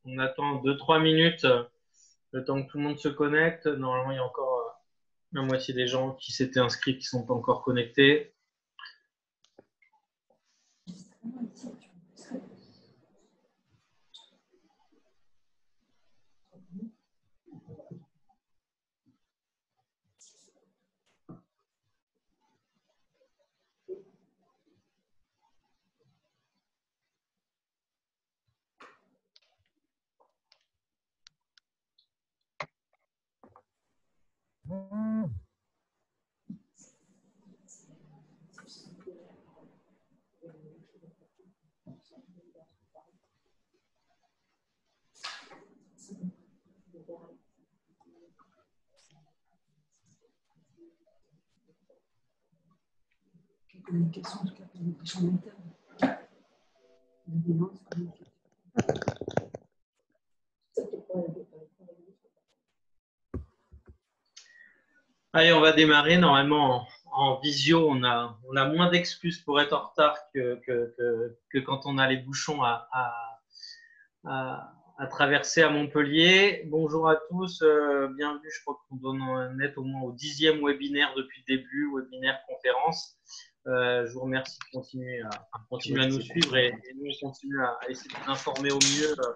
On attend 2-3 minutes, le temps que tout le monde se connecte. Normalement, il y a encore la moitié des gens qui s'étaient inscrits qui ne sont pas encore connectés. Communication, en tout cas, communication interne. Allez, on va démarrer. Normalement, en visio, on a moins d'excuses pour être en retard que quand on a les bouchons à traverser à Montpellier. Bonjour à tous, bienvenue. Je crois qu'on doit en être au moins au 10e webinaire depuis le début, webinaire conférence. Je vous remercie de continuer à nous suivre et nous on continue à essayer de vous informer au mieux au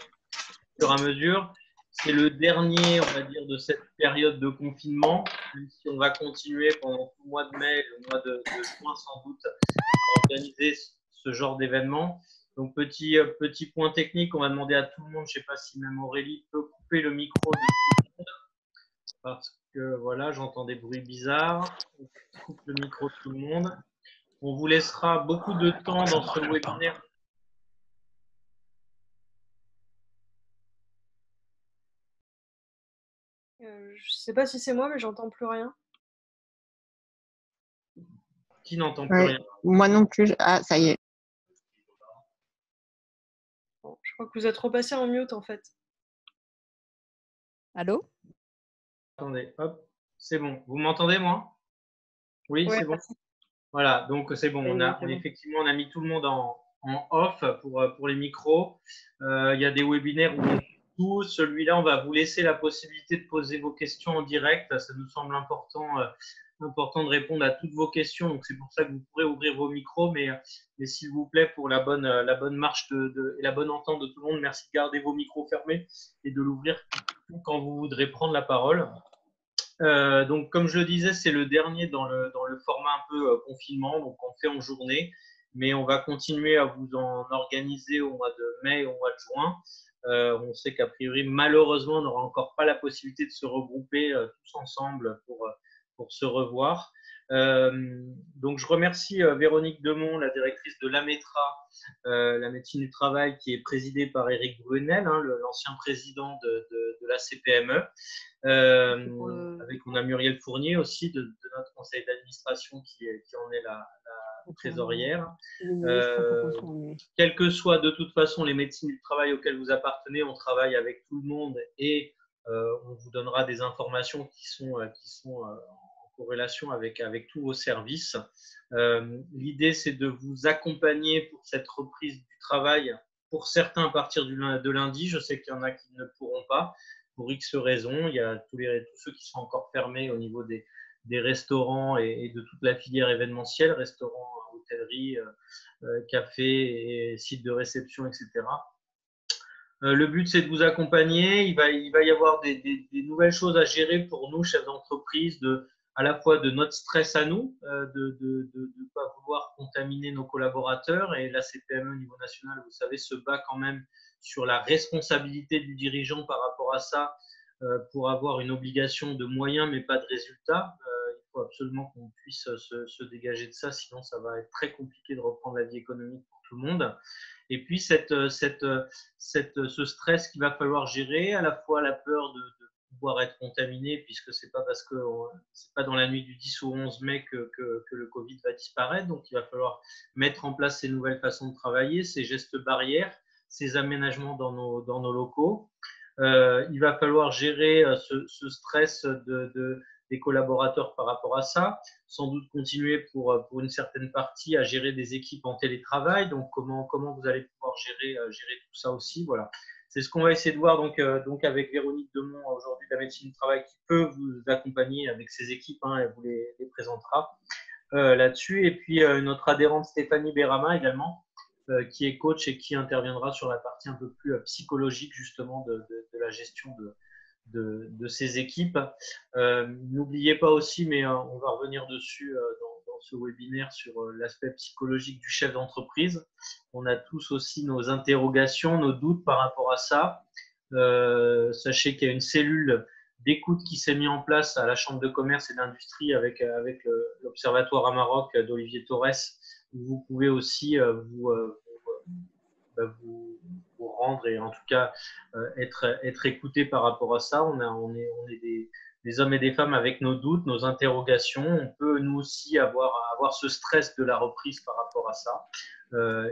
fur et à mesure. C'est le dernier, on va dire, de cette période de confinement, même si on va continuer pendant tout le mois de mai, le mois de juin sans doute, à organiser ce genre d'événement. Donc, petit point technique, on va demander à tout le monde, je ne sais pas si même Aurélie peut couper le micro de tout le monde, parce que voilà, j'entends des bruits bizarres. On coupe le micro de tout le monde. On vous laissera beaucoup de temps dans ce webinaire. Je ne sais pas si c'est moi, mais j'entends plus rien. Qui n'entend plus rien? Moi non plus. Ah, ça y est. Bon, je crois que vous êtes repassé en mute en fait. Allô? Attendez, hop, c'est bon. Vous m'entendez, moi? Oui, Ouais, c'est bon. Voilà, donc c'est bon. Effectivement, on a mis tout le monde en off pour les micros. Il y a des webinaires où on tout. Celui-là, on va vous laisser la possibilité de poser vos questions en direct. Ça nous semble important de répondre à toutes vos questions. Donc, c'est pour ça que vous pourrez ouvrir vos micros. Mais s'il vous plaît, pour la bonne marche et la bonne entente de tout le monde, merci de garder vos micros fermés et de l'ouvrir quand vous voudrez prendre la parole. Donc, comme je le disais, c'est le dernier dans le format un peu confinement. Donc, on fait en journée. Mais on va continuer à vous en organiser au mois de mai et au mois de juin. On sait qu'a priori, malheureusement, on n'aura encore pas la possibilité de se regrouper tous ensemble pour se revoir. Donc, je remercie Véronique Demont, la directrice de l'AMETRA, la médecine du travail, qui est présidée par Éric Brunel, l'ancien président de la CPME. On a Muriel Fournier aussi de notre conseil d'administration qui en est la trésorière. Quels que soient de toute façon les médecines du travail auxquelles vous appartenez, on travaille avec tout le monde et on vous donnera des informations qui sont en corrélation avec tous vos services. L'idée, c'est de vous accompagner pour cette reprise du travail, pour certains à partir de lundi. Je sais qu'il y en a qui ne pourront pas pour X raisons. Il y a tous ceux qui sont encore fermés au niveau des restaurants et de toute la filière événementielle, restaurants, hôtellerie, café et sites de réception, etc. Le but, c'est de vous accompagner. Il va y avoir des nouvelles choses à gérer pour nous, chefs d'entreprise, à la fois de notre stress à nous, de ne pas vouloir contaminer nos collaborateurs. Et la CPME au niveau national, vous savez, se bat quand même sur la responsabilité du dirigeant par rapport à ça, pour avoir une obligation de moyens mais pas de résultats. Il faut absolument qu'on puisse se dégager de ça, sinon ça va être très compliqué de reprendre la vie économique pour tout le monde. Et puis ce stress qu'il va falloir gérer, à la fois la peur de pouvoir être contaminé, puisque c'est pas parce que c'est pas dans la nuit du 10 au 11 mai que le Covid va disparaître. Donc il va falloir mettre en place ces nouvelles façons de travailler, ces gestes barrières, ces aménagements dans nos locaux. Il va falloir gérer ce stress des collaborateurs par rapport à ça, sans doute continuer pour une certaine partie à gérer des équipes en télétravail. Donc comment vous allez pouvoir gérer tout ça aussi, voilà. C'est ce qu'on va essayer de voir donc avec Véronique Demont aujourd'hui de la médecine du travail qui peut vous accompagner avec ses équipes, hein, elle vous les présentera là-dessus. Et puis notre adhérente Stéphanie Berama également, qui est coach et qui interviendra sur la partie un peu plus psychologique justement de la gestion de ces équipes. N'oubliez pas aussi, mais on va revenir dessus dans ce webinaire sur l'aspect psychologique du chef d'entreprise. On a tous aussi nos interrogations, nos doutes par rapport à ça. Sachez qu'il y a une cellule d'écoute qui s'est mise en place à la Chambre de commerce et d'industrie avec l'Observatoire Amarok d'Olivier Torres, où vous pouvez aussi vous rendre et en tout cas être écouté par rapport à ça. On est des hommes et des femmes avec nos doutes, nos interrogations. On peut nous aussi avoir ce stress de la reprise par rapport à ça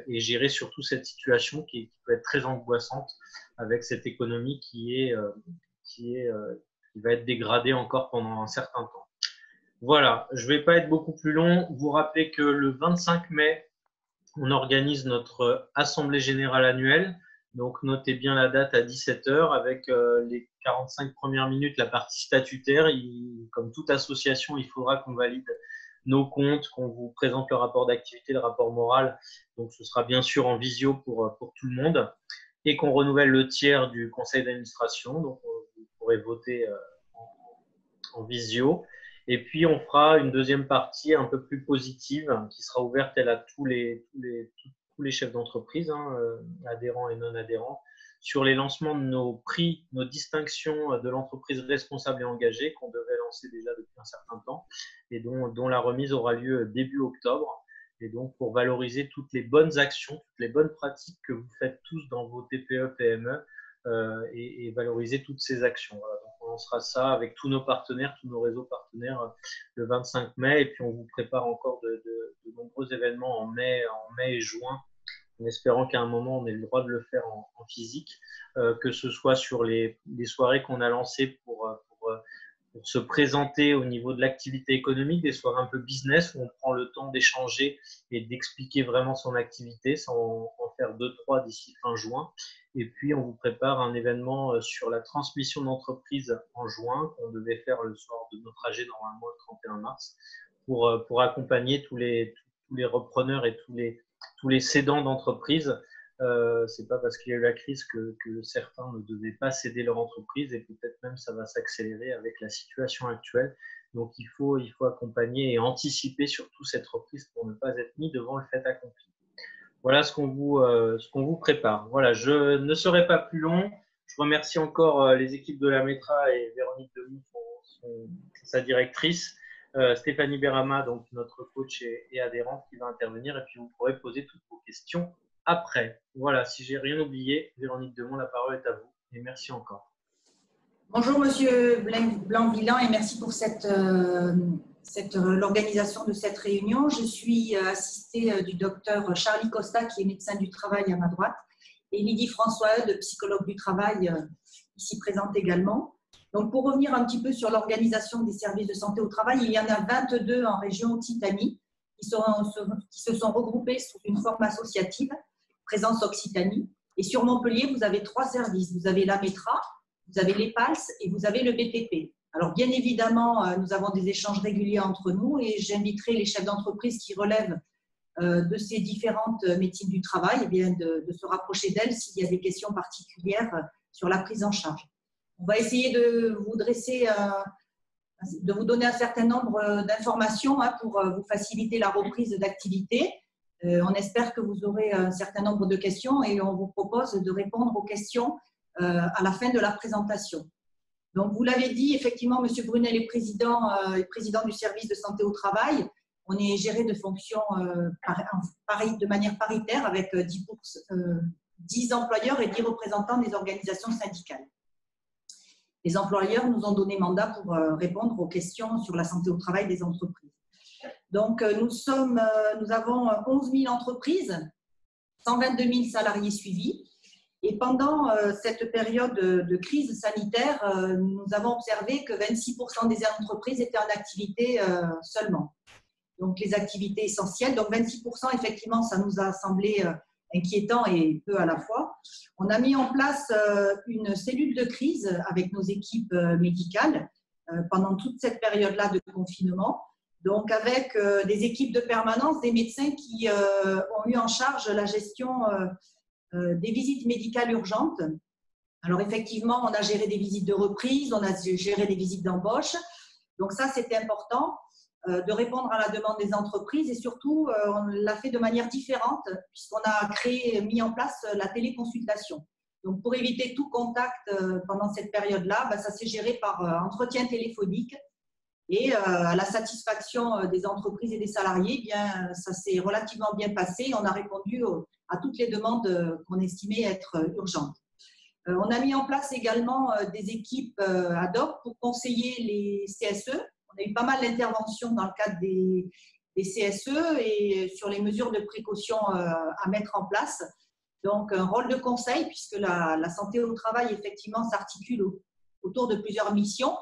et gérer surtout cette situation qui peut être très angoissante avec cette économie qui va être dégradée encore pendant un certain temps. Voilà, je ne vais pas être beaucoup plus long. Vous rappelez que le 25 mai, on organise notre assemblée générale annuelle. Donc, notez bien la date à 17 h avec les 45 premières minutes, la partie statutaire. Comme toute association, il faudra qu'on valide nos comptes, qu'on vous présente le rapport d'activité, le rapport moral. Donc, ce sera bien sûr en visio pour tout le monde et qu'on renouvelle le tiers du conseil d'administration. Donc, vous pourrez voter en visio. Et puis, on fera une deuxième partie un peu plus positive qui sera ouverte elle, à tous les chefs d'entreprise, hein, adhérents et non adhérents, sur les lancements de nos prix, nos distinctions de l'entreprise responsable et engagée qu'on devait lancer déjà depuis un certain temps et dont la remise aura lieu début octobre. Et donc, pour valoriser toutes les bonnes actions, toutes les bonnes pratiques que vous faites tous dans vos TPE, PME et valoriser toutes ces actions. Voilà. Donc, on lancera ça avec tous nos partenaires, tous nos réseaux partenaires le 25 mai. Et puis, on vous prépare encore de nombreux événements en mai et juin, en espérant qu'à un moment, on ait le droit de le faire en physique, que ce soit sur les soirées qu'on a lancées pour se présenter au niveau de l'activité économique, des soirées un peu business où on prend le temps d'échanger et d'expliquer vraiment son activité sans en faire 2-3 d'ici fin juin. Et puis, on vous prépare un événement sur la transmission d'entreprise en juin qu'on devait faire le soir de notre AG, normalement le 31 mars, pour accompagner tous les repreneurs et tous les cédants d'entreprise. C'est pas parce qu'il y a eu la crise que certains ne devaient pas céder leur entreprise et peut-être même ça va s'accélérer avec la situation actuelle. Donc, il faut accompagner et anticiper surtout cette reprise pour ne pas être mis devant le fait accompli. Voilà ce qu'on vous prépare. Voilà, je ne serai pas plus long. Je remercie encore les équipes de la METRA et Véronique Demont, sa directrice, Stéphanie Berama, donc notre coach et adhérente qui va intervenir et puis vous pourrez poser toutes vos questions après. Voilà, si j'ai rien oublié, Véronique Demont, la parole est à vous et merci encore. Bonjour Monsieur Blanc-Villan et merci pour l'organisation de cette réunion. Je suis assistée du docteur Charlie Costa qui est médecin du travail à ma droite et Lydie François, de psychologue du travail ici présente également. Donc pour revenir un petit peu sur l'organisation des services de santé au travail, il y en a 22 en région Occitanie qui se sont regroupés sous une forme associative, Présence Occitanie. Et sur Montpellier, vous avez 3 services. Vous avez la METRA, vous avez l'EPALS et vous avez le BTP. Alors, bien évidemment, nous avons des échanges réguliers entre nous et j'inviterai les chefs d'entreprise qui relèvent de ces différentes médecines du travail eh bien, de se rapprocher d'elles s'il y a des questions particulières sur la prise en charge. On va essayer de vous donner un certain nombre d'informations pour vous faciliter la reprise d'activité. On espère que vous aurez un certain nombre de questions et on vous propose de répondre aux questions à la fin de la présentation. Donc, vous l'avez dit, effectivement, M. Brunel est président du service de santé au travail. On est géré de fonction de manière paritaire avec 10 employeurs et 10 représentants des organisations syndicales. Les employeurs nous ont donné mandat pour répondre aux questions sur la santé au travail des entreprises. Donc, nous avons 11 000 entreprises, 122 000 salariés suivis. Et pendant cette période de crise sanitaire, nous avons observé que 26% des entreprises étaient en activité seulement. Donc, les activités essentielles. Donc, 26%, effectivement, ça nous a semblé inquiétant et peu à la fois. On a mis en place une cellule de crise avec nos équipes médicales pendant toute cette période-là de confinement. Donc, avec des équipes de permanence, des médecins qui ont eu en charge la gestion des visites médicales urgentes. Alors, effectivement, on a géré des visites de reprise, on a géré des visites d'embauche. Donc, ça, c'était important de répondre à la demande des entreprises et surtout, on l'a fait de manière différente puisqu'on a mis en place la téléconsultation. Donc, pour éviter tout contact pendant cette période-là, ça s'est géré par entretien téléphonique et à la satisfaction des entreprises et des salariés, bien, ça s'est relativement bien passé. On a répondu à toutes les demandes qu'on estimait être urgentes. On a mis en place également des équipes ad hoc pour conseiller les CSE. On a eu pas mal d'interventions dans le cadre des CSE et sur les mesures de précaution à mettre en place. Donc, un rôle de conseil, puisque la santé au travail, effectivement, s'articule autour de plusieurs missions,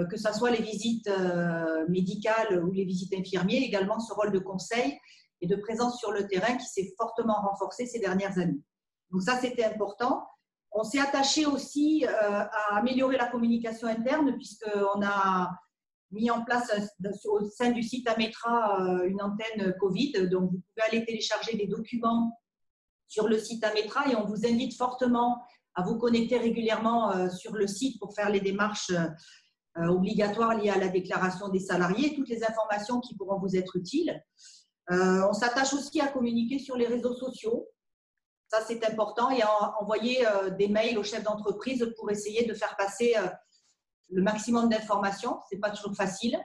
que ce soit les visites médicales ou les visites infirmières, également ce rôle de conseil et de présence sur le terrain qui s'est fortement renforcé ces dernières années. Donc, ça, c'était important. On s'est attaché aussi à améliorer la communication interne, puisqu'on a mis en place au sein du site Ametra une antenne Covid. Donc, vous pouvez aller télécharger des documents sur le site Ametra et on vous invite fortement à vous connecter régulièrement sur le site pour faire les démarches obligatoires liées à la déclaration des salariés, toutes les informations qui pourront vous être utiles. On s'attache aussi à communiquer sur les réseaux sociaux. Ça, c'est important, et envoyer des mails aux chefs d'entreprise pour essayer de faire passer le maximum d'informations. Ce n'est pas toujours facile,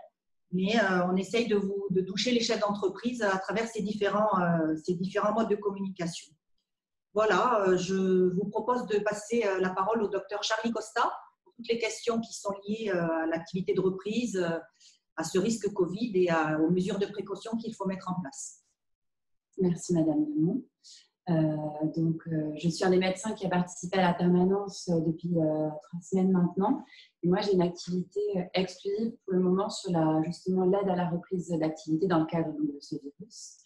mais on essaye de toucher les chefs d'entreprise à travers ces différents modes de communication. Voilà, je vous propose de passer la parole au docteur Charlie Costa pour toutes les questions qui sont liées à l'activité de reprise, à ce risque Covid et aux mesures de précaution qu'il faut mettre en place. Merci Madame Lemont. Je suis un des médecins qui a participé à la permanence depuis 3 semaines maintenant. Et moi, j'ai une activité exclusive pour le moment sur justement l'aide à la reprise d'activité dans le cadre de ce virus.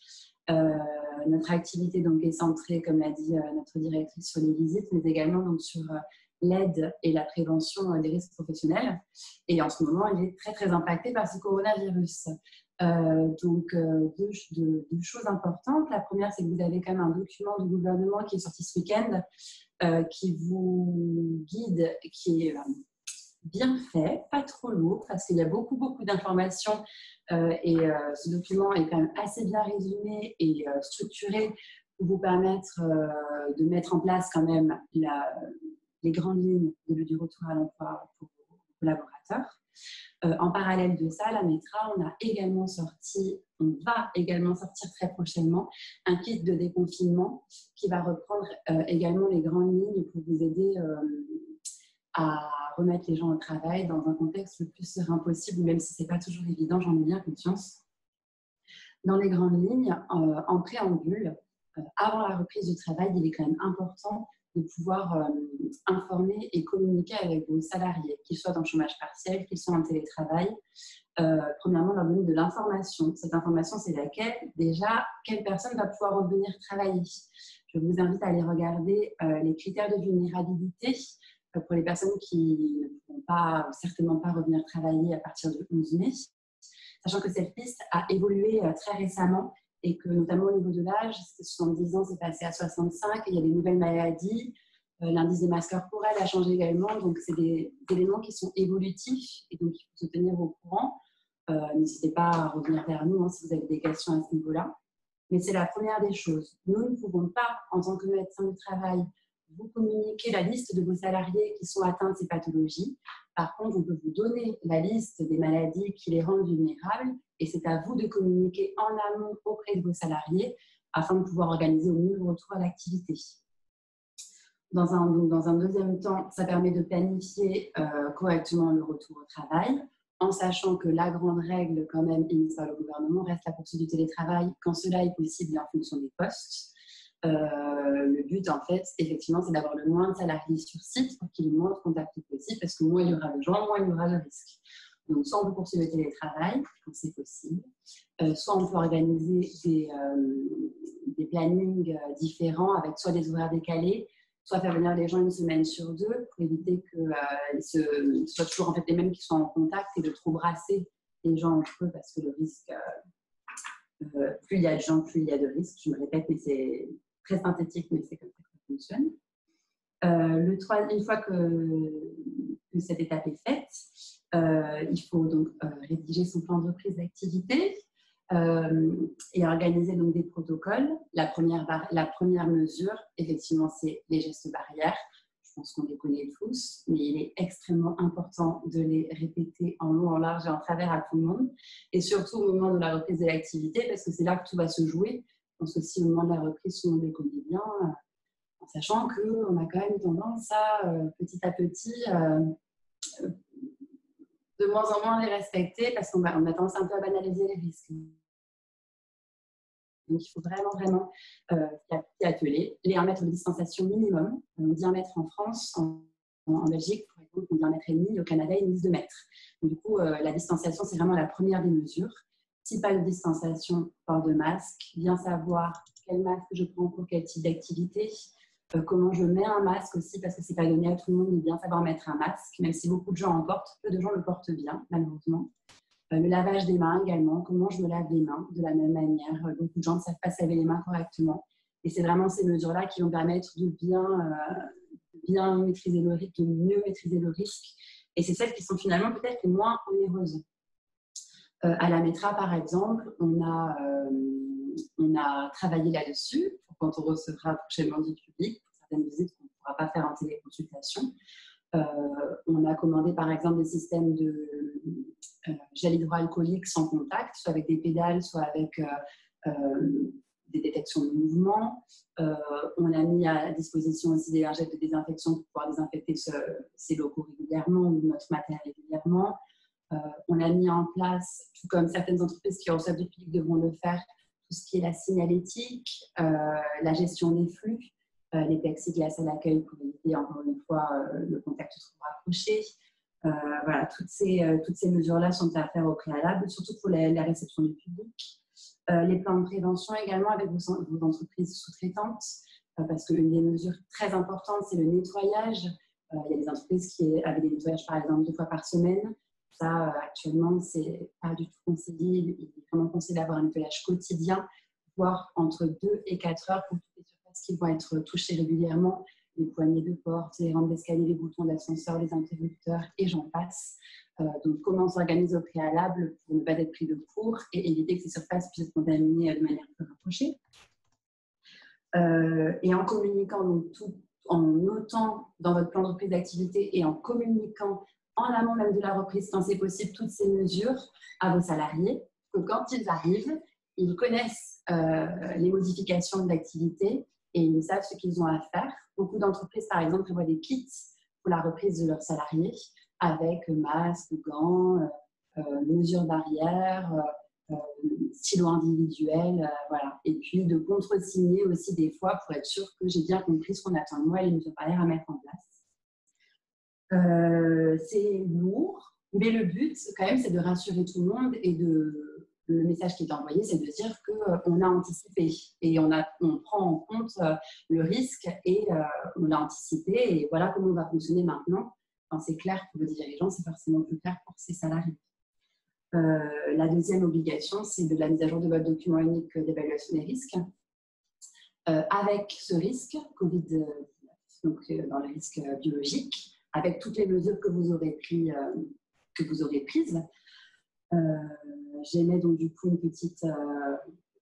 Notre activité donc, est centrée, comme l'a dit notre directrice, sur les visites, mais également donc, sur l'aide et la prévention des risques professionnels. Et en ce moment, elle est très, très impactée par ce coronavirus. Deux choses importantes. La première, c'est que vous avez quand même un document du gouvernement qui est sorti ce week-end qui vous guide, qui est bien fait, pas trop lourd, parce qu'il y a beaucoup, beaucoup d'informations ce document est quand même assez bien résumé et structuré pour vous permettre de mettre en place quand même les grandes lignes du retour à l'emploi pour vos collaborateurs. En parallèle de ça, l'Ametra, on va également sortir très prochainement un kit de déconfinement qui va reprendre également les grandes lignes pour vous aider à remettre les gens au travail dans un contexte le plus serein possible, même si ce n'est pas toujours évident, j'en ai bien conscience. Dans les grandes lignes, en préambule, avant la reprise du travail, il est quand même important de pouvoir informer et communiquer avec vos salariés, qu'ils soient dans le chômage partiel, qu'ils soient en télétravail. Premièrement, leur donner de l'information. Cette information, c'est laquelle? Déjà, quelle personne va pouvoir revenir travailler? Je vous invite à aller regarder les critères de vulnérabilité pour les personnes qui ne pourront certainement pas revenir travailler à partir du 11 mai, sachant que cette liste a évolué très récemment et que notamment au niveau de l'âge, 70 ans, c'est passé à 65, et il y a des nouvelles maladies, l'indice des masses corporelles a changé également, donc c'est des éléments qui sont évolutifs et donc il faut se tenir au courant. N'hésitez pas à revenir vers nous si vous avez des questions à ce niveau-là. Mais c'est la première des choses. Nous ne pouvons pas, en tant que médecin du travail, vous communiquer la liste de vos salariés qui sont atteints de ces pathologies. Par contre, on peut vous donner la liste des maladies qui les rendent vulnérables et c'est à vous de communiquer en amont auprès de vos salariés afin de pouvoir organiser au mieux le retour à l'activité. Dans un deuxième temps, ça permet de planifier correctement le retour au travail en sachant que la grande règle quand même émise par le gouvernement reste la poursuite du télétravail quand cela est possible et en fonction des postes. Le but, en fait, effectivement, c'est d'avoir le moins de salariés sur site pour qu'il y ait le moins de contacts possible parce que moins il y aura de gens, moins il y aura de risques. Donc, soit on peut poursuivre le télétravail, quand c'est possible, soit on peut organiser des plannings différents avec soit des horaires décalés, soit faire venir les gens une semaine sur deux pour éviter que ce soit toujours en fait les mêmes qui sont en contact et de trop brasser les gens entre eux parce que le risque, plus il y a de gens, plus il y a de risques. Je me répète, mais c'est très synthétique, mais c'est comme ça que ça fonctionne. Une fois que cette étape est faite, il faut donc rédiger son plan de reprise d'activité et organiser donc des protocoles. La première mesure, effectivement, c'est les gestes barrières. Je pense qu'on les connaît tous, mais il est extrêmement important de les répéter en long, en large et en travers à tout le monde, et surtout au moment de la reprise de l'activité, parce que c'est là que tout va se jouer. Je pense que si au moment de la reprise, tout le monde les connaît bien, en sachant qu'on a quand même tendance à, petit à petit, de moins en moins les respecter, parce qu'on a tendance un peu à banaliser les risques. Donc, il faut vraiment atteler. Les 1 mètre de distanciation minimum. On dit 1 mètre en France, en Belgique, par exemple, on dit 1,5 mètre, au Canada, ils disent 2 mètres. Donc, du coup, la distanciation, c'est vraiment la première des mesures. Si pas de distanciation, port de masque, bien savoir quel masque je prends pour quel type d'activité, comment je mets un masque aussi, parce que c'est pas donné à tout le monde de bien savoir mettre un masque, même si beaucoup de gens en portent, peu de gens le portent bien, malheureusement. Le lavage des mains également, comment je me lave les mains de la même manière. Beaucoup de gens ne savent pas se laver les mains correctement. Et c'est vraiment ces mesures-là qui vont permettre de bien maîtriser le risque, de mieux maîtriser le risque. Et c'est celles qui sont finalement peut-être les moins onéreuses. À la METRA, par exemple, on a travaillé là-dessus pour quand on recevra prochainement du public, pour certaines visites qu'on ne pourra pas faire en téléconsultation. On a commandé par exemple des systèmes de gel hydroalcoolique sans contact, soit avec des pédales, soit avec des détections de mouvement. On a mis à disposition aussi des lingettes de désinfection pour pouvoir désinfecter ces locaux régulièrement ou notre matériel régulièrement. On a mis en place, tout comme certaines entreprises qui reçoivent du public devront le faire, tout ce qui est la signalétique, la gestion des flux, les plexiglas à l'accueil pour éviter encore une fois le contact trop rapproché. Voilà, toutes ces mesures-là sont à faire au préalable, surtout pour la réception du public. Les plans de prévention également avec vos entreprises sous-traitantes, parce qu'une des mesures très importantes, c'est le nettoyage. Il y a des entreprises qui avaient des nettoyages par exemple 2 fois par semaine. Ça, actuellement, c'est pas du tout conseillé. Il est vraiment conseillé d'avoir un nettoyage quotidien, voire entre 2 et 4 heures pour toutes les surfaces qui vont être touchées régulièrement, les poignées de porte, les rampes d'escalier, les boutons d'ascenseur, les interrupteurs, et j'en passe. Donc, comment s'organiser au préalable pour ne pas être pris de court et éviter que ces surfaces puissent être contaminées de manière plus rapprochée. Et en communiquant donc tout, en notant dans votre plan de reprise d'activité et en communiquant en amont même de la reprise, quand c'est possible, toutes ces mesures à vos salariés, que quand ils arrivent, ils connaissent les modifications de l'activité et ils savent ce qu'ils ont à faire. Beaucoup d'entreprises, par exemple, prévoient des kits pour la reprise de leurs salariés avec masques, gants, mesures barrières, stylo individuel, voilà. Et puis de contresigner aussi des fois pour être sûr que j'ai bien compris ce qu'on attend de moi et les mesures barrières à mettre en place. C'est lourd, mais le but, quand même, c'est de rassurer tout le monde et le message qui est envoyé, c'est de dire qu'on a anticipé et on prend en compte le risque et on l'a anticipé et voilà comment on va fonctionner maintenant. Quand c'est clair pour le dirigeant, c'est forcément plus clair pour ses salariés. La deuxième obligation, c'est de la mise à jour de votre document unique d'évaluation des risques. Avec ce risque, Covid-19, donc dans le risque biologique, avec toutes les mesures que vous aurez prises, j'émets donc du coup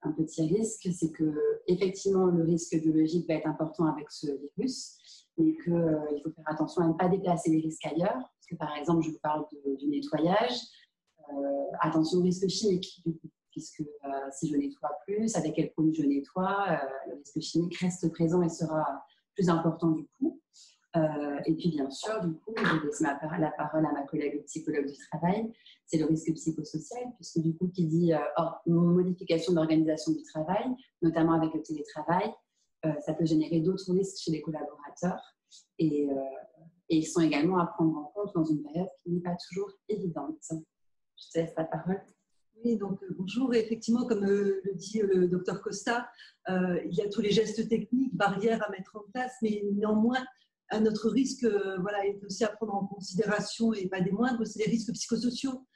un petit risque, c'est que effectivement le risque biologique va être important avec ce virus, mais qu'il faut faire attention à ne pas déplacer les risques ailleurs. Parce que par exemple, je vous parle du nettoyage, attention au risque chimique, du coup, puisque si je nettoie plus, avec quel produit je nettoie, le risque chimique reste présent et sera plus important du coup. Et puis bien sûr, du coup, je vais laisser la parole à ma collègue psychologue du travail, c'est le risque psychosocial, puisque du coup, qui dit modification d'organisation du travail, notamment avec le télétravail, ça peut générer d'autres risques chez les collaborateurs et ils sont également à prendre en compte dans une période qui n'est pas toujours évidente. Je te laisse la parole. Oui, donc bonjour. Et effectivement, comme le dit le docteur Costa, il y a tous les gestes techniques, barrières à mettre en place, mais néanmoins, à notre risque est aussi à prendre en considération, et pas des moindres, c'est les risques psychosociaux.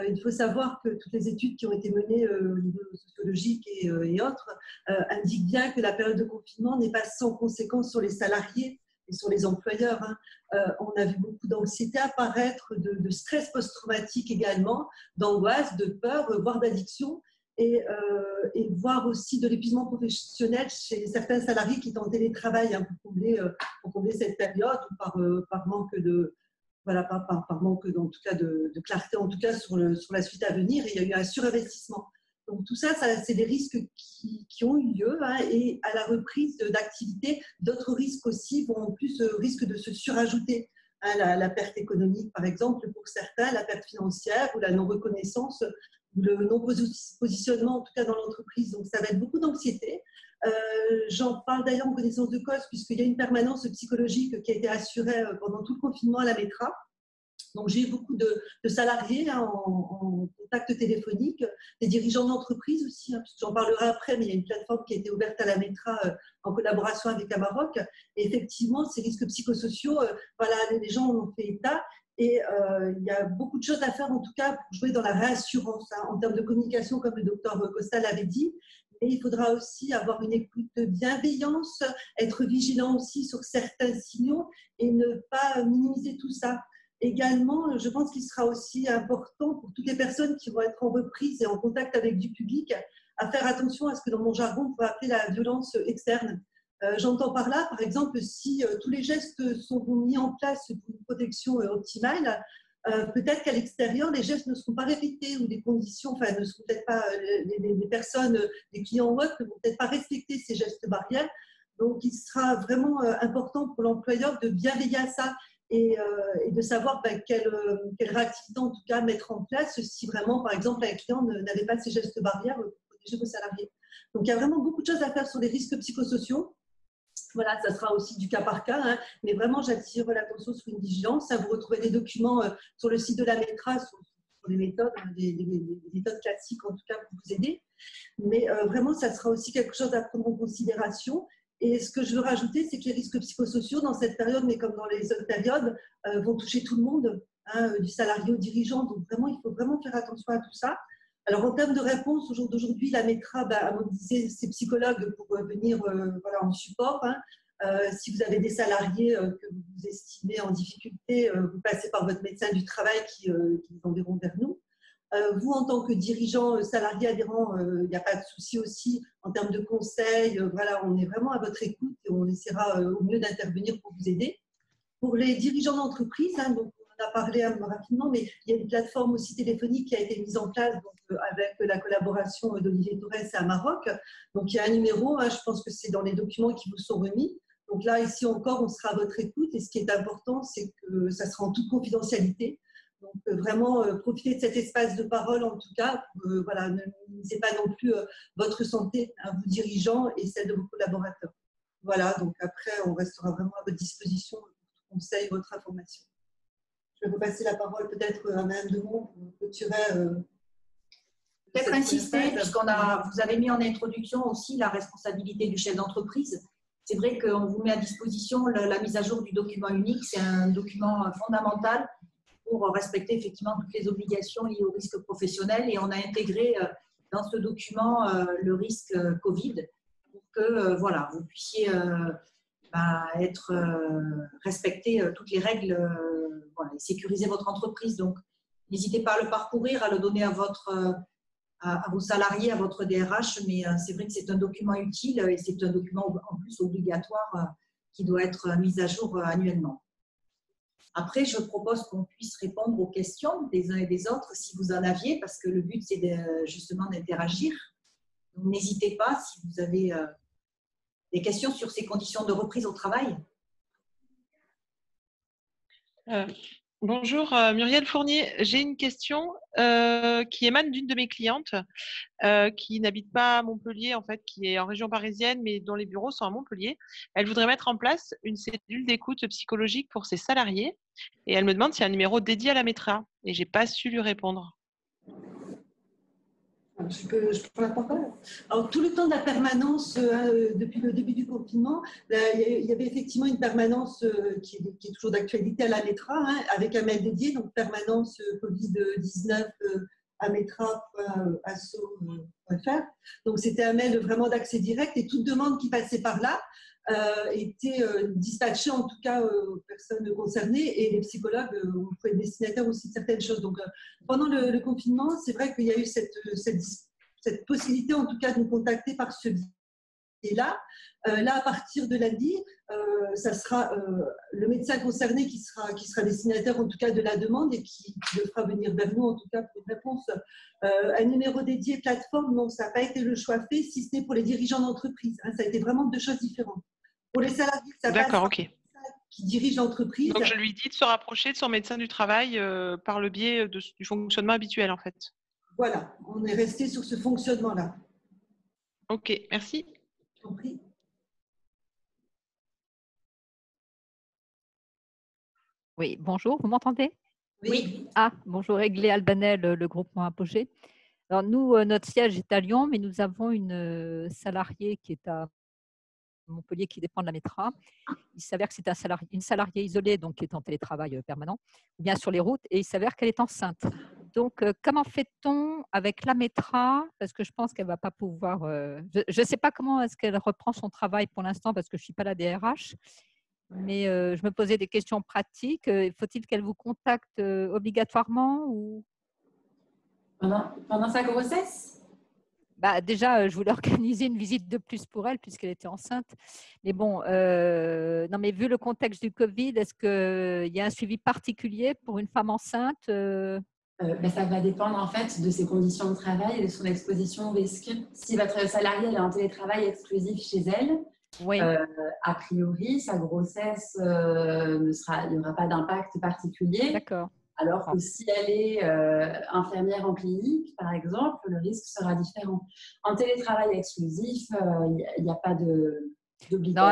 Il faut savoir que toutes les études qui ont été menées au niveau sociologique et autres indiquent bien que la période de confinement n'est pas sans conséquence sur les salariés et sur les employeurs. On a vu beaucoup d'anxiété apparaître, de stress post-traumatique également, d'angoisse, de peur, voire d'addiction, et voire aussi de l'épuisement professionnel chez certains salariés qui étaient en télétravail pour combler cette période, ou par manque de, par manque en tout cas de clarté, en tout cas sur la suite à venir. Et il y a eu un surinvestissement. Donc tout ça, c'est des risques qui ont eu lieu, et à la reprise d'activité, d'autres risques aussi vont en plus risquent de se surajouter. La perte économique, par exemple, pour certains, la perte financière ou la non-reconnaissance, le non-positionnement, en tout cas dans l'entreprise. Donc ça va être beaucoup d'anxiété. J'en parle d'ailleurs en connaissance de cause, puisqu'il y a une permanence psychologique qui a été assurée pendant tout le confinement à la METRA. Donc, j'ai eu beaucoup de salariés en contact téléphonique, des dirigeants d'entreprise aussi, parce que j'en parlerai après, mais il y a une plateforme qui a été ouverte à la METRA en collaboration avec Amarok. Et effectivement, ces risques psychosociaux, les gens en ont fait état. Et il y a beaucoup de choses à faire, en tout cas, pour jouer dans la réassurance, en termes de communication, comme le docteur Costa l'avait dit. Et il faudra aussi avoir une écoute de bienveillance, être vigilant aussi sur certains signaux et ne pas minimiser tout ça. Également, je pense qu'il sera aussi important pour toutes les personnes qui vont être en reprise et en contact avec du public à faire attention à ce que dans mon jargon, on peut appeler la violence externe. J'entends par là, par exemple, si tous les gestes sont mis en place pour une protection optimale, peut-être qu'à l'extérieur, les gestes ne seront pas répétés ou les conditions, ne seront peut-être pas, les personnes, les clients ou autres ne vont peut-être pas respecter ces gestes barrières. Donc, il sera vraiment important pour l'employeur de bien veiller à ça. Et de savoir quelle réactivité en tout cas mettre en place si vraiment, par exemple, un client n'avait pas ces gestes barrières pour protéger vos salariés. Donc, il y a vraiment beaucoup de choses à faire sur les risques psychosociaux. Voilà, ça sera aussi du cas par cas, mais vraiment, j'attire l'attention sur une vigilance. Vous retrouvez des documents sur le site de la METRA sur les méthodes, des méthodes classiques en tout cas pour vous aider. Mais vraiment, ça sera aussi quelque chose à prendre en considération. Et ce que je veux rajouter, c'est que les risques psychosociaux dans cette période, mais comme dans les autres périodes, vont toucher tout le monde, du salarié au dirigeant. Donc vraiment, il faut vraiment faire attention à tout ça. Alors en termes de réponse, au jour d'aujourd'hui, la METRA a mobilisé ses psychologues pour venir en support. Si vous avez des salariés que vous estimez en difficulté, vous passez par votre médecin du travail qui vous enverront vers nous. Vous, en tant que dirigeant, salarié, adhérent, il n'y a pas de souci aussi en termes de conseils. On est vraiment à votre écoute et on essaiera au mieux d'intervenir pour vous aider. Pour les dirigeants d'entreprise, donc on en a parlé rapidement, mais il y a une plateforme aussi téléphonique qui a été mise en place avec la collaboration d'Olivier Torres et Amarok. Donc il y a un numéro, je pense que c'est dans les documents qui vous sont remis. Donc là, ici encore, on sera à votre écoute et ce qui est important, c'est que ça sera en toute confidentialité. Donc, vraiment, profitez de cet espace de parole, en tout cas. Ne minimisez pas non plus votre santé, vous dirigeants, et celle de vos collaborateurs. Voilà, donc après, on restera vraiment à votre disposition pour tout conseil, votre information. Je vais vous passer la parole peut-être à Mme Demont pour clôturer. Peut-être insister, vous avez mis en introduction aussi la responsabilité du chef d'entreprise. C'est vrai qu'on vous met à disposition la mise à jour du document unique. C'est un document fondamental pour respecter effectivement toutes les obligations liées au risque professionnel. Et on a intégré dans ce document le risque Covid pour que vous puissiez respecter toutes les règles et sécuriser votre entreprise. Donc, n'hésitez pas à le parcourir, à le donner à vos salariés, à votre DRH, mais c'est vrai que c'est un document utile et c'est un document en plus obligatoire qui doit être mis à jour annuellement. Après, je propose qu'on puisse répondre aux questions des uns et des autres si vous en aviez, parce que le but, c'est justement d'interagir. Donc, n'hésitez pas si vous avez des questions sur ces conditions de reprise au travail. Bonjour, Muriel Fournier. J'ai une question qui émane d'une de mes clientes qui n'habite pas à Montpellier, en fait, qui est en région parisienne, mais dont les bureaux sont à Montpellier. Elle voudrait mettre en place une cellule d'écoute psychologique pour ses salariés et elle me demande s'il y a un numéro dédié à la METRA et je n'ai pas su lui répondre. Je prends la parole. Alors, tout le temps de la permanence, depuis le début du confinement, il y avait effectivement une permanence qui est toujours d'actualité à la METRA, hein, avec un mail dédié, donc permanence Covid-19 à metra.asso.fr. Donc, c'était un mail vraiment d'accès direct et toute demande qui passait par là était dispatchée en tout cas aux personnes concernées et les psychologues ont été destinataires aussi de certaines choses. Donc, pendant le confinement, c'est vrai qu'il y a eu cette possibilité en tout cas de nous contacter par ce biais-là. Là, à partir de lundi, ça sera le médecin concerné qui sera destinataire en tout cas de la demande et qui devra venir vers nous en tout cas pour une réponse. Un numéro dédié plateforme, non, ça n'a pas été le choix fait, si ce n'est pour les dirigeants d'entreprise. Hein, ça a été vraiment deux choses différentes. Pour les salariés, ça passe par qui dirige l'entreprise. Donc, je lui dis de se rapprocher de son médecin du travail par le biais du fonctionnement habituel, en fait. Voilà, on est resté sur ce fonctionnement-là. Ok, merci. Je t'en prie. Oui, bonjour, vous m'entendez? Oui. Ah, bonjour, Aiglé Albanel, le groupement Apogée. Alors, nous, notre siège est à Lyon, mais nous avons une salariée qui est à Montpellier qui dépend de la METRA. Il s'avère que c'est une salariée isolée, donc qui est en télétravail permanent, ou bien sur les routes, et il s'avère qu'elle est enceinte. Donc, comment fait-on avec la METRA? Parce que je pense qu'elle ne va pas pouvoir… je ne sais pas comment est-ce qu'elle reprend son travail pour l'instant, parce que je ne suis pas la DRH, mais je me posais des questions pratiques. Faut-il qu'elle vous contacte obligatoirement ou… Pendant sa grossesse? Déjà, je voulais organiser une visite de plus pour elle puisqu'elle était enceinte. Mais bon, non, mais vu le contexte du Covid, est-ce qu'il y a un suivi particulier pour une femme enceinte? Ça va dépendre en fait de ses conditions de travail et de son exposition au risque. Si votre salariée est en télétravail exclusif chez elle, oui. A priori, sa grossesse, il n'y aura pas d'impact particulier. D'accord. Alors que si elle est infirmière en clinique, par exemple, le risque sera différent. En télétravail exclusif, il n'y a pas d'obligation. Non,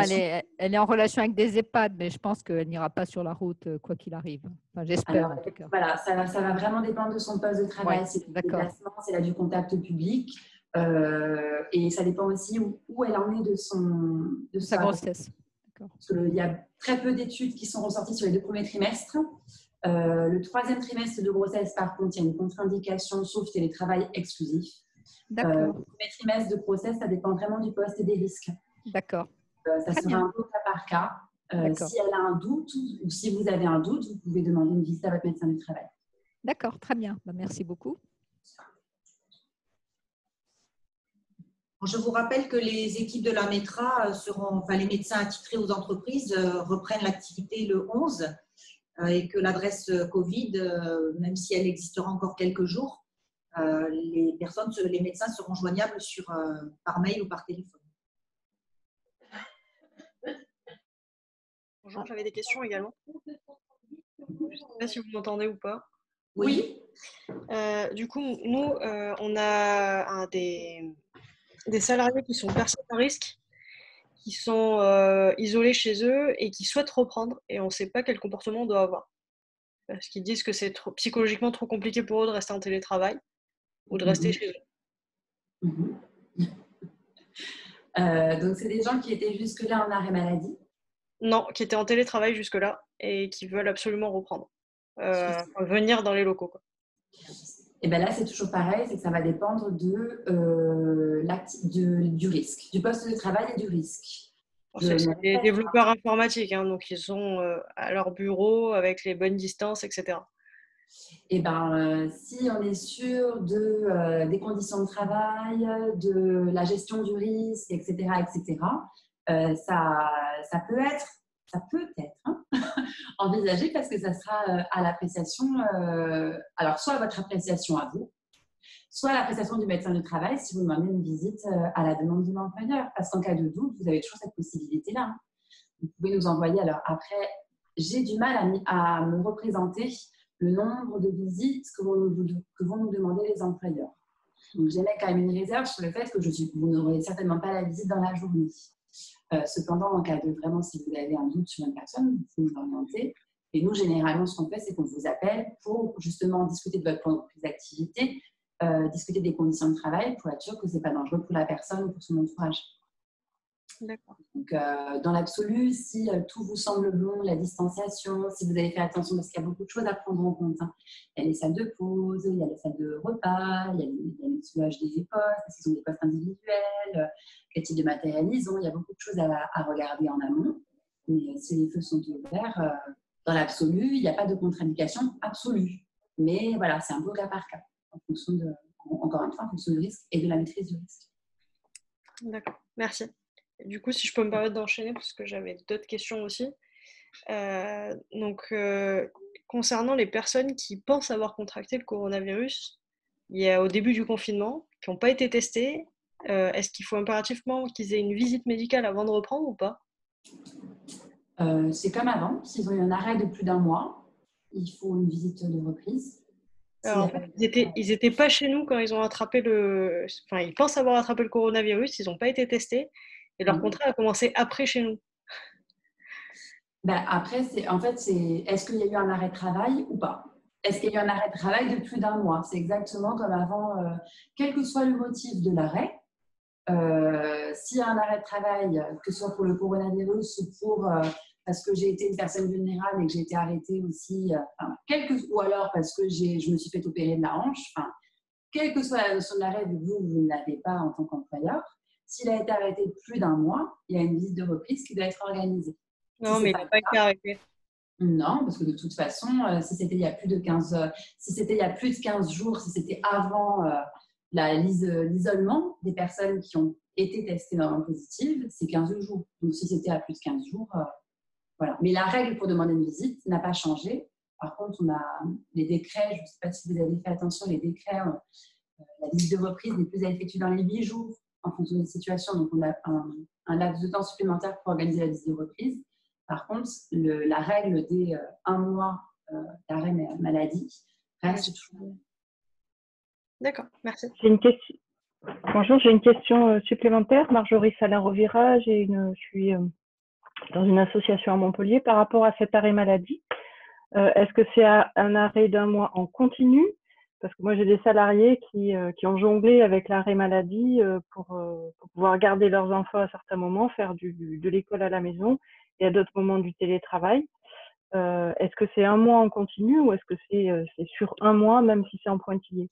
elle est en relation avec des EHPAD, mais je pense qu'elle n'ira pas sur la route quoi qu'il arrive. Enfin, j'espère en tout cas. Voilà, ça va vraiment dépendre de son poste de travail. C'est du déplacement, c'est là du contact public. Et ça dépend aussi où elle en est de sa grossesse. Parce qu'il y a très peu d'études qui sont ressorties sur les 2 premiers trimestres. Le 3e trimestre de grossesse, par contre, il y a une contre-indication sauf télétravail exclusif. Le 1er trimestre de grossesse, ça dépend vraiment du poste et des risques. D'accord. Ça sera un peu cas par cas. Si elle a un doute ou si vous avez un doute, vous pouvez demander une visite à votre médecin du travail. D'accord, très bien. Merci beaucoup. Je vous rappelle que les équipes de la METRA les médecins attitrés aux entreprises reprennent l'activité le 11 et que l'adresse Covid, même si elle existera encore quelques jours, les médecins seront joignables par mail ou par téléphone. Bonjour, j'avais des questions également. Je ne sais pas si vous m'entendez ou pas. Oui. Du coup, nous, on a des salariés qui sont personnes à risque, qui sont isolés chez eux et qui souhaitent reprendre. Et on ne sait pas quel comportement on doit avoir. Parce qu'ils disent que c'est psychologiquement trop compliqué pour eux de rester en télétravail ou de rester chez eux. Donc, c'est des gens qui étaient jusque-là en arrêt maladie? Non, qui étaient en télétravail jusque-là et qui veulent absolument reprendre. Venir dans les locaux, quoi. Et bien là, c'est toujours pareil, c'est que ça va dépendre du risque, du poste de travail et du risque. C'est des développeurs informatiques, hein, donc ils sont à leur bureau avec les bonnes distances, etc. Et si on est sûr des conditions de travail, de la gestion du risque, etc., ça peut être envisagé parce que ça sera à l'appréciation, alors soit à votre appréciation à vous, soit à l'appréciation du médecin du travail si vous demandez une visite à la demande de l'employeur. Parce qu'en cas de doute, vous avez toujours cette possibilité-là. Vous pouvez nous envoyer. Alors après, j'ai du mal à me représenter le nombre de visites que vont nous demander les employeurs. Donc j'émets quand même une réserve sur le fait que vous n'aurez certainement pas la visite dans la journée. Cependant, en cas de vraiment, si vous avez un doute sur une personne, vous pouvez nous orienter. Et nous, généralement, ce qu'on fait, c'est qu'on vous appelle pour justement discuter de votre plan de prise d'activité discuter des conditions de travail pour être sûr que ce n'est pas dangereux pour la personne ou pour son entourage. D'accord. Donc, dans l'absolu, si tout vous semble bon, la distanciation, si vous avez fait attention, parce qu'il y a beaucoup de choses à prendre en compte. Hein. Il y a les salles de pause, il y a les salles de repas, il y a le soulage des postes, est-ce qu'ils ont des postes individuels, quel type de matériel ils ont. Il y a beaucoup de choses à regarder en amont. Mais si les feux sont ouverts, dans l'absolu, il n'y a pas de contre-indication absolue. Mais voilà, c'est un peu cas par cas, en fonction de, encore une fois, en fonction du risque et de la maîtrise du risque. D'accord, merci. Du coup, si je peux me permettre d'enchaîner, parce que j'avais d'autres questions aussi. Concernant les personnes qui pensent avoir contracté le coronavirus, il y a au début du confinement, qui n'ont pas été testées, est-ce qu'il faut impérativement qu'ils aient une visite médicale avant de reprendre ou pas? C'est comme avant. S'ils ont eu un arrêt de plus d'1 mois, il faut une visite de reprise. Alors, en fait, ils étaient pas chez nous quand ils ont attrapé Enfin, ils pensent avoir attrapé le coronavirus, ils n'ont pas été testés. Et leur contrat a commencé après chez nous. Ben après, est-ce qu'il y a eu un arrêt de travail ou pas? Est-ce qu'il y a eu un arrêt de travail de plus d'1 mois? C'est exactement comme avant, quel que soit le motif de l'arrêt. S'il y a un arrêt de travail, que ce soit pour le coronavirus ou parce que j'ai été une personne vulnérable et que j'ai été arrêtée aussi, ou alors parce que je me suis fait opérer de la hanche, quelle que soit la notion de l'arrêt, vous ne l'avez pas en tant qu'employeur. S'il a été arrêté plus d'1 mois, il y a une visite de reprise qui doit être organisée. Non, mais il n'a pas été arrêté. Non, parce que de toute façon, si c'était il y a plus de 15 jours, si c'était avant l'isolement des personnes qui ont été testées normalement positives, c'est 15 jours. Donc, si c'était à plus de 15 jours, voilà. Mais la règle pour demander une visite n'a pas changé. Par contre, on a les décrets, je ne sais pas si vous avez fait attention, les décrets, la visite de reprise n'est plus à effectuer dans les 8 jours en fonction des situations. Donc, on a un laps de temps supplémentaire pour organiser la visite de reprise. Par contre, la règle des 1 mois d'arrêt maladie reste toujours. D'accord, merci. Bonjour, j'ai une question supplémentaire. Marjorie Salin-Rovira, je suis dans une association à Montpellier par rapport à cet arrêt maladie. Est-ce que c'est un arrêt d'1 mois en continu? Parce que moi, j'ai des salariés qui ont jonglé avec l'arrêt maladie pour pouvoir garder leurs enfants à certains moments, faire de l'école à la maison et à d'autres moments du télétravail. Est-ce que c'est 1 mois en continu ou est-ce que c'est sur 1 mois, même si c'est en pointillé?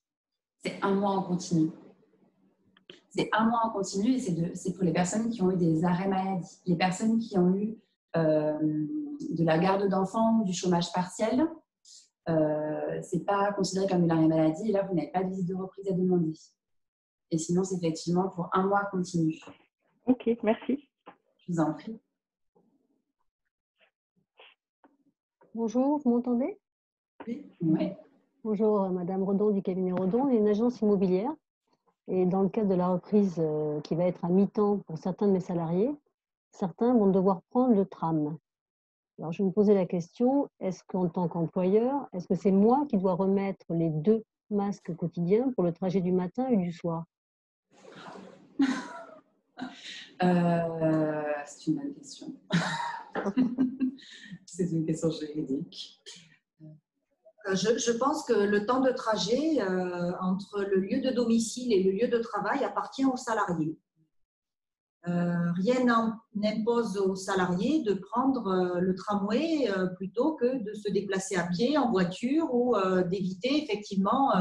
C'est 1 mois en continu. C'est 1 mois en continu et c'est pour les personnes qui ont eu des arrêts maladie. Les personnes qui ont eu de la garde d'enfants ou du chômage partiel, c'est pas considéré comme une arrêt maladie et là, vous n'avez pas de visite de reprise à demander. Et sinon, c'est effectivement pour 1 mois continu. Ok, merci. Je vous en prie. Bonjour, vous m'entendez? Oui. Bonjour, Madame Redon du cabinet Redon. On est une agence immobilière et dans le cadre de la reprise qui va être à mi-temps pour certains de mes salariés, certains vont devoir prendre le tram. Alors, je vais me poser la question, est-ce qu'en tant qu'employeur, est-ce que c'est moi qui dois remettre les 2 masques quotidiens pour le trajet du matin et du soir? C'est une bonne question. C'est une question juridique. Je pense que le temps de trajet entre le lieu de domicile et le lieu de travail appartient aux salariés. Rien n'impose aux salariés de prendre le tramway plutôt que de se déplacer à pied, en voiture ou d'éviter effectivement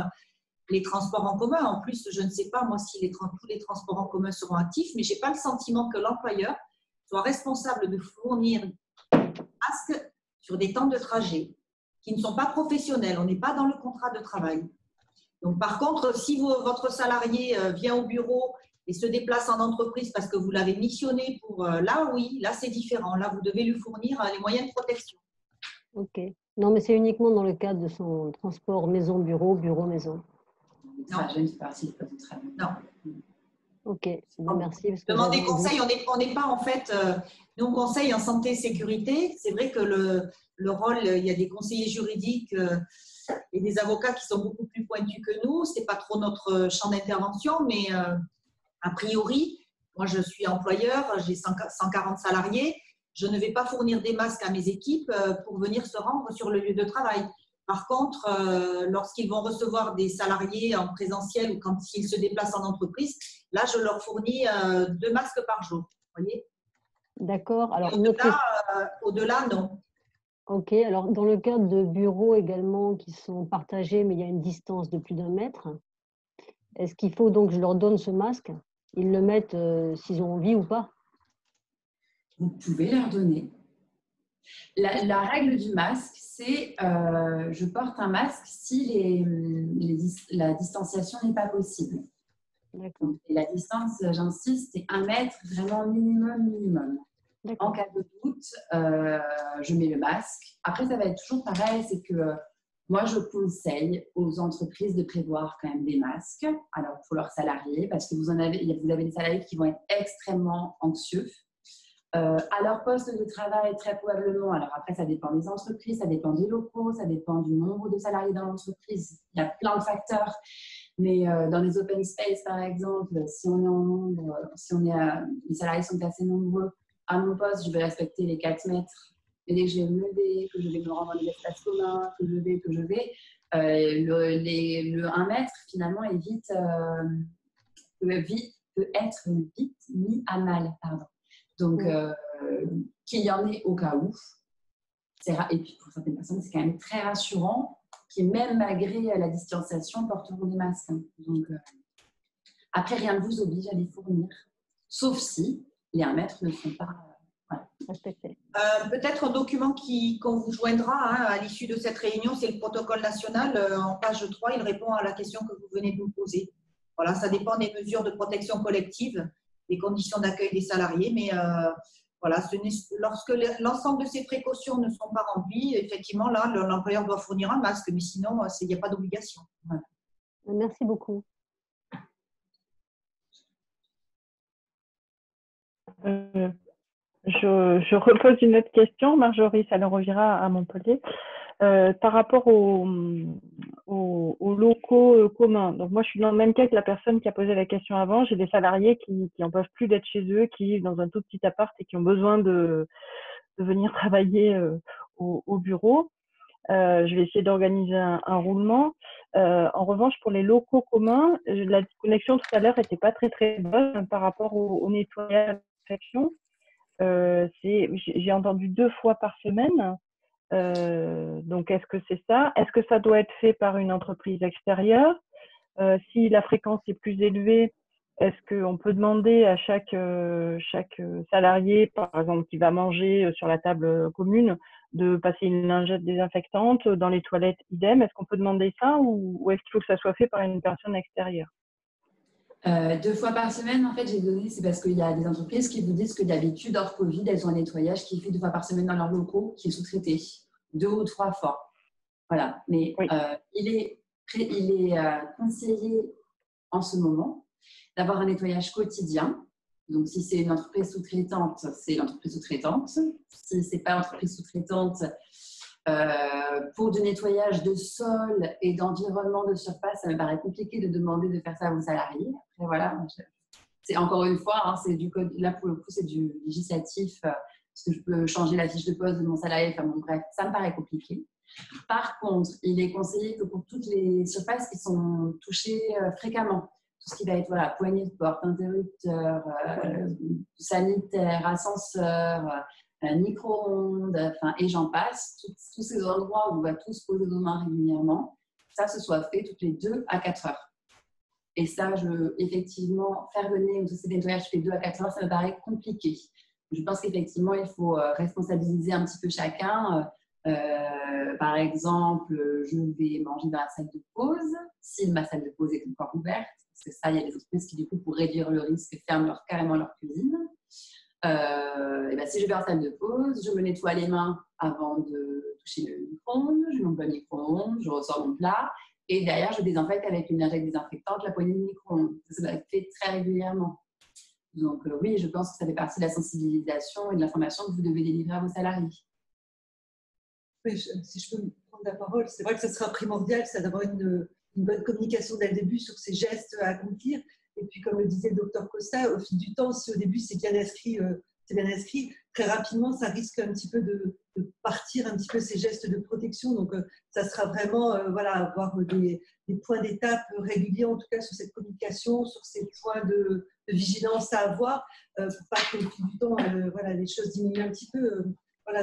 les transports en commun. En plus, je ne sais pas moi si tous les transports en commun seront actifs, mais je n'ai pas le sentiment que l'employeur soit responsable de fournir des masques sur des temps de trajet qui ne sont pas professionnels. On n'est pas dans le contrat de travail. Donc, par contre, si votre salarié vient au bureau et se déplace en entreprise parce que vous l'avez missionné pour là, oui, là, c'est différent. Là, vous devez lui fournir les moyens de protection. Ok. Non, mais c'est uniquement dans le cadre de son transport maison-bureau, bureau-maison. Non, je ne fais pas partie du code du travail. Non. Ok, bon, merci. Demandez conseil, on n'est pas en fait, nous on conseille en santé et sécurité. C'est vrai que le rôle, il y a des conseillers juridiques et des avocats qui sont beaucoup plus pointus que nous. Ce n'est pas trop notre champ d'intervention, mais a priori, moi je suis employeur, j'ai 140 salariés. Je ne vais pas fournir des masques à mes équipes pour venir se rendre sur le lieu de travail. Par contre, lorsqu'ils vont recevoir des salariés en présentiel ou quand ils se déplacent en entreprise, là, je leur fournis 2 masques par jour. Vous voyez? D'accord. Alors, au-delà, non. Ok. Alors, dans le cadre de bureaux également qui sont partagés, mais il y a une distance de plus d'1 mètre, est-ce qu'il faut donc que je leur donne ce masque? Ils le mettent s'ils ont envie ou pas? Vous pouvez leur donner. La règle du masque, c'est je porte un masque si la distanciation n'est pas possible. D'accord. Et la distance, j'insiste, c'est 1 mètre, vraiment minimum. En cas de doute, je mets le masque. Après, ça va être toujours pareil, c'est que moi, je conseille aux entreprises de prévoir quand même des masques, alors pour leurs salariés, parce que vous avez des salariés qui vont être extrêmement anxieux. À leur poste de travail, très probablement, alors après, ça dépend des entreprises, ça dépend des locaux, ça dépend du nombre de salariés dans l'entreprise. Il y a plein de facteurs. Mais dans les open space, par exemple, si on est en nombre, les salariés sont assez nombreux, à mon poste, je vais respecter les 4 mètres. Et dès que je vais me lever, que je vais me rendre dans les espaces communs, que je vais, le 1 mètre, finalement, peut être vite mis à mal. Pardon. Donc, qu'il y en ait au cas où. Et puis, pour certaines personnes, c'est quand même très rassurant qui, même malgré la distanciation, porteront des masques. Donc, après, rien ne vous oblige à les fournir, sauf si les 1 mètre ne sont pas respectés. Peut-être un document qu'on vous joindra à l'issue de cette réunion, c'est le protocole national. En page 3, il répond à la question que vous venez de nous poser. Voilà, ça dépend des mesures de protection collective, des conditions d'accueil des salariés, mais voilà, lorsque l'ensemble de ces précautions ne sont pas remplies, effectivement, là, l'employeur doit fournir un masque, mais sinon, il n'y a pas d'obligation. Voilà. Merci beaucoup. Je repose une autre question. Marjorie Salain-Rovira à Montpellier. Par rapport aux locaux communs. Donc moi, je suis dans le même cas que la personne qui a posé la question avant. J'ai des salariés qui n'en peuvent plus d'être chez eux, qui vivent dans un tout petit appart et qui ont besoin de venir travailler au bureau. Je vais essayer d'organiser un roulement. En revanche, pour les locaux communs, la connexion tout à l'heure n'était pas très bonne par rapport au nettoyage de l'infection. J'ai entendu 2 fois par semaine. Donc, est-ce que c'est ça? Est-ce que ça doit être fait par une entreprise extérieure? Si la fréquence est plus élevée, est-ce qu'on peut demander à chaque salarié, par exemple, qui va manger sur la table commune, de passer une lingette désinfectante? Dans les toilettes, idem. Est-ce qu'on peut demander ça ou est-ce qu'il faut que ça soit fait par une personne extérieure? 2 fois par semaine, en fait, j'ai donné, c'est parce qu'il y a des entreprises qui vous disent que d'habitude, hors Covid, elles ont un nettoyage qui est fait 2 fois par semaine dans leurs locaux, qui est sous-traité 2 ou 3 fois. Voilà. Mais oui. Il est conseillé en ce moment d'avoir un nettoyage quotidien. Donc, si c'est une entreprise sous-traitante, c'est l'entreprise sous-traitante. Si ce n'est pas l'entreprise sous-traitante, pour du nettoyage de sol et d'environnement de surface, ça me paraît compliqué de demander de faire ça à vos salariés. Après, voilà, c'est encore une fois, c'est du code. Là, pour le coup, c'est du législatif, parce que je peux changer la fiche de poste de mon salarié. Enfin, bon, bref, ça me paraît compliqué. Par contre, il est conseillé que pour toutes les surfaces qui sont touchées fréquemment, tout ce qui va être poignée de porte, interrupteur, sanitaire, ascenseur, micro-ondes, et j'en passe, tous ces endroits où on va tous poser nos mains régulièrement, ça se soit fait toutes les 2 à 4 heures. Et ça, effectivement, faire venir ou ces nettoyages toutes les 2 à 4 heures, ça me paraît compliqué. Je pense qu'effectivement, il faut responsabiliser un petit peu chacun. Par exemple, je vais manger dans la salle de pause, si ma salle de pause est encore ouverte, parce que ça, il y a des entreprises qui, du coup, pour réduire le risque, ferment carrément leur cuisine. Si je vais en salle de pause, je me nettoie les mains avant de toucher le micro-ondes, je m'ouvre le micro-ondes, je ressors mon plat et derrière je désinfecte avec une lingette désinfectante la poignée de micro-ondes. Ça va être fait très régulièrement. Donc oui, je pense que ça fait partie de la sensibilisation et de l'information que vous devez délivrer à vos salariés. Oui, si je peux me prendre la parole, c'est vrai que ce sera primordial, c'est d'avoir une bonne communication dès le début sur ces gestes à accomplir. Et puis, comme le disait le docteur Costa, au fil du temps, si au début c'est bien inscrit, très rapidement, ça risque un petit peu partir un petit peu ces gestes de protection. Donc, ça sera vraiment avoir des points d'étape réguliers, en tout cas sur cette communication, sur ces points de vigilance à avoir, pour pas qu'au fil du temps, les choses diminuent un petit peu.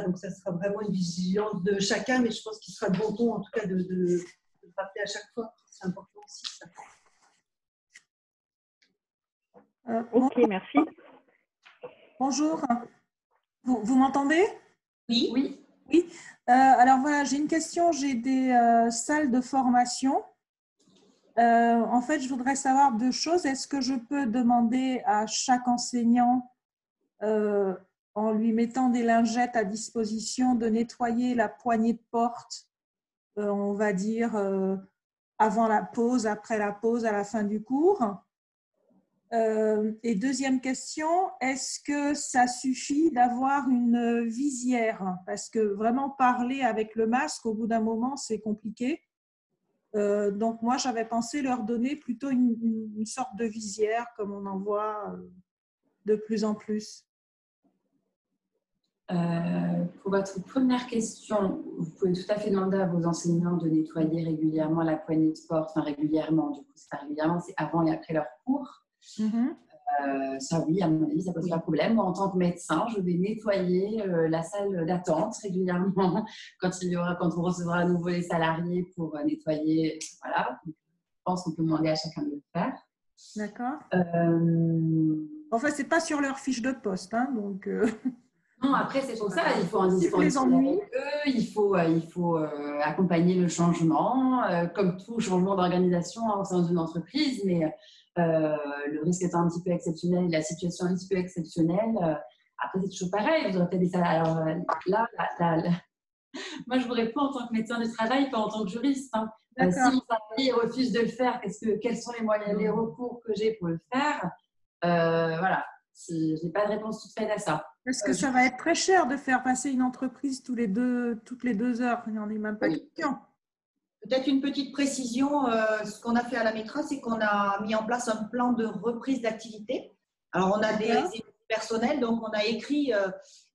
Donc ça sera vraiment une vigilance de chacun, mais je pense qu'il sera de bon ton, en tout cas, de le rappeler à chaque fois. C'est important aussi, ça. Ok, merci. Bonjour. Vous m'entendez? Oui. Alors voilà, j'ai une question. J'ai des salles de formation. En fait, je voudrais savoir deux choses. Est-ce que je peux demander à chaque enseignant, en lui mettant des lingettes à disposition, de nettoyer la poignée de porte, on va dire, avant la pause, après la pause, à la fin du cours? Et deuxième question, est-ce que ça suffit d'avoir une visière? Parce que vraiment parler avec le masque, au bout d'un moment, c'est compliqué. Donc moi, j'avais pensé leur donner plutôt une sorte de visière, comme on en voit de plus en plus. Pour votre première question, vous pouvez tout à fait demander à vos enseignants de nettoyer régulièrement la poignée de porte, enfin régulièrement, du coup, c'est pas régulièrement, c'est avant et après leur cours. Ça, oui, à mon avis, ça pose pas de problème. Moi, en tant que médecin, je vais nettoyer la salle d'attente régulièrement quand on recevra à nouveau les salariés pour nettoyer. Voilà. Donc, je pense qu'on peut demander à chacun de le faire. D'accord. Enfin, c'est pas sur leur fiche de poste, hein, donc. Non, après, c'est pour ça, il faut en discuter avec eux, il faut accompagner le changement, comme tout changement d'organisation au sein d'une entreprise, mais le risque étant un petit peu exceptionnel, la situation un petit peu exceptionnelle, après, c'est toujours pareil, vous aurez peut-être des salariés. Alors là, moi, je vous réponds en tant que médecin du travail, pas en tant que juriste. Hein. Si mon salarié refuse de le faire, quels sont les moyens, les recours que j'ai pour le faire? Voilà, je n'ai pas de réponse toute faite à ça. Est-ce que ça va être très cher de faire passer une entreprise toutes les 2 heures? Il n'y en est même pas question. Peut-être une petite précision. Ce qu'on a fait à la METRA, c'est qu'on a mis en place un plan de reprise d'activité. Alors, on a des équipes personnelles, donc on a écrit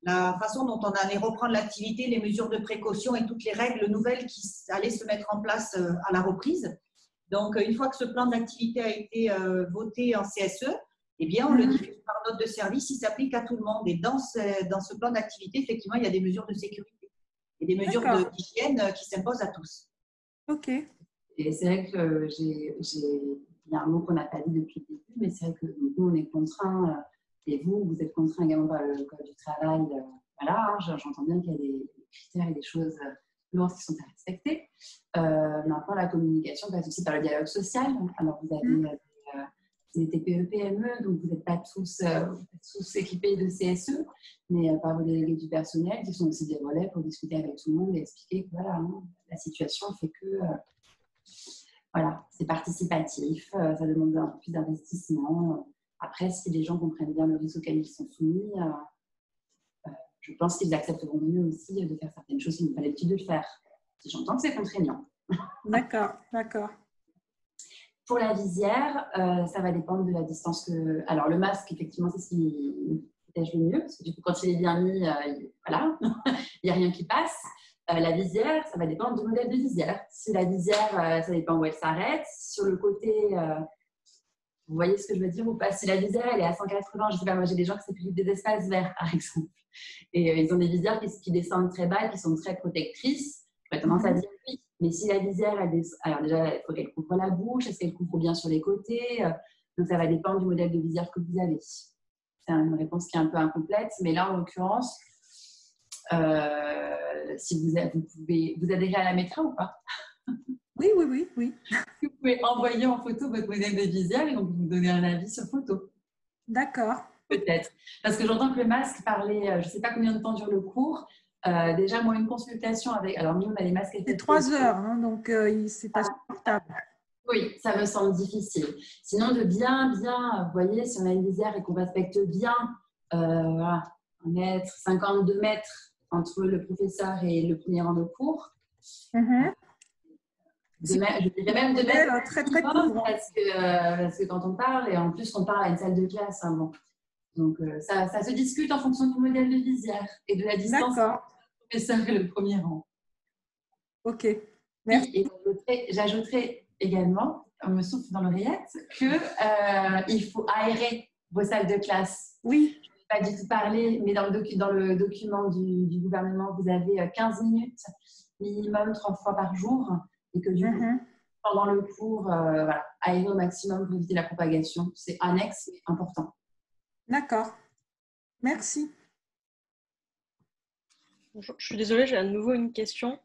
la façon dont on allait reprendre l'activité, les mesures de précaution et toutes les règles nouvelles qui allaient se mettre en place à la reprise. Donc, une fois que ce plan d'activité a été voté en CSE, eh bien, on le diffuse par note de service, il s'applique à tout le monde. Et dans ce plan d'activité, effectivement, il y a des mesures de sécurité et des mesures d'hygiène qui s'imposent à tous. Ok. Et c'est vrai que il y a un mot qu'on n'a pas dit depuis le début, mais c'est vrai que nous, on est contraints, et vous êtes contraints également par le Code du travail. Voilà, j'entends bien qu'il y a des critères et des choses lourdes qui sont à respecter. Maintenant, la communication passe aussi par le dialogue social. Alors, vous avez des TPE, PME, donc vous n'êtes pas tous équipés de CSE, mais par vos délégués du personnel qui sont aussi des relais pour discuter avec tout le monde et expliquer que voilà, la situation fait que voilà, c'est participatif, ça demande un peu plus d'investissement. Après, si les gens comprennent bien le risque auquel ils sont soumis, je pense qu'ils accepteront mieux aussi de faire certaines choses qu'ils n'ont pas l'habitude de le faire. Si j'entends que c'est contraignant. D'accord, d'accord. Pour la visière, ça va dépendre de la distance que… Alors, le masque, effectivement, c'est ce qui protège le mieux, parce que du coup, quand il est bien mis, voilà, il n'y a rien qui passe. La visière, ça va dépendre du modèle de visière. Si la visière, ça dépend où elle s'arrête. Sur le côté, vous voyez ce que je veux dire ou pas? Si la visière, elle est à 180, je ne sais pas, moi, j'ai des gens qui s'occupent des espaces verts, par exemple. Et ils ont des visières qui descendent très bas et qui sont très protectrices. J'aurais tendance à dire oui. Mais si la visière, alors déjà, il faut qu'elle couvre la bouche, est-ce qu'elle couvre bien sur les côtés? Donc, ça va dépendre du modèle de visière que vous avez. C'est une réponse qui est un peu incomplète, mais là, en l'occurrence, si vous adhérez à la METRA ou pas? Oui. Vous pouvez envoyer en photo votre modèle de visière et on peut vous donner un avis sur photo. D'accord. Peut-être. Parce que j'entends que le masque parlait, je ne sais pas combien de temps dure le cours. Déjà, moi, une consultation avec… Alors, nous, on a les masques… C'est 3 heures, hein, donc c'est pas supportable. Oui, ça me semble difficile. Sinon, de bien, vous voyez, si on a une visière et qu'on respecte bien 1 mètre, 52 mètres entre le professeur et le premier rang de cours, je dirais même 2 mètres, très couvrant. parce que quand on parle, et en plus, on parle à une salle de classe, hein, bon. Donc, ça se discute en fonction du modèle de visière et de la distance professeur est le premier rang. Ok, merci. Et j'ajouterai également, on me souffle dans l'oreillette, qu'il faut aérer vos salles de classe. Oui. Je ne vais pas du tout parler, mais dans le document du gouvernement, vous avez 15 minutes minimum 3 fois par jour et que du coup, pendant le cours, voilà, aérer au maximum pour éviter la propagation. C'est annexe, mais important. D'accord. Merci. Bonjour, je suis désolée, j'ai à nouveau une question.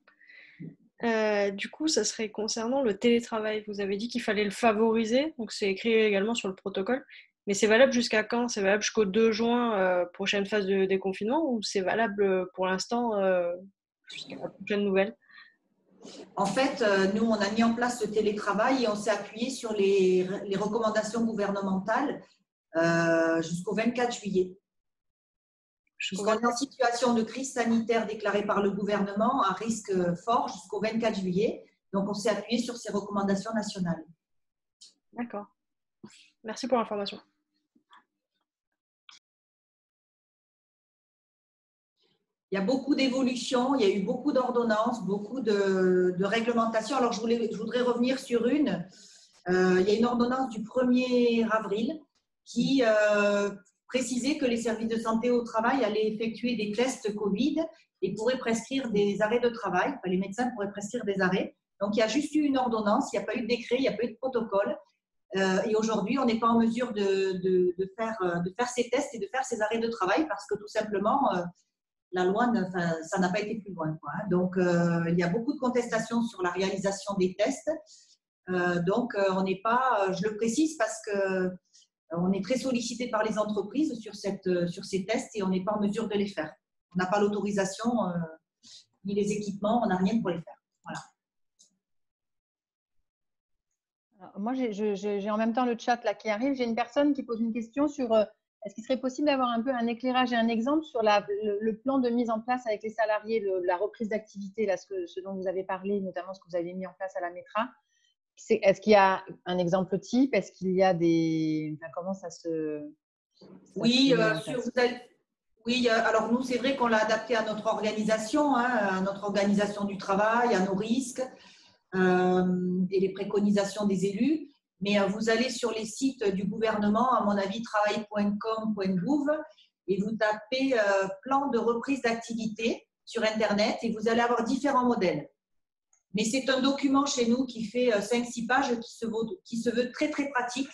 Du coup, ça serait concernant le télétravail. Vous avez dit qu'il fallait le favoriser, donc c'est écrit également sur le protocole. Mais c'est valable jusqu'à quand? C'est valable jusqu'au 2 juin, prochaine phase de déconfinement, ou c'est valable pour l'instant jusqu'à la prochaine nouvelle? En fait, nous, on a mis en place ce télétravail et on s'est appuyé sur les recommandations gouvernementales jusqu'au 24 juillet. Puisqu'on est en situation de crise sanitaire déclarée par le gouvernement à risque fort jusqu'au 24 juillet. Donc, on s'est appuyé sur ces recommandations nationales. D'accord. Merci pour l'information. Il y a beaucoup d'évolutions, il y a eu beaucoup d'ordonnances, beaucoup de réglementations. Alors, je voudrais revenir sur une. Il y a une ordonnance du 1er avril qui précisait que les services de santé au travail allaient effectuer des tests Covid et pourraient prescrire des arrêts de travail. Enfin, les médecins pourraient prescrire des arrêts. Donc, il y a juste eu une ordonnance, il n'y a pas eu de décret, il n'y a pas eu de protocole. Et aujourd'hui, on n'est pas en mesure de faire ces tests et de faire ces arrêts de travail parce que tout simplement, la loi, ça n'a pas été plus loin, quoi. Donc, il y a beaucoup de contestations sur la réalisation des tests. Donc, on n'est pas, je le précise parce que on est très sollicité par les entreprises sur ces tests et on n'est pas en mesure de les faire. On n'a pas l'autorisation ni les équipements, on n'a rien pour les faire. Voilà. Alors, moi, j'ai en même temps le chat là qui arrive. J'ai une personne qui pose une question sur est-ce qu'il serait possible d'avoir un peu un éclérage et un exemple sur le plan de mise en place avec les salariés, la reprise d'activité, ce dont vous avez parlé, notamment ce que vous avez mis en place à la METRA. Est-ce qu'il y a un exemple type? Est-ce qu'il y a des… Enfin, comment ça se… Oui, oui, alors nous, c'est vrai qu'on l'a adapté à notre organisation, à notre organisation du travail, à nos risques et les préconisations des élus. Mais vous allez sur les sites du gouvernement, à mon avis, travail.com.gouv, et vous tapez plan de reprise d'activité sur Internet et vous allez avoir différents modèles. Mais c'est un document chez nous qui fait 5-6 pages qui se veut très, très pratique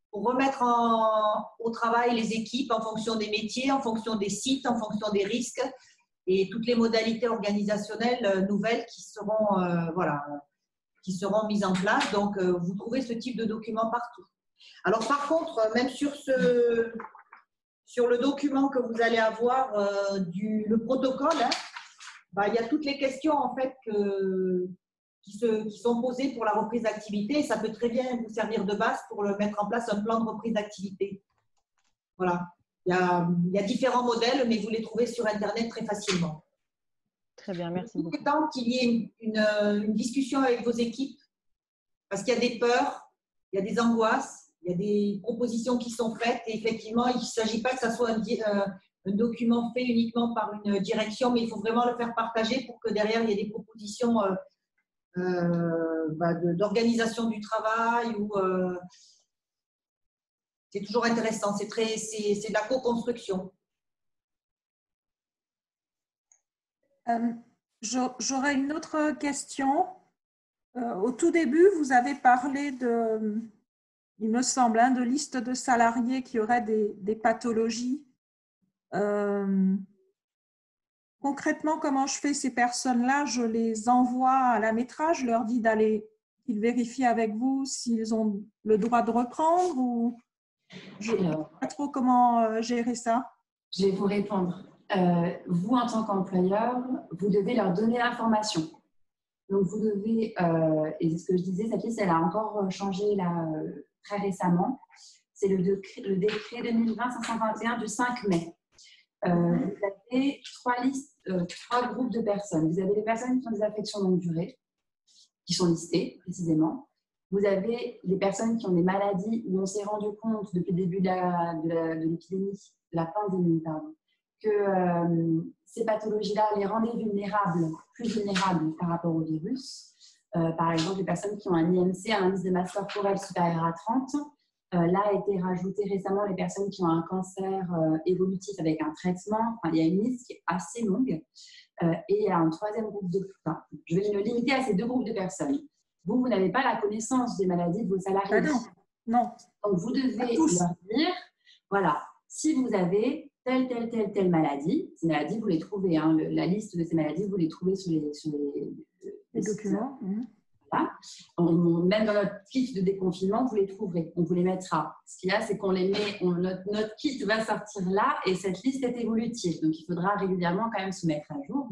pour remettre au travail les équipes en fonction des métiers, en fonction des sites, en fonction des risques et toutes les modalités organisationnelles nouvelles qui seront, qui seront mises en place. Donc, vous trouvez ce type de document partout. Alors, par contre, même sur le document que vous allez avoir, le protocole, il y a toutes les questions en fait qui sont posées pour la reprise d'activité et ça peut très bien vous servir de base pour mettre en place un plan de reprise d'activité. Voilà. Il y a différents modèles, mais vous les trouvez sur Internet très facilement. Très bien, merci beaucoup. Il est temps qu'il y ait une discussion avec vos équipes parce qu'il y a des peurs, il y a des angoisses, il y a des propositions qui sont faites et effectivement, il ne s'agit pas que ça soit un document fait uniquement par une direction, mais il faut vraiment le faire partager pour que derrière, il y ait des propositions d'organisation du travail. C'est toujours intéressant, c'est de la co-construction. J'aurais une autre question. Au tout début, vous avez parlé il me semble, de liste de salariés qui auraient des pathologies. Concrètement, comment je fais ces personnes-là? Je les envoie à la METRA, je leur dis qu'ils vérifient avec vous s'ils ont le droit de reprendre ou je ne sais pas trop comment gérer ça. Je vais vous répondre. Vous, en tant qu'employeur, vous devez leur donner l'information. Donc, vous devez, et c'est ce que je disais, cette liste, elle a encore changé là, très récemment. C'est le décret 2020-521 du 5 mai. Vous avez 3 groupes de personnes. Vous avez les personnes qui ont des affections longue durée, qui sont listées précisément. Vous avez les personnes qui ont des maladies où on s'est rendu compte depuis le début de l'épidémie, de la pandémie, pardon, que ces pathologies-là les rendaient vulnérables, plus vulnérables par rapport au virus. Par exemple, les personnes qui ont un IMC, un indice de masse corporelle supérieur à 30, là a été rajouté récemment les personnes qui ont un cancer évolutif avec un traitement. Enfin, il y a une liste qui est assez longue. Et il y a un troisième groupe de... Enfin, je vais me limiter à ces deux groupes de personnes. Vous n'avez pas la connaissance des maladies de vos salariés. Non. Donc, vous devez leur dire, voilà, si vous avez telle maladie, ces maladies, vous les trouvez, hein, la liste de ces maladies, vous les trouvez sur les documents. Voilà. Même dans notre kit de déconfinement, vous les trouverez, on vous les mettra. Ce qu'il y a, c'est qu'on les met, notre kit va sortir là et cette liste est évolutive. Donc, il faudra régulièrement quand même se mettre à jour.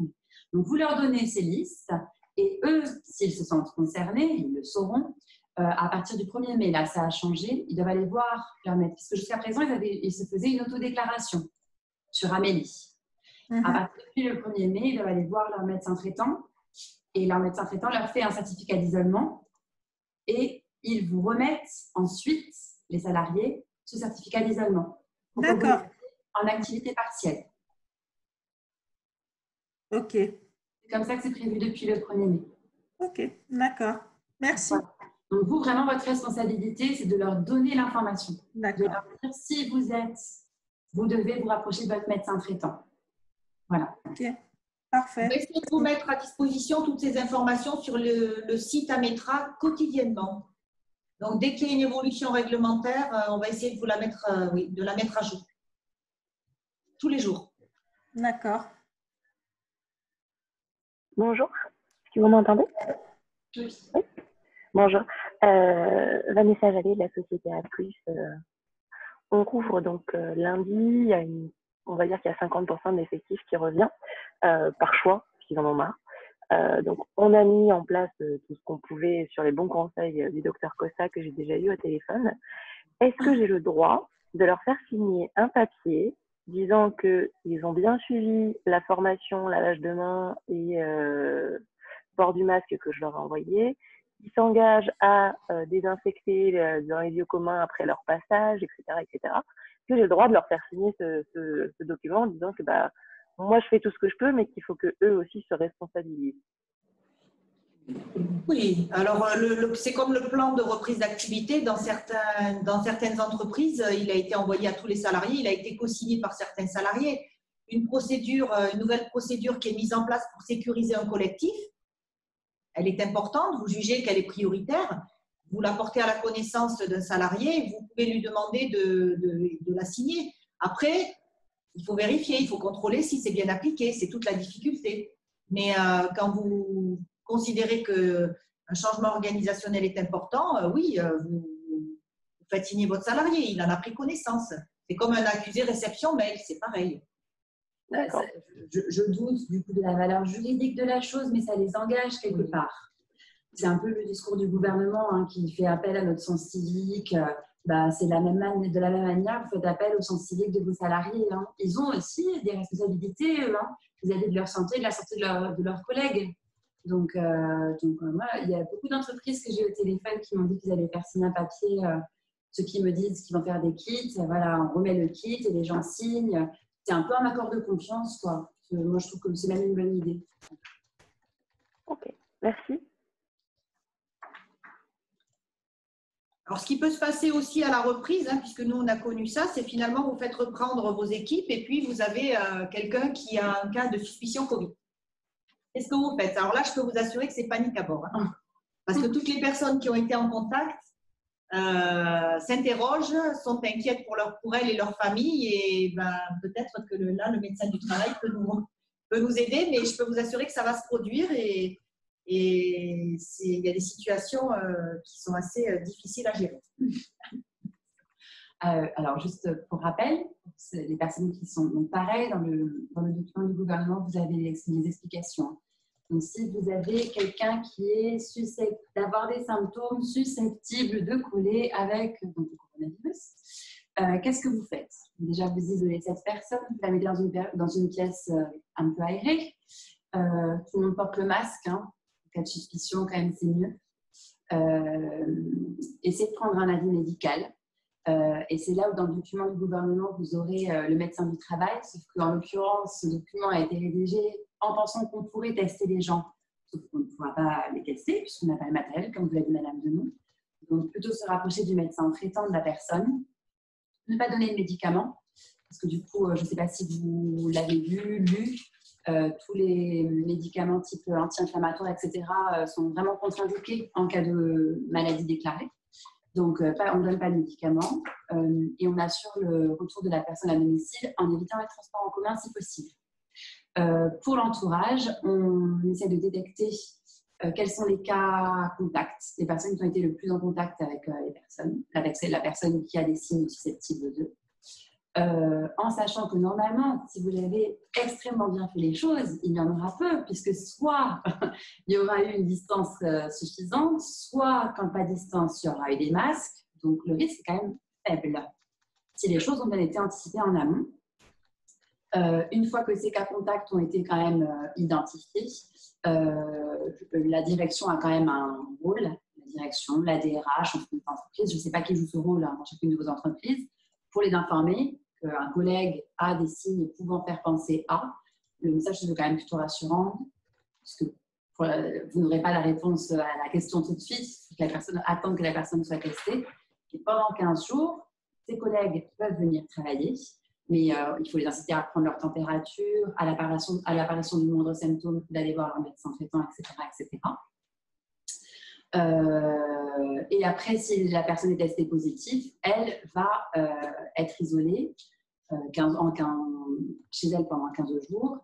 Donc, vous leur donnez ces listes et eux, s'ils se sentent concernés, ils le sauront. À partir du 1er mai, là, ça a changé. Ils doivent aller voir leur médecin. Parce que jusqu'à présent, ils se faisaient une autodéclaration sur Amélie. À partir du 1er mai, ils doivent aller voir leur médecin traitant. Et leur médecin traitant leur fait un certificat d'isolement. Et ils vous remettent ensuite, les salariés, ce certificat d'isolement. D'accord. En activité partielle. Ok. C'est comme ça que c'est prévu depuis le 1er mai. Ok, d'accord. Merci. Voilà. Donc, vous, vraiment, votre responsabilité, c'est de leur donner l'information. De leur dire si vous devez vous rapprocher de votre médecin traitant. Voilà. Ok, parfait. On va essayer de vous mettre à disposition toutes ces informations sur le site Ametra quotidiennement. Donc, dès qu'il y a une évolution réglementaire, on va essayer de vous la mettre, de la mettre à jour. Tous les jours. D'accord. Bonjour, est-ce que vous m'entendez? Oui. Bonjour, Vanessa Jallet de la société A+. On couvre donc lundi, il y a on va dire qu'il y a 50% d'effectifs qui revient par choix, parce qu'ils en ont marre. Donc on a mis en place tout ce qu'on pouvait sur les bons conseils du docteur Costa que j'ai déjà eu au téléphone. Est-ce que j'ai le droit de leur faire signer un papier disant qu'ils ont bien suivi la formation, lavage de mains et port du masque que je leur ai envoyé, ils s'engagent à désinfecter dans les lieux communs après leur passage, etc., etc. Que j'ai le droit de leur faire signer ce document en disant que moi je fais tout ce que je peux, mais qu'il faut que eux aussi se responsabilisent. Oui, alors c'est comme le plan de reprise d'activité dans certaines entreprises, il a été envoyé à tous les salariés, il a été co-signé par certains salariés. Une nouvelle procédure qui est mise en place pour sécuriser un collectif, elle est importante, vous jugez qu'elle est prioritaire, vous la portez à la connaissance d'un salarié, vous pouvez lui demander de la signer. Après, il faut vérifier, il faut contrôler si c'est bien appliqué, c'est toute la difficulté. Mais quand vous considérez qu'un changement organisationnel est important, oui, vous faites signer votre salarié, il en a pris connaissance. C'est comme un accusé réception mail, c'est pareil. Je doute du coup de la valeur juridique de la chose, mais ça les engage quelque part. C'est un peu le discours du gouvernement qui fait appel à notre sens civique. C'est de la même manière, vous faites appel au sens civique de vos salariés. Ils ont aussi des responsabilités, vis-à-vis de leur santé, de la santé de leurs collègues. Donc voilà, il y a beaucoup d'entreprises que j'ai au téléphone qui m'ont dit qu'ils allaient faire signer un papier, ceux qui me disent qu'ils vont faire des kits. Voilà, on remet le kit et les gens signent. C'est un peu un accord de confiance, quoi. Moi, je trouve que c'est même une bonne idée. Ok, merci. Alors, ce qui peut se passer aussi à la reprise, puisque nous, on a connu ça, c'est finalement, vous faites reprendre vos équipes et puis vous avez quelqu'un qui a un cas de suspicion Covid. Qu'est-ce que vous faites? Alors là, je peux vous assurer que c'est panique à bord. Parce que toutes les personnes qui ont été en contact s'interrogent, sont inquiètes pour elles et leur famille. Et peut-être que le médecin du travail peut nous aider, mais je peux vous assurer que ça va se produire. Et il y a des situations qui sont assez difficiles à gérer. Alors, juste pour rappel, les personnes qui sont donc pareil, dans le document du gouvernement, vous avez les explications. Donc, si vous avez quelqu'un qui est susceptible d'avoir des symptômes susceptibles de coller avec le coronavirus, qu'est-ce que vous faites? Déjà, vous isolez cette personne, vous la mettez dans une pièce un peu aérée. Tout le monde porte le masque. En cas de suspicion, quand même, c'est mieux. Essayez de prendre un avis médical. Et c'est là où, dans le document du gouvernement, vous aurez le médecin du travail, sauf qu'en l'occurrence, ce document a été rédigé en pensant qu'on pourrait tester les gens, sauf qu'on ne pourra pas les tester, puisqu'on n'a pas le matériel, comme vous l'a dit Madame Denon. Donc, plutôt se rapprocher du médecin traitant de la personne, ne pas donner de médicaments, parce que du coup, je ne sais pas si vous l'avez lu, tous les médicaments type anti-inflammatoires, etc., sont vraiment contre-indiqués en cas de maladie déclarée. Donc, on ne donne pas de médicaments et on assure le retour de la personne à domicile en évitant les transports en commun si possible. Pour l'entourage, on essaie de détecter quels sont les cas contacts, les personnes qui ont été le plus en contact avec les personnes, avec la personne qui a des signes susceptibles d'eux. En sachant que normalement, si vous avez extrêmement bien fait les choses, il y en aura peu, puisque soit il y aura eu une distance suffisante, soit quand pas de distance, il y aura eu des masques, donc le risque est quand même faible. Si les choses ont bien été anticipées en amont, une fois que ces cas contacts ont été quand même identifiés, la direction a quand même un rôle, la direction, la DRH, entreprise, je ne sais pas qui joue ce rôle dans chacune de vos entreprises, pour les informer qu'un collègue a des signes pouvant faire penser à. Le message est quand même plutôt rassurant, parce que vous n'aurez pas la réponse à la question tout de suite, la personne attend que la personne soit testée. Et pendant 15 jours, ces collègues peuvent venir travailler, mais il faut les inciter à prendre leur température, à l'apparition du moindre symptôme, d'aller voir leur médecin traitant, etc. etc. Et après, si la personne est testée positive, elle va être isolée chez elle pendant 15 jours.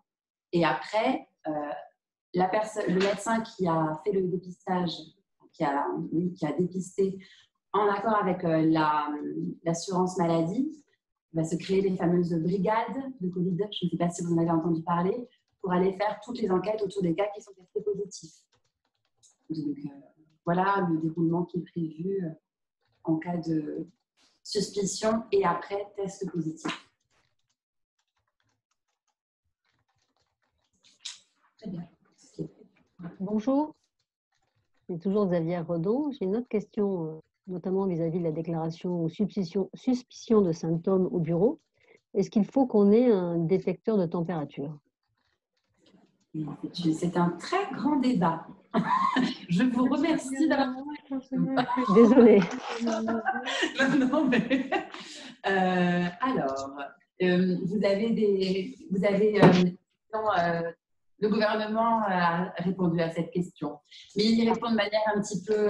Et après, le médecin qui a fait le dépistage, qui a dépisté en accord avec l'assurance maladie, va se créer les fameuses brigades de Covid, je ne sais pas si vous en avez entendu parler, pour aller faire toutes les enquêtes autour des cas qui sont testés positifs. Donc, voilà le déroulement qui est prévu en cas de suspicion et après test positif. Très bien. Bonjour, c'est toujours Xavier Redon. J'ai une autre question, notamment vis-à-vis de la déclaration ou suspicion de symptômes au bureau. Est-ce qu'il faut qu'on ait un détecteur de température? C'est un très grand débat. Je vous remercie d'avoir... Désolée. Non, mais... alors, vous avez le gouvernement a répondu à cette question, mais il y répond de manière un petit peu...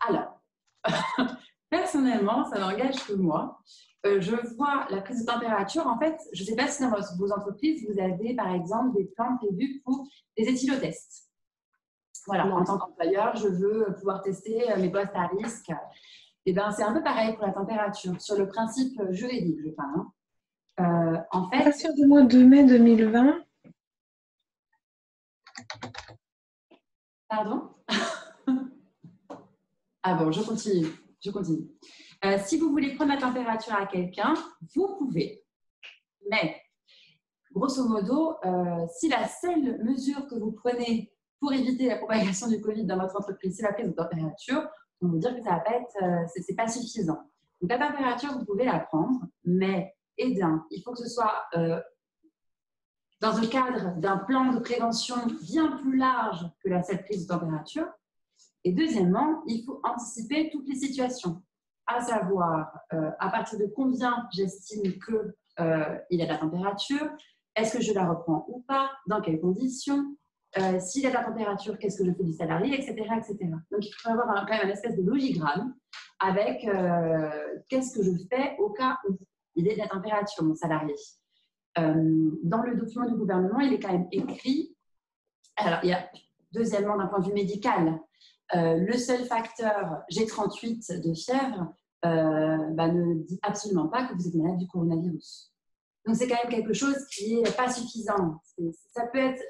Alors, personnellement, ça n'engage que moi. Je vois la prise de température. En fait, je ne sais pas si dans vos entreprises, vous avez par exemple des plans prévus pour les éthylotests. Voilà, en tant qu'employeur, je veux pouvoir tester mes postes à risque. Et ben, c'est un peu pareil pour la température, sur le principe juridique, je parle. En fait, à partir du mois de mai 2020. Pardon? Ah bon, je continue. Si vous voulez prendre la température à quelqu'un, vous pouvez. Mais, grosso modo, si la seule mesure que vous prenez pour éviter la propagation du Covid dans votre entreprise, c'est la prise de température, on va vous dire que ça va pas être, c'est pas suffisant. Donc, la température, vous pouvez la prendre, mais, il faut que ce soit dans le cadre d'un plan de prévention bien plus large que la seule prise de température. Et deuxièmement, il faut anticiper toutes les situations, à savoir à partir de combien j'estime qu'il y a de la température, est-ce que je la reprends ou pas, dans quelles conditions, s'il y a de la température, qu'est-ce que je fais du salarié, etc. etc. Donc, il faut avoir quand même une espèce de logigramme avec qu'est-ce que je fais au cas où il y a de la température, mon salarié. Dans le document du gouvernement, il est quand même écrit, alors il y a deuxièmement d'un point de vue médical, le seul facteur G38 de fièvre ne dit absolument pas que vous êtes malade du coronavirus. Donc, c'est quand même quelque chose qui n'est pas suffisant. Ça peut être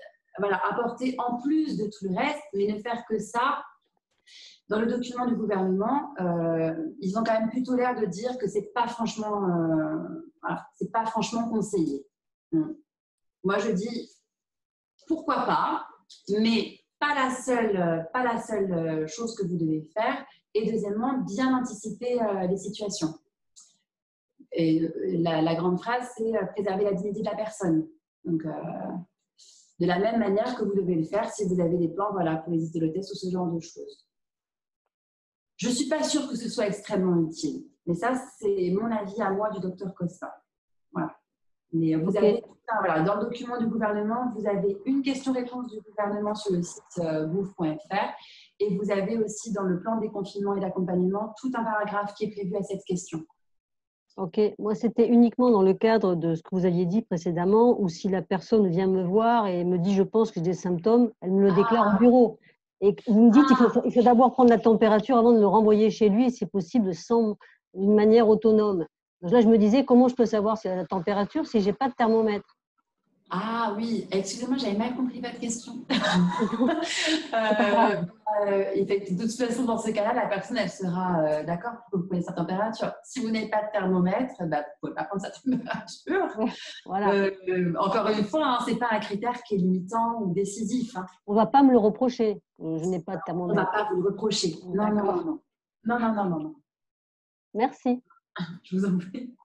apporté en plus de tout le reste, mais ne faire que ça. Dans le document du gouvernement, ils ont quand même plutôt l'air de dire que ce n'est pas franchement conseillé. Moi, je dis pourquoi pas, mais pas la seule chose que vous devez faire. Et deuxièmement, bien anticiper les situations. Et la grande phrase, c'est préserver la dignité de la personne. Donc, de la même manière que vous devez le faire si vous avez des plans pour les visites de l'hôtesse ou ce genre de choses. Je ne suis pas sûre que ce soit extrêmement utile. Mais ça, c'est mon avis à moi du docteur Costa. Voilà. Mais vous avez, dans le document du gouvernement, vous avez une question-réponse du gouvernement sur le site gouv.fr et vous avez aussi dans le plan de déconfinement et d'accompagnement tout un paragraphe qui est prévu à cette question. Ok, moi c'était uniquement dans le cadre de ce que vous aviez dit précédemment, où si la personne vient me voir et me dit je pense que j'ai des symptômes, elle me le déclare au bureau. Et vous me dites il faut d'abord prendre la température avant de le renvoyer chez lui, si possible, d'une manière autonome. Donc là je me disais comment je peux savoir si la température si je n'ai pas de thermomètre. Ah oui, excusez-moi, j'avais mal compris votre question. De toute façon, dans ce cas-là, la personne, elle sera d'accord pour que vous preniez sa température. Si vous n'avez pas de thermomètre, vous ne pouvez pas prendre sa température. Voilà. Encore une fois, ce n'est pas un critère qui est limitant ou décisif. On ne va pas me le reprocher. Je n'ai pas de thermomètre. On ne va pas vous le reprocher. Non. Merci. Je vous en prie.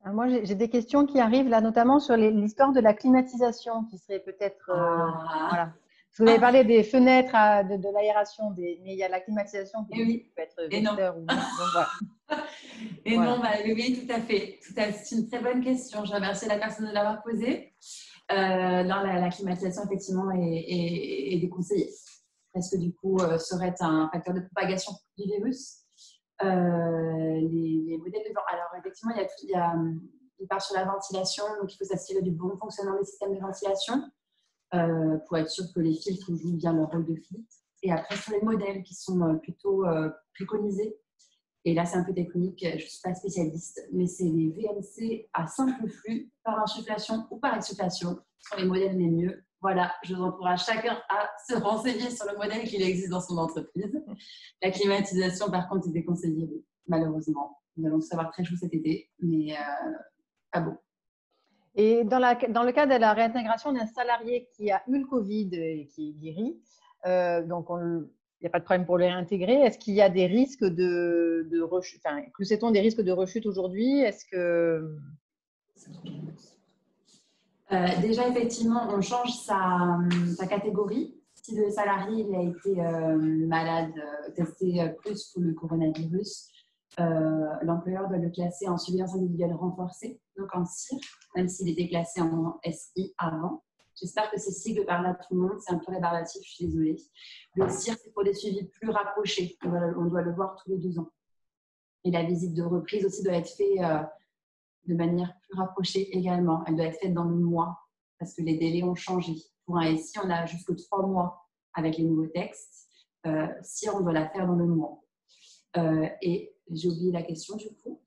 Moi, j'ai des questions qui arrivent là, notamment sur l'histoire de la climatisation, qui serait peut-être… voilà. Parce que vous avez parlé des fenêtres, de l'aération, mais il y a la climatisation qui peut être vecteur. Donc, voilà. Oui, tout à fait. C'est une très bonne question. Je remercie la personne de l'avoir posée. La climatisation, effectivement, est déconseillée. Parce que du coup, serait un facteur de propagation du virus. Les modèles de vent. Alors, effectivement, il part sur la ventilation, donc il faut s'assurer du bon fonctionnement des systèmes de ventilation pour être sûr que les filtres jouent bien leur rôle de filtre. Et après, sur les modèles qui sont plutôt préconisés, et là, c'est un peu technique, je ne suis pas spécialiste, mais c'est les VMC à simple flux par insufflation ou par exsufflation. Ce sont les modèles les mieux. Voilà, je vous encourage chacun à se renseigner sur le modèle qu'il existe dans son entreprise. La climatisation, par contre, est déconseillée, malheureusement. Nous allons savoir très chaud cet été, mais pas bon. Et dans le cas de la réintégration d'un salarié qui a eu le Covid et qui est guéri, donc il n'y a pas de problème pour le réintégrer. Est-ce qu'il y a des risques de rechute? Enfin, que sait-on des risques de rechute aujourd'hui? Est-ce que… Déjà, effectivement, on change sa catégorie. Si le salarié il a été malade, testé plus pour le coronavirus, l'employeur doit le classer en surveillance individuelle renforcée, donc en CIR, même s'il était classé en SI avant. J'espère que ces sigles parlent à tout le monde. C'est un peu rébarbatif, je suis désolée. Le CIR, c'est pour des suivis plus rapprochés. On doit le voir tous les 2 ans. Et la visite de reprise aussi doit être faite de manière plus rapprochée également. Elle doit être faite dans le mois parce que les délais ont changé. Pour un SI, on a jusque 3 mois avec les nouveaux textes. Si on doit la faire dans le mois. Et j'ai oublié la question du coup.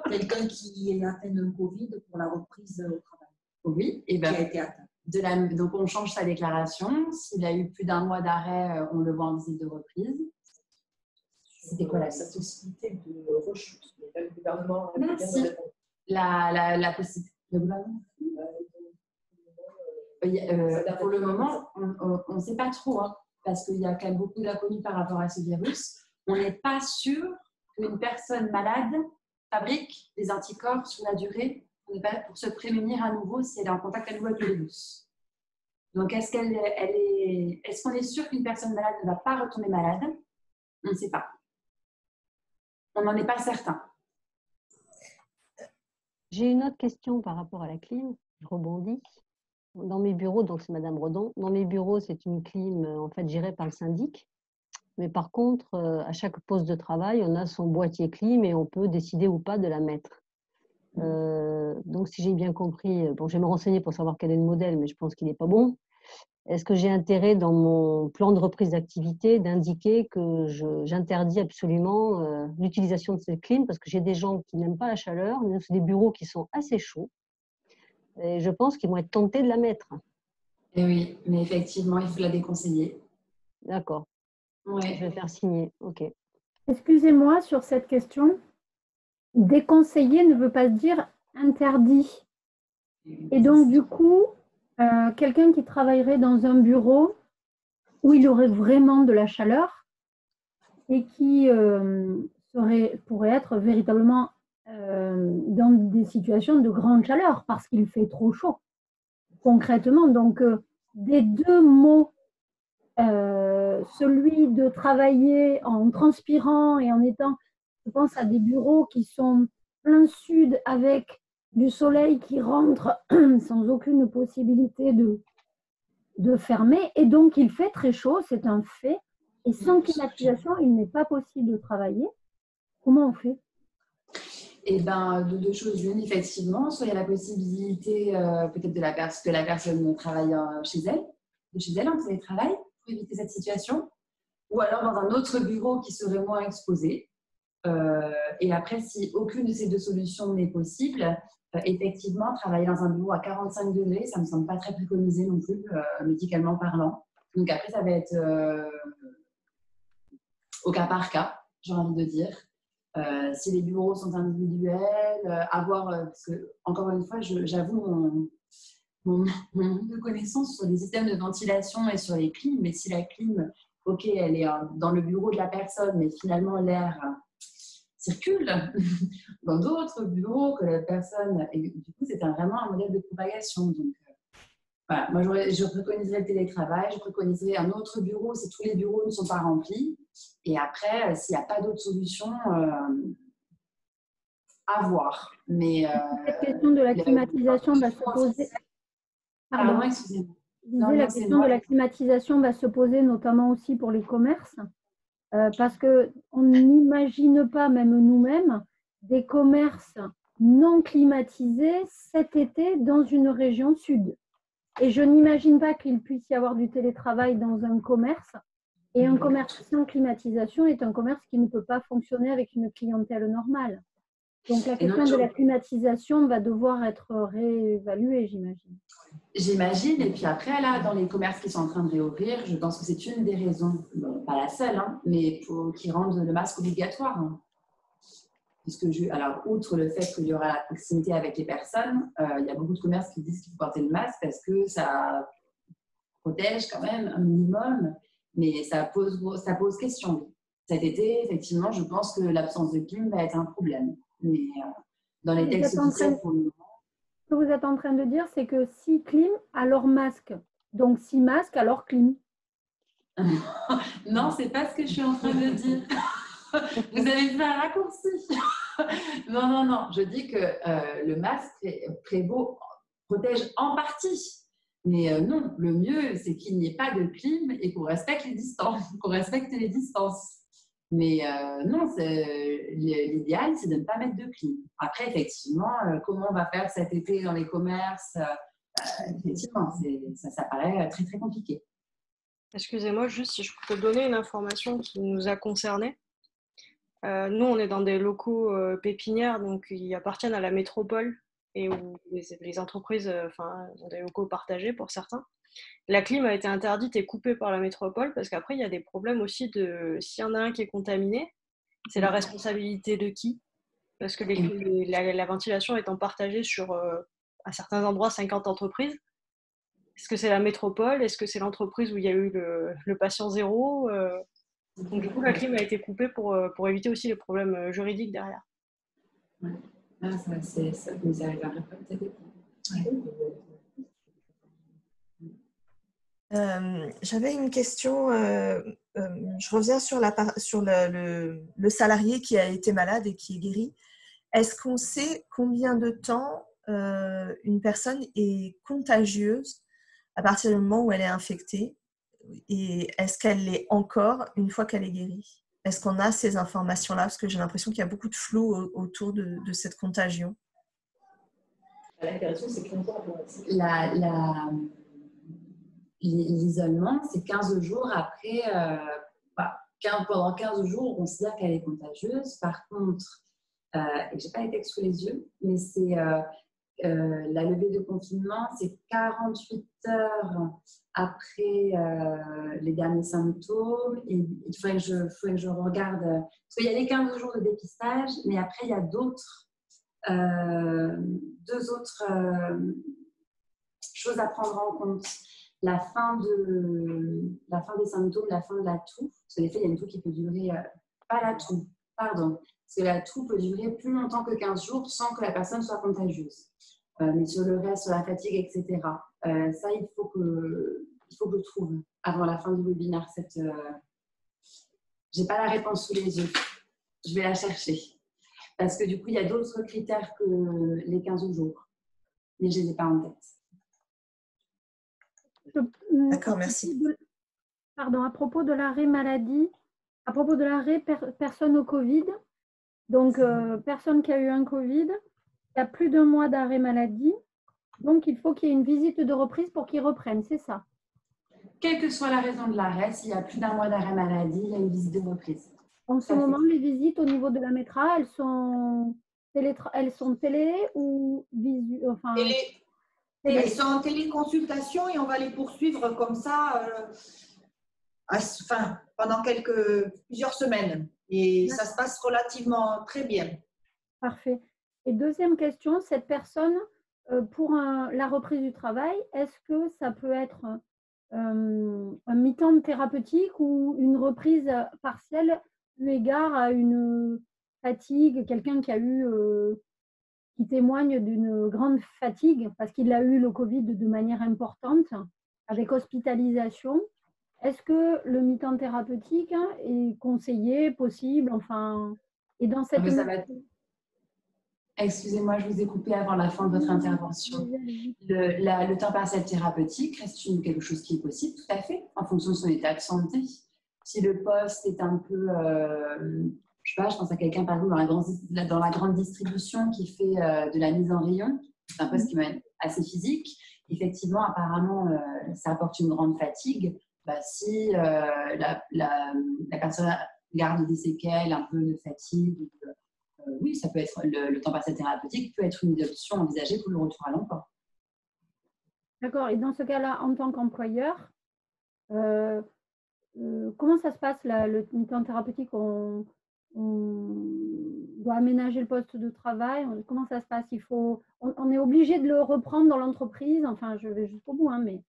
Quelqu'un qui est atteint d'un Covid pour la reprise au travail. Oui, et ben, qui a été atteint. Donc on change sa déclaration. S'il a eu plus d'1 mois d'arrêt, on le voit en visite de reprise. C'était quoi la possibilité de rechute? Le gouvernement Merci. La possibilité. Le gouvernement pour le moment, on ne sait pas trop, hein, parce qu'il y a quand même beaucoup d'inconnus par rapport à ce virus. On n'est pas sûr qu'une personne malade fabrique des anticorps sur la durée pour se prémunir à nouveau si elle est en contact à nouveau avec le virus. Donc, est-ce qu'on est sûr qu'une personne malade ne va pas retomber malade? On ne sait pas. On n'en est pas certain. J'ai une autre question par rapport à la clim. Je rebondis. Dans mes bureaux, donc c'est Madame Redon, dans mes bureaux, c'est une clim en fait gérée par le syndic. Mais par contre, à chaque poste de travail, on a son boîtier clim et on peut décider ou pas de la mettre. Donc, si j'ai bien compris, bon, je vais me renseigner pour savoir quel est le modèle, mais je pense qu'il n'est pas bon. Est-ce que j'ai intérêt dans mon plan de reprise d'activité d'indiquer que j'interdis absolument l'utilisation de cette clim parce que j'ai des gens qui n'aiment pas la chaleur, mais c'est des bureaux qui sont assez chauds et je pense qu'ils vont être tentés de la mettre. Et oui, mais effectivement, il faut la déconseiller. D'accord. Ouais. Je vais faire signer. OK. Excusez-moi sur cette question. Déconseiller ne veut pas dire interdit. Et donc, du coup, quelqu'un qui travaillerait dans un bureau où il aurait vraiment de la chaleur et qui pourrait être véritablement dans des situations de grande chaleur parce qu'il fait trop chaud, concrètement. Donc, des deux mots, celui de travailler en transpirant et en étant, je pense à des bureaux qui sont plein sud avec du soleil qui rentre sans aucune possibilité de fermer. Et donc, il fait très chaud, c'est un fait. Et sans climatisation, il n'est pas possible de travailler. Comment on fait? Eh ben, de deux choses l'une, effectivement. Soit il y a la possibilité peut-être que la personne travaille chez elle en télétravail, pour éviter cette situation. Ou alors dans un autre bureau qui serait moins exposé. Et après, si aucune de ces deux solutions n'est possible, effectivement, travailler dans un bureau à 45 degrés, ça ne me semble pas très préconisé non plus, médicalement parlant. Donc après, ça va être au cas par cas, j'ai envie de dire. Si les bureaux sont individuels, parce que, encore une fois, j'avoue mon manque de connaissances sur les systèmes de ventilation et sur les clims. Mais si la clim, ok, elle est dans le bureau de la personne, mais finalement l'air circule dans d'autres bureaux que la personne. Et du coup, c'est vraiment un modèle de propagation. Donc, voilà. Moi, je préconiserais le télétravail, je préconiserais un autre bureau si tous les bureaux ne sont pas remplis. Et après, s'il n'y a pas d'autre solution, à voir. Mais cette question de la climatisation va se poser. Pardon, excusez-moi. La question de la climatisation va se poser notamment aussi pour les commerces. Parce qu'on n'imagine pas, même nous-mêmes, des commerces non climatisés cet été dans une région sud. Et je n'imagine pas qu'il puisse y avoir du télétravail dans un commerce. Et un commerce sans climatisation est un commerce qui ne peut pas fonctionner avec une clientèle normale. Donc la question de la climatisation va devoir être réévaluée, j'imagine. J'imagine, et puis après, là, dans les commerces qui sont en train de réouvrir, je pense que c'est une des raisons, pas la seule, hein, mais qui rendent le masque obligatoire. Hein. Alors, outre le fait qu'il y aura la proximité avec les personnes, il y a beaucoup de commerces qui disent qu'il faut porter le masque parce que ça protège quand même un minimum, mais ça pose question. Cet été, effectivement, je pense que l'absence de clim va être un problème. Mais dans les textes officiels pour le moment. Ce que vous êtes en train de dire, c'est que si clim, alors masque. Donc si masque, alors clim. Non, c'est pas ce que je suis en train de dire. Vous avez fait un raccourci. Non. Je dis que le masque protège en partie. Mais non, le mieux, c'est qu'il n'y ait pas de clim et qu'on respecte les distances. Mais non, l'idéal, c'est de ne pas mettre de clim. Après, effectivement, comment on va faire cet été dans les commerces effectivement, ça paraît très, très compliqué. Excusez-moi, juste si je peux donner une information qui nous a concernés. Nous, on est dans des locaux pépinières, donc ils appartiennent à la métropole et où les entreprises ont des locaux partagés pour certains. La clim a été interdite et coupée par la métropole parce qu'après, il y a des problèmes aussi s'il y en a un qui est contaminé, c'est la responsabilité de qui? Parce que la ventilation étant partagée sur, à certains endroits, 50 entreprises. Est-ce que c'est la métropole? Est-ce que c'est l'entreprise où il y a eu le patient zéro? Donc, du coup, la clim a été coupée pour éviter aussi les problèmes juridiques derrière. Ouais. Ah, ça nous arrive à répéter. J'avais une question, je reviens sur le salarié qui a été malade et qui est guéri. Est-ce qu'on sait combien de temps une personne est contagieuse à partir du moment où elle est infectée et est-ce qu'elle l'est encore une fois qu'elle est guérie? Est-ce qu'on a ces informations-là? Parce que j'ai l'impression qu'il y a beaucoup de flou autour de cette contagion. L'isolement, c'est 15 jours après. Pendant 15 jours, on considère qu'elle est contagieuse. Par contre, je n'ai pas les textes sous les yeux, mais c'est la levée de confinement, c'est 48 heures après les derniers symptômes. Et il faudrait que je regarde. Parce qu'il y a les 15 jours de dépistage, mais après, il y a deux autres chose à prendre en compte. La fin des symptômes, la fin de la toux, parce que des fois, il y a une toux qui peut durer, pas la toux, pardon, parce que la toux peut durer plus longtemps que 15 jours sans que la personne soit contagieuse. Mais sur le reste, sur la fatigue, etc. Ça, il faut que je trouve avant la fin du webinaire. J'ai pas la réponse sous les yeux. Je vais la chercher. Parce que du coup, il y a d'autres critères que les 15 jours. Mais je ne les ai pas en tête. D'accord, merci. Pardon, à propos de l'arrêt maladie, à propos de l'arrêt personne au Covid, donc personne qui a eu un Covid, il y a plus d'1 mois d'arrêt maladie, donc il faut qu'il y ait une visite de reprise pour qu'il reprenne, c'est ça? Quelle que soit la raison de l'arrêt, s'il y a plus d'1 mois d'arrêt maladie, il y a une visite de reprise. En ce moment, les visites au niveau de la METRA, elles sont télé ou visu, enfin, Elles sont en téléconsultation et on va les poursuivre comme ça pendant plusieurs semaines. Et ça se passe relativement très bien. Parfait. Et deuxième question, cette personne, pour la reprise du travail, est-ce que ça peut être un mi-temps thérapeutique ou une reprise partielle eu égard à une fatigue, quelqu'un qui a eu, qui témoigne d'une grande fatigue parce qu'il a eu le Covid de manière importante, avec hospitalisation. Est-ce que le mi-temps thérapeutique est conseillé, possible, enfin, et dans cette... Excusez-moi, je vous ai coupé avant la fin de votre intervention. Le temps partiel thérapeutique reste quelque chose qui est possible, tout à fait, en fonction de son état de santé. Si le poste est un peu, je sais pas, je pense à quelqu'un par exemple dans la grande distribution qui fait de la mise en rayon, c'est un poste qui est assez physique. Effectivement, apparemment, ça apporte une grande fatigue. Si la personne garde des séquelles, un peu de fatigue, oui, ça peut être le temps partiel thérapeutique peut être une option envisagée pour le retour à l'emploi. D'accord. Et dans ce cas-là, en tant qu'employeur, comment ça se passe le mi-temps thérapeutique? On doit aménager le poste de travail. Comment ça se passe? On est obligé de le reprendre dans l'entreprise. Enfin, je vais jusqu'au bout, mais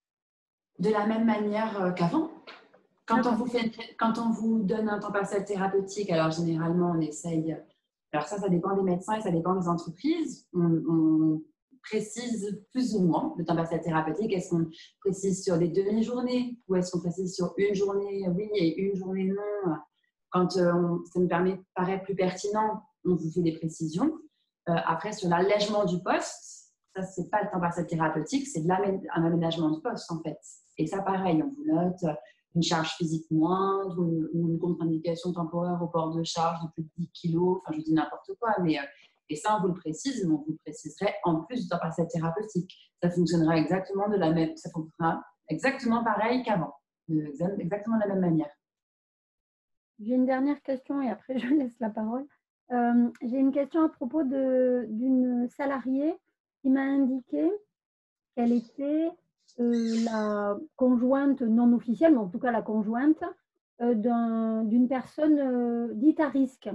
de la même manière qu'avant. Quand on vous donne un temps partiel thérapeutique, alors généralement on essaye. Alors ça dépend des médecins et ça dépend des entreprises. On précise plus ou moins le temps partiel thérapeutique. Est-ce qu'on précise sur des demi-journées ou est-ce qu'on précise sur une journée oui et une journée non? Quand ça nous paraît plus pertinent, on vous fait des précisions. Après, sur l'allègement du poste, ça, c'est pas le temps partiel thérapeutique, c'est un aménagement de poste en fait. Et ça, pareil, on vous note une charge physique moindre ou une contre-indication temporaire au port de charge de plus de 10 kilos, enfin je dis n'importe quoi, mais et ça on vous le précise, mais on vous le préciserait en plus du temps partiel thérapeutique. Ça fonctionnera exactement ça fonctionnera exactement pareil qu'avant, exactement de la même manière. J'ai une dernière question et après je laisse la parole. J'ai une question à propos d'une salariée qui m'a indiqué qu'elle était la conjointe non officielle, mais en tout cas la conjointe d'une personne dite à risque,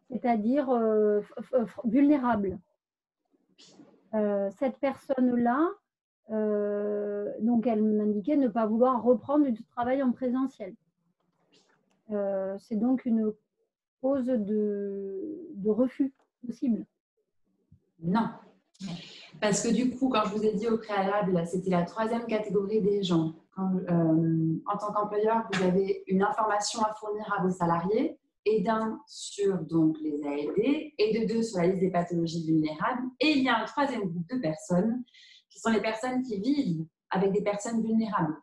c'est-à-dire vulnérable. Cette personne-là, donc elle m'indiquait ne pas vouloir reprendre du travail en présentiel. C'est donc une cause de refus possible? Non. Parce que du coup, quand je vous ai dit au préalable, c'était la 3e catégorie des gens. En tant qu'employeur, vous avez une information à fournir à vos salariés, et d'un sur donc, les ALD, et de 2 sur la liste des pathologies vulnérables. Et il y a un 3e groupe de personnes, qui sont les personnes qui vivent avec des personnes vulnérables.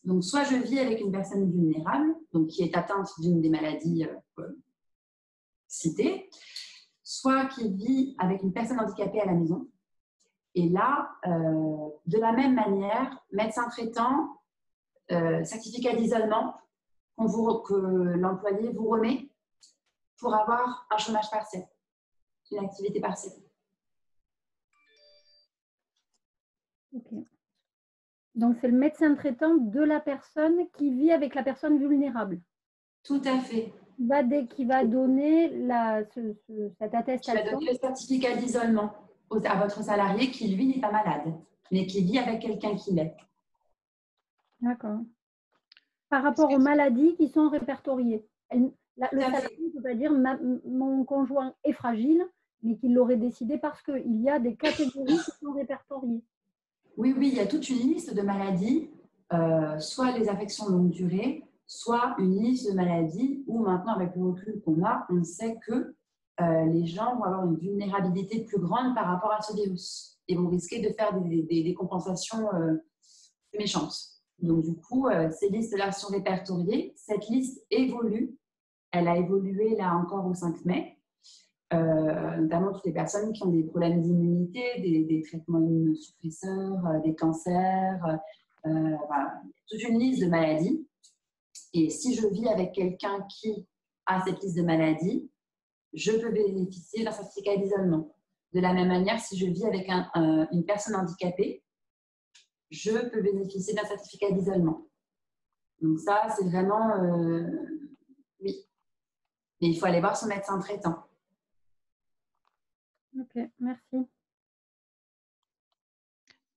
Donc, soit je vis avec une personne vulnérable, donc qui est atteinte d'une des maladies citées, soit qui vit avec une personne handicapée à la maison. Et là, de la même manière, médecin traitant, certificat d'isolement que l'employé vous remet pour avoir un chômage partiel, une activité partielle. Ok. Donc, c'est le médecin traitant de la personne qui vit avec la personne vulnérable. Tout à fait. Qui va donner cette attestation. Qui va donner le certificat d'isolement à votre salarié qui, lui, n'est pas malade. mais qui vit avec quelqu'un qui l'est. D'accord. Par rapport aux maladies qui sont répertoriées. Le salarié ne peut pas dire mon conjoint est fragile, mais qu'il l'aurait décidé parce qu'il y a des catégories qui sont répertoriées. Oui, il y a toute une liste de maladies, soit les affections de longue durée, soit une liste de maladies où maintenant, avec le recul qu'on a, on sait que les gens vont avoir une vulnérabilité plus grande par rapport à ce virus et vont risquer de faire des compensations méchantes. Donc, du coup, ces listes-là sont répertoriées. Cette liste évolue. Elle a évolué là encore au 5 mai. Notamment toutes les personnes qui ont des problèmes d'immunité, des traitements immunosuppresseurs, des cancers, voilà, toute une liste de maladies. Et si je vis avec quelqu'un qui a cette liste de maladies, je peux bénéficier d'un certificat d'isolement. De la même manière, si je vis avec une personne handicapée, je peux bénéficier d'un certificat d'isolement. Donc ça, c'est vraiment... oui. Mais il faut aller voir son médecin traitant. Ok, merci.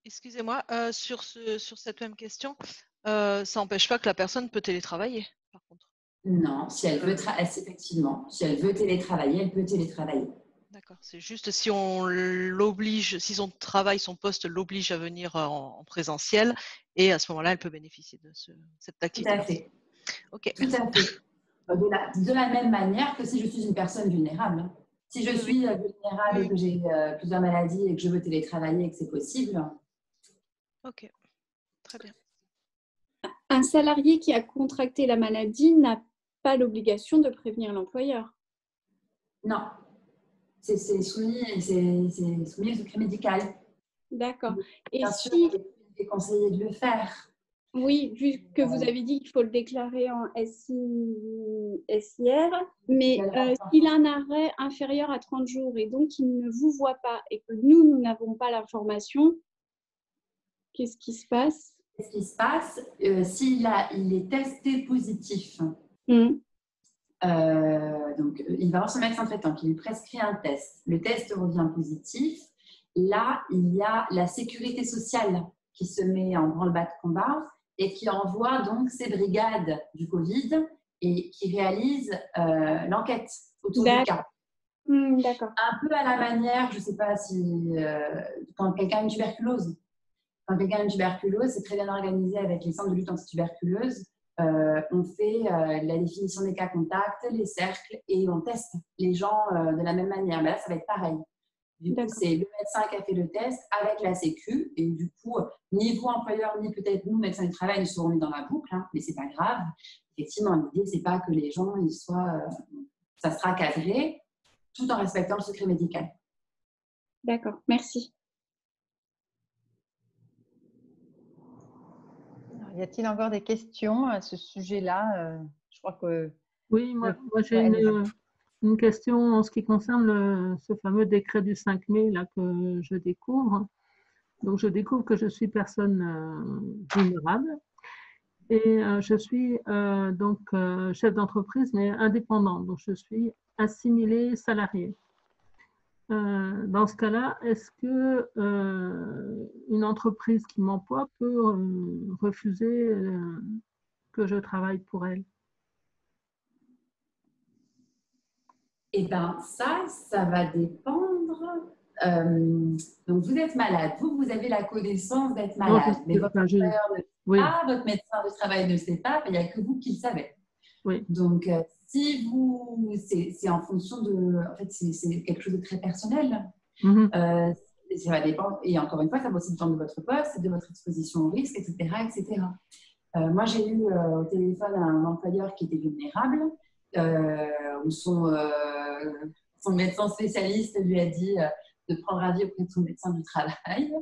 Excusez-moi, sur cette même question, ça n'empêche pas que la personne peut télétravailler, par contre. Non, si elle veut, effectivement, si elle veut télétravailler, elle peut télétravailler. D'accord, c'est juste si on l'oblige, si son travail, son poste l'oblige à venir en présentiel, et à ce moment-là, elle peut bénéficier de cette activité. Tout à fait. Ok, tout à fait. De la même manière que si je suis une personne vulnérable. Si je suis vulnérable et que j'ai plusieurs maladies et que je veux télétravailler et que c'est possible. Ok, très bien. Un salarié qui a contracté la maladie n'a pas l'obligation de prévenir l'employeur. Non. C'est soumis au secret médical. D'accord. Et bien sûr, il est conseillé de le faire. Oui, vu que vous avez dit qu'il faut le déclarer en SIR, mais s'il a un arrêt inférieur à 30 jours et donc il ne vous voit pas et que nous n'avons pas l'information, qu'est-ce qui se passe? Qu'est-ce qui se passe s'il est testé positif? Donc, il va voir son médecin traitant qui lui prescrit un test. Le test revient positif. Là, il y a la sécurité sociale qui se met en branle-bas de combat et qui envoie donc ses brigades du Covid et qui réalise l'enquête autour du cas. D'accord. Un peu à la manière, je ne sais pas si quand quelqu'un a une tuberculose. Quand quelqu'un a une tuberculose, c'est très bien organisé avec les centres de lutte anti-tuberculose. On fait la définition des cas contacts, les cercles et on teste les gens de la même manière. Mais là, ça va être pareil. Du coup, c'est le médecin qui a fait le test avec la Sécu et du coup, ni vous, employeur, ni peut-être nous, médecins du travail, ne seront mis dans la boucle, hein, mais ce n'est pas grave. Effectivement, l'idée, ce n'est pas que les gens ils soient... ça sera cadré tout en respectant le secret médical. D'accord, merci. Y a-t-il encore des questions à ce sujet-là? Je crois que... Oui, moi j'ai une question en ce qui concerne ce fameux décret du 5 mai là, que je découvre. Donc, je découvre que je suis personne vulnérable et je suis donc chef d'entreprise, mais indépendant. Donc, je suis assimilée salariée. Dans ce cas-là, est-ce que une entreprise qui m'emploie peut refuser que je travaille pour elle? Eh bien, ça va dépendre. Donc, vous êtes malade. Vous avez la connaissance d'être malade. Mais votre employeur ne sait pas, votre médecin de travail ne sait pas, il n'y a que vous qui le savez. Oui. Donc, si vous... C'est en fonction de... En fait, c'est quelque chose de très personnel. Ça va dépendre. Et encore une fois, ça va aussi dépendre de votre poste, de votre exposition au risque, etc. etc. Moi, j'ai eu au téléphone un employeur qui était vulnérable, où son médecin spécialiste lui a dit de prendre avis auprès de son médecin du travail.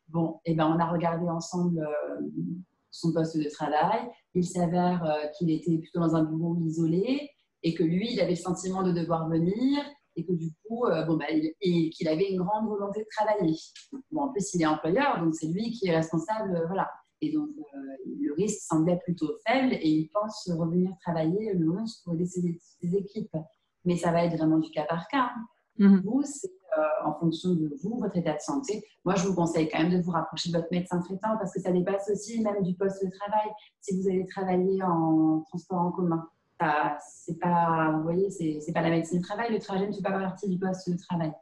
Bon, et ben on a regardé ensemble son poste de travail. Il s'avère qu'il était plutôt dans un bureau isolé et que lui, il avait le sentiment de devoir venir et que du coup, qu'il avait une grande volonté de travailler. Bon, en plus, il est employeur, donc c'est lui qui est responsable, voilà. Et donc, le risque semblait plutôt faible et il pense revenir travailler le 11 pour aider ses équipes. Mais ça va être vraiment du cas par cas. Vous, en fonction de vous, votre état de santé. Moi, je vous conseille quand même de vous rapprocher de votre médecin traitant parce que ça dépasse aussi même du poste de travail. Si vous allez travailler en transport en commun, c'est pas, vous voyez, c'est pas la médecine du travail. Le trajet ne fait pas partie du poste de travail.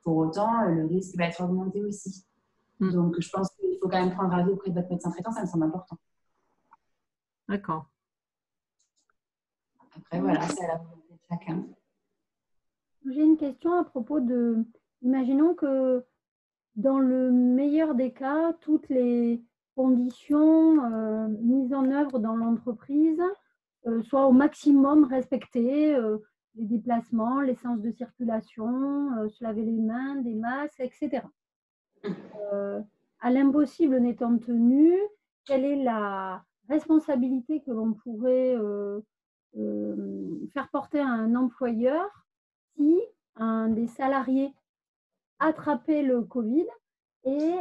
Pour autant, le risque va être augmenté aussi. Donc, je pense qu'il faut quand même prendre avis auprès de votre médecin traitant, ça me semble important. D'accord. Après, voilà, c'est à la volonté de chacun. J'ai une question à propos de… Imaginons que dans le meilleur des cas, toutes les conditions mises en œuvre dans l'entreprise soient au maximum respectées, les déplacements, les sens de circulation, se laver les mains, des masques, etc. À l'impossible n'étant tenu, quelle est la responsabilité que l'on pourrait faire porter à un employeur si un des salariés attrapait le Covid et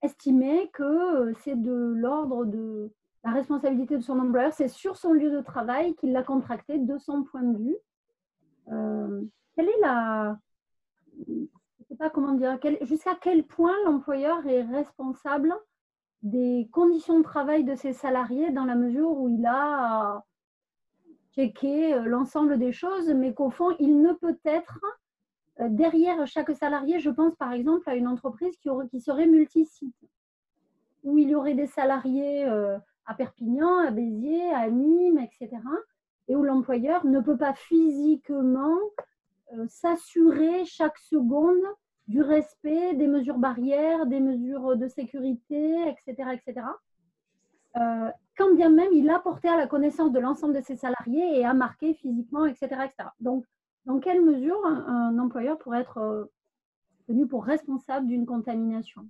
estimait que c'est de l'ordre de la responsabilité de son employeur, c'est sur son lieu de travail qu'il l'a contracté de son point de vue. Quelle est la… Je ne sais pas comment dire, jusqu'à quel point l'employeur est responsable des conditions de travail de ses salariés dans la mesure où il a checké l'ensemble des choses, mais qu'au fond, il ne peut être derrière chaque salarié. Je pense par exemple à une entreprise qui serait multisite, où il y aurait des salariés à Perpignan, à Béziers, à Nîmes, etc. et où l'employeur ne peut pas physiquement s'assurer chaque seconde du respect des mesures barrières, des mesures de sécurité, etc. etc. Quand bien même il a porté à la connaissance de l'ensemble de ses salariés et a marqué physiquement, etc. etc. Donc, dans quelle mesure un employeur pourrait être tenu pour responsable d'une contamination?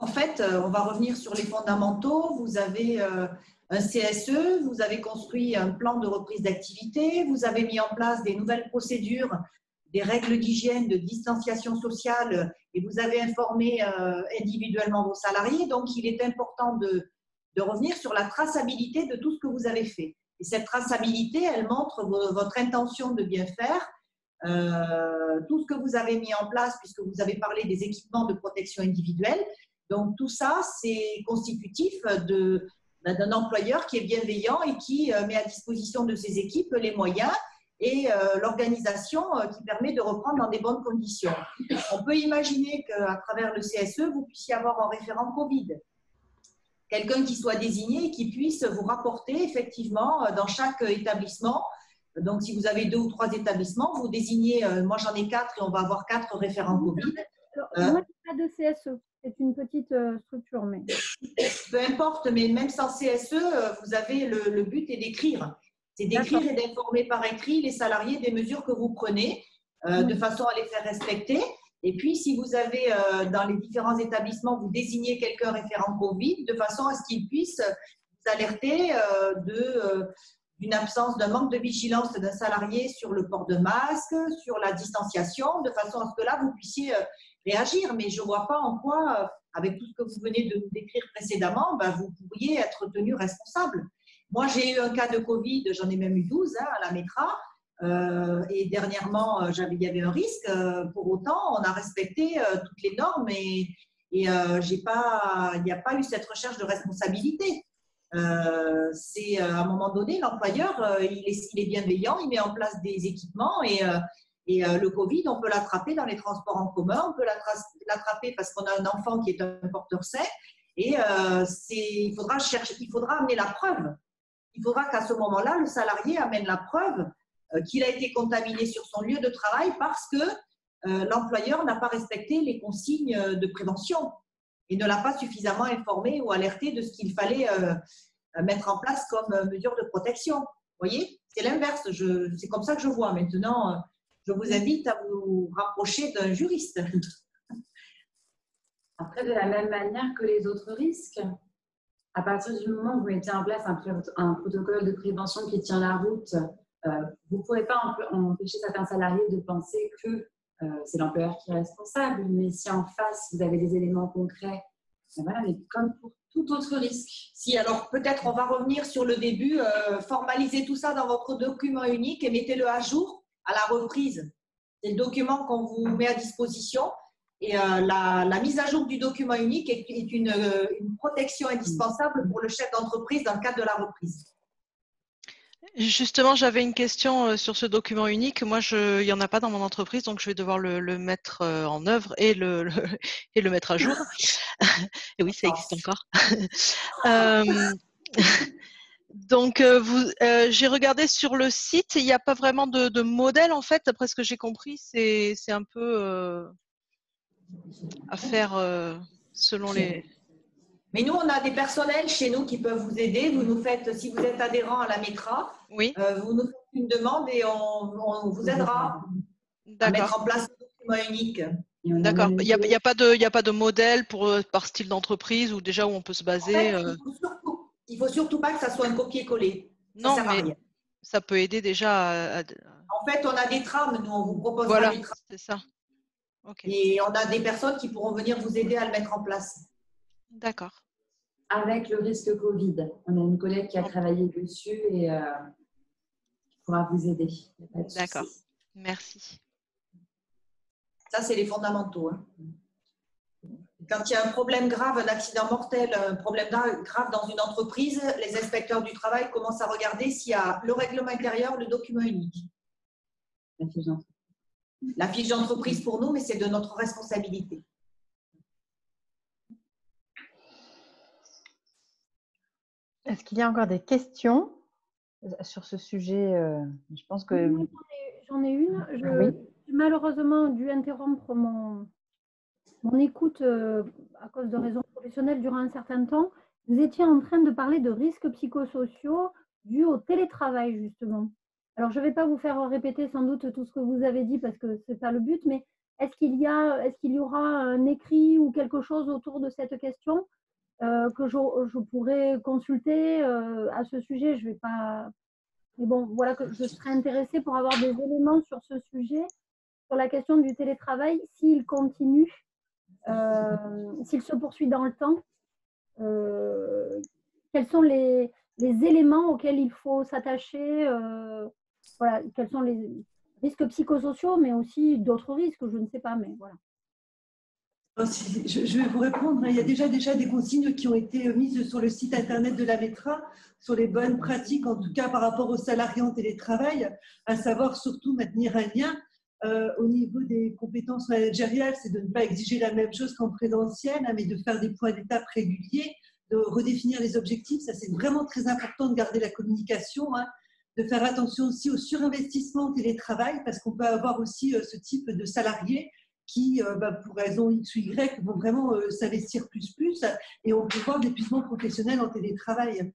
En fait, on va revenir sur les fondamentaux. Vous avez un CSE, vous avez construit un plan de reprise d'activité, vous avez mis en place des nouvelles procédures, des règles d'hygiène, de distanciation sociale, et vous avez informé individuellement vos salariés. Donc, il est important de revenir sur la traçabilité de tout ce que vous avez fait. Et cette traçabilité, elle montre votre intention de bien faire, tout ce que vous avez mis en place, puisque vous avez parlé des équipements de protection individuelle. Donc, tout ça, c'est constitutif d'un employeur qui est bienveillant et qui met à disposition de ses équipes les moyens et l'organisation qui permet de reprendre dans des bonnes conditions. On peut imaginer qu'à travers le CSE, vous puissiez avoir un référent Covid. Quelqu'un qui soit désigné et qui puisse vous rapporter effectivement dans chaque établissement. Donc, si vous avez 2 ou 3 établissements, vous désignez, moi j'en ai 4 et on va avoir 4 référents Covid. Moi, je n'ai pas de CSE. C'est une petite structure. Mais… Peu importe, mais même sans CSE, vous avez le but est d'écrire. C'est d'écrire et d'informer par écrit les salariés des mesures que vous prenez de façon à les faire respecter. Et puis, si vous avez dans les différents établissements, vous désignez quelqu'un référent Covid de façon à ce qu'il puisse vous alerter d'une absence, d'un manque de vigilance d'un salarié sur le port de masque, sur la distanciation, de façon à ce que là, vous puissiez réagir. Mais je ne vois pas en quoi, avec tout ce que vous venez de nous décrire précédemment, vous pourriez être tenu responsable. Moi, j'ai eu un cas de Covid, j'en ai même eu 12 à la METRA. Et dernièrement, il y avait un risque. Pour autant, on a respecté toutes les normes et il n'y a pas eu cette recherche de responsabilité. C'est à un moment donné, l'employeur, il est bienveillant, il met en place des équipements et le Covid, on peut l'attraper dans les transports en commun, on peut l'attraper parce qu'on a un enfant qui est un porteur sain et il faudra amener la preuve. Il faudra qu'à ce moment-là, le salarié amène la preuve qu'il a été contaminé sur son lieu de travail parce que l'employeur n'a pas respecté les consignes de prévention et ne l'a pas suffisamment informé ou alerté de ce qu'il fallait mettre en place comme mesure de protection. Vous voyez, c'est l'inverse. C'est comme ça que je vois. Maintenant, je vous invite à vous rapprocher d'un juriste. Après, de la même manière que les autres risques, à partir du moment où vous mettez en place un protocole de prévention qui tient la route, vous ne pourrez pas empêcher certains salariés de penser que c'est l'employeur qui est responsable. Mais si en face, vous avez des éléments concrets, voilà, mais comme pour tout autre risque. Si, alors peut-être on va revenir sur le début, formalisez tout ça dans votre document unique et mettez-le à jour à la reprise. C'est le document qu'on vous met à disposition. Et la mise à jour du document unique est une protection indispensable pour le chef d'entreprise dans le cadre de la reprise. Justement, j'avais une question sur ce document unique. Moi, il n'y en a pas dans mon entreprise, donc je vais devoir le mettre en œuvre et le mettre à jour. Et oui, ça existe encore. Donc, j'ai regardé sur le site, il n'y a pas vraiment de modèle, en fait. D'après ce que j'ai compris, c'est un peu à faire selon les… Mais nous, on a des personnels chez nous qui peuvent vous aider. Vous nous faites, si vous êtes adhérent à la METRA, oui. Vous nous faites une demande et on vous aidera à mettre en place le document unique. D'accord. Il n'y a pas de modèle par style d'entreprise ou déjà où on peut se baser. En fait, il ne faut surtout pas que ça soit un copier-coller. Non, mais ça peut aider déjà à… En fait, on a des trames. Nous, on vous propose voilà, des trames. C'est ça. Okay. Et on a des personnes qui pourront venir vous aider à le mettre en place. D'accord. Avec le risque Covid. On a une collègue qui a travaillé dessus et qui pourra vous aider. D'accord. Merci. Ça, c'est les fondamentaux. Hein. Quand il y a un problème grave, un accident mortel, un problème grave dans une entreprise, les inspecteurs du travail commencent à regarder s'il y a le règlement intérieur, le document unique. La fiche d'entreprise pour nous, mais c'est de notre responsabilité. Est-ce qu'il y a encore des questions sur ce sujet? Je pense que… J'en ai une. J'ai malheureusement dû interrompre mon écoute à cause de raisons professionnelles durant un certain temps. Vous étiez en train de parler de risques psychosociaux dus au télétravail, justement. Alors, je ne vais pas vous faire répéter sans doute tout ce que vous avez dit parce que ce n'est pas le but, mais est-ce qu'il y aura un écrit ou quelque chose autour de cette question que je pourrais consulter à ce sujet? Je vais pas… Mais bon, voilà que je serais intéressée pour avoir des éléments sur ce sujet, sur la question du télétravail, s'il continue, s'il se poursuit dans le temps. Quels sont les éléments auxquels il faut s'attacher, voilà, quels sont les risques psychosociaux, mais aussi d'autres risques, je ne sais pas, mais voilà. Je vais vous répondre. Il y a déjà des consignes qui ont été mises sur le site internet de la METRA sur les bonnes pratiques, en tout cas par rapport aux salariés en télétravail, à savoir surtout maintenir un lien. Au niveau des compétences managériales, c'est de ne pas exiger la même chose qu'en présentiel, hein, mais de faire des points d'étape réguliers, de redéfinir les objectifs. Ça, c'est vraiment très important de garder la communication, hein, de faire attention aussi au surinvestissement en télétravail, parce qu'on peut avoir aussi ce type de salariés qui, pour raison X ou Y, vont vraiment s'investir plus, et on peut voir l'épuisement professionnel en télétravail.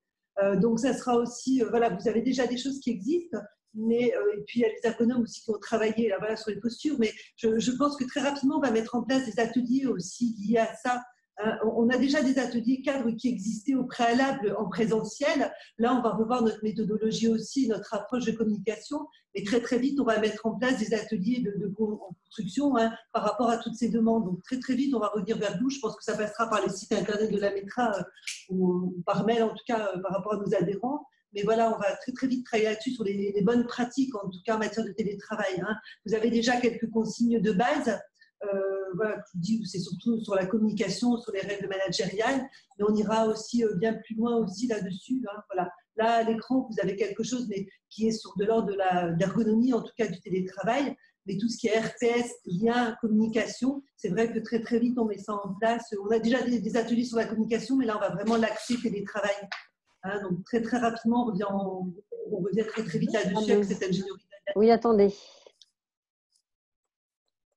Donc, ça sera aussi, voilà, vous avez déjà des choses qui existent, mais, et puis il y a les ergonomes aussi qui ont travaillé là, voilà, sur les postures, mais je pense que très rapidement, on va mettre en place des ateliers aussi liés à ça. On a déjà des ateliers cadres qui existaient au préalable en présentiel. Là, on va revoir notre méthodologie aussi, notre approche de communication. Mais très, très vite, on va mettre en place des ateliers de construction, hein, par rapport à toutes ces demandes. Donc, très, très vite, on va revenir vers vous. Je pense que ça passera par les sites internet de la METRA ou par mail, en tout cas, par rapport à nos adhérents. Mais voilà, on va très, très vite travailler là-dessus sur les bonnes pratiques, en tout cas en matière de télétravail. Hein. Vous avez déjà quelques consignes de base. Voilà, je vous dis, c'est surtout sur la communication, sur les règles managériales, mais on ira aussi bien plus loin aussi là-dessus. Hein, voilà. Là, à l'écran, vous avez quelque chose mais qui est sur de l'ordre de l'ergonomie, en tout cas du télétravail, mais tout ce qui est RPS, lien, communication, c'est vrai que très très vite, on met ça en place. On a déjà des ateliers sur la communication, mais là, on va vraiment l'axer télétravail. Hein, donc, très très rapidement, on revient très très vite là-dessus avec cette ingénierie. Oui, attendez.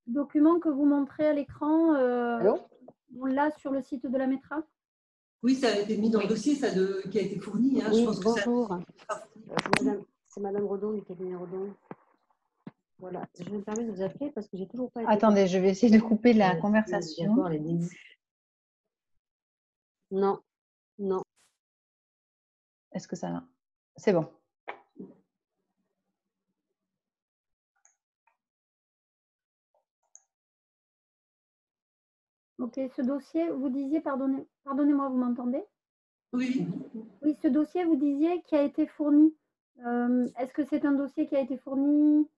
Document que vous montrez à l'écran, on l'a sur le site de la METRA? Oui, ça a été mis dans le dossier qui a été fourni. Hein. Oui, je pense bonjour. C'est Madame Redon du cabinet Redon. Voilà, je me permets de vous appeler parce que j'ai toujours pas été… Attendez, je vais essayer de couper la conversation. Non, non. Est-ce que ça va? C'est bon. Ok, ce dossier, vous disiez, pardonnez-moi, vous m'entendez? Oui. Oui, ce dossier, vous disiez, qui a été fourni. Est-ce que c'est un dossier qui a été fourni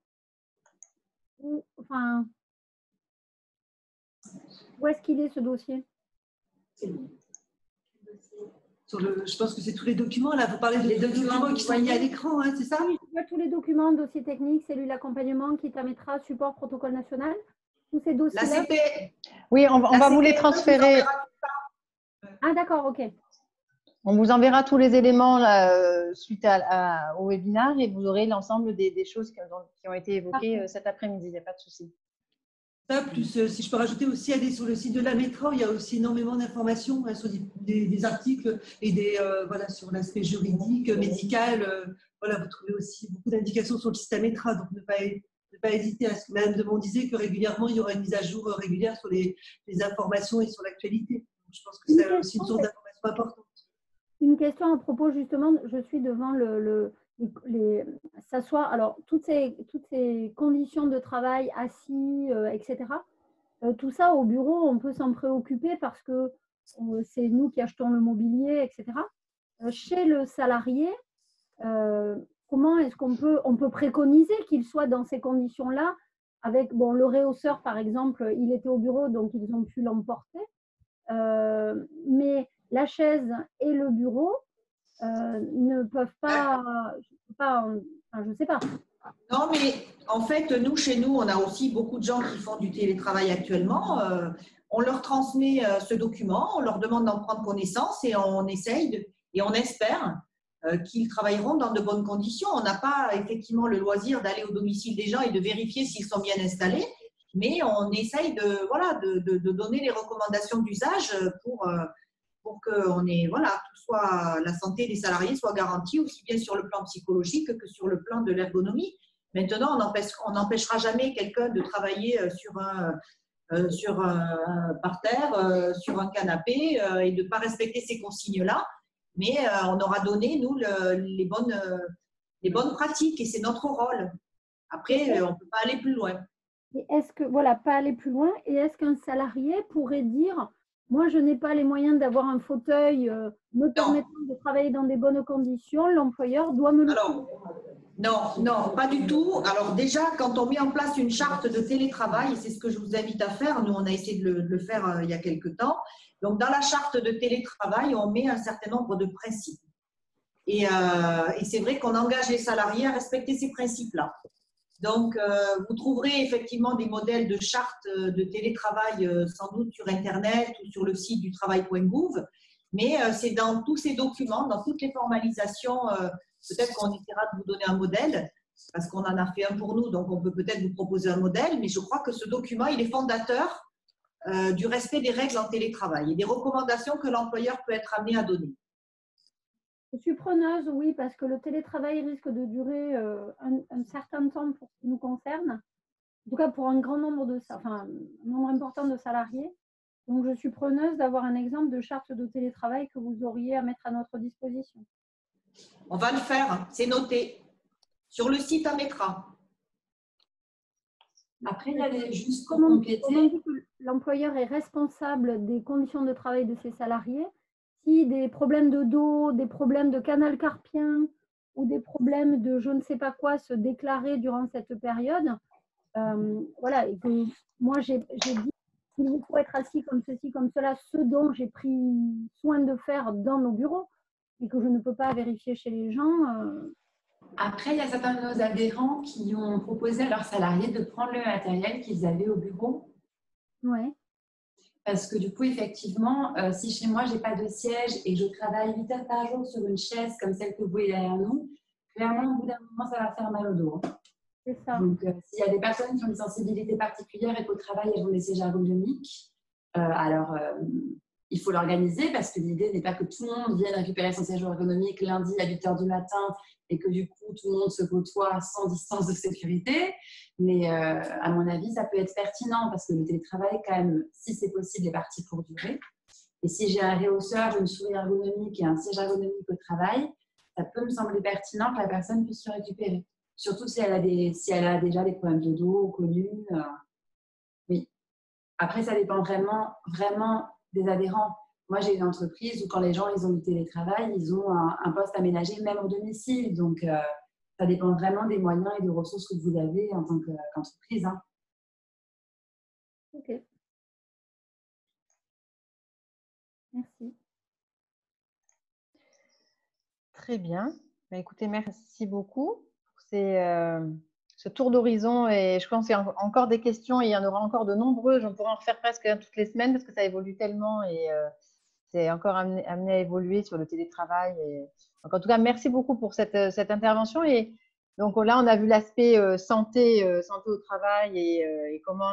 enfin, où est-ce qu'il est ce dossier? Je pense que c'est tous les documents. Là, vous parlez des documents qui sont mis à l'écran, hein, c'est ça? Oui, je vois tous les documents, dossier technique, cellule d'accompagnement, kit à métra, support, protocole national. Tous ces dossiers-là. Oui, on va vous les transférer. Ah, d'accord, ok. On vous enverra tous les éléments là, suite au webinaire et vous aurez l'ensemble des choses qui ont été évoquées cet après-midi. Il n'y a pas de souci. Ça, plus, si je peux rajouter aussi, aller sur le site de la Métra, il y a aussi énormément d'informations sur des articles et voilà, sur l'aspect juridique, médical. Voilà, vous trouvez aussi beaucoup d'indications sur le site de la Métra. Donc, ne pas hésiter à ce que Madame Demont disait que régulièrement, il y aura une mise à jour régulière sur les informations et sur l'actualité. Je pense que c'est aussi une source d'information importante. Une question à propos, justement, je suis devant alors, toutes ces conditions de travail, assis, etc. Tout ça, au bureau, on peut s'en préoccuper parce que c'est nous qui achetons le mobilier, etc. Chez le salarié, comment est-ce qu'on peut préconiser qu'il soit dans ces conditions-là avec, bon, le réhausseur, par exemple, il était au bureau, donc ils ont pu l'emporter. Mais la chaise et le bureau ne peuvent pas, je ne sais pas. Non, mais en fait, chez nous, on a aussi beaucoup de gens qui font du télétravail actuellement. On leur transmet ce document, on leur demande d'en prendre connaissance et on essaye et on espère qu'ils travailleront dans de bonnes conditions. On n'a pas effectivement le loisir d'aller au domicile des gens et de vérifier s'ils sont bien installés, mais on essaye de donner les recommandations d'usage pour que la santé des salariés soit garantie aussi bien sur le plan psychologique que sur le plan de l'ergonomie. Maintenant, on n'empêchera jamais quelqu'un de travailler par terre, sur un canapé et de ne pas respecter ces consignes-là. Mais on aura donné, nous, les bonnes pratiques et c'est notre rôle. Après, on ne peut pas aller plus loin. Et est-ce que, pas aller plus loin, et est-ce qu'un salarié pourrait dire, moi, je n'ai pas les moyens d'avoir un fauteuil me permettant de travailler dans des bonnes conditions, l'employeur doit me le fournir? Non, pas du tout. Alors déjà, quand on met en place une charte de télétravail, et c'est ce que je vous invite à faire, nous on a essayé de le faire il y a quelque temps, donc dans la charte de télétravail, on met un certain nombre de principes. Et c'est vrai qu'on engage les salariés à respecter ces principes-là. Donc, vous trouverez effectivement des modèles de charte de télétravail sans doute sur Internet ou sur le site du travail.gouv, mais c'est dans tous ces documents, dans toutes les formalisations, peut-être qu'on essaiera de vous donner un modèle, parce qu'on en a fait un pour nous, donc on peut peut-être vous proposer un modèle, mais je crois que ce document, il est fondateur du respect des règles en télétravail et des recommandations que l'employeur peut être amené à donner. Je suis preneuse, oui, parce que le télétravail risque de durer un certain temps pour ce qui nous concerne, en tout cas pour un grand nombre un nombre important de salariés. Donc, je suis preneuse d'avoir un exemple de charte de télétravail que vous auriez à mettre à notre disposition. On va le faire, c'est noté. Sur le site Ametra. Après, il y avait juste pour comment compléter. On dit que l'employeur est responsable des conditions de travail de ses salariés. Si des problèmes de dos, des problèmes de canal carpien ou des problèmes de je ne sais pas quoi se déclaraient durant cette période, et que moi j'ai dit qu'il vous faut être assis comme ceci, comme cela, ce dont j'ai pris soin de faire dans nos bureaux et que je ne peux pas vérifier chez les gens. Après, il y a certains de nos adhérents qui ont proposé à leurs salariés de prendre le matériel qu'ils avaient au bureau. Ouais. Parce que du coup, effectivement, si chez moi, je n'ai pas de siège et je travaille 8 heures par jour sur une chaise comme celle que vous voyez derrière nous, clairement, au bout d'un moment, ça va faire mal au dos. C'est ça. Donc, s'il y a des personnes qui ont une sensibilité particulière et qu'au travail, elles ont des sièges ergonomiques, il faut l'organiser parce que l'idée n'est pas que tout le monde vienne récupérer son siège ergonomique lundi à 8 heures du matin et que du coup, tout le monde se côtoie sans distance de sécurité. Mais à mon avis, ça peut être pertinent parce que le télétravail, quand même, si c'est possible, est parti pour durer. Et si j'ai un réhausseur, une souris ergonomique et un siège ergonomique au travail, ça peut me sembler pertinent que la personne puisse se récupérer. Surtout si elle a déjà des problèmes de dos connus. Oui. Après, ça dépend vraiment des adhérents. Moi, j'ai une entreprise où quand les gens ils ont du télétravail, ils ont un poste aménagé même au domicile. Donc, ça dépend vraiment des moyens et des ressources que vous avez en tant qu'entreprise. Ok. Merci. Très bien. Bah, écoutez, merci beaucoup pour ce tour d'horizon. Et je pense qu'il y a encore des questions et il y en aura encore de nombreuses. On pourra en refaire presque toutes les semaines parce que ça évolue tellement et c'est encore amené à évoluer sur le télétravail. Donc, en tout cas, merci beaucoup pour cette intervention. Et donc là, on a vu l'aspect santé au travail et comment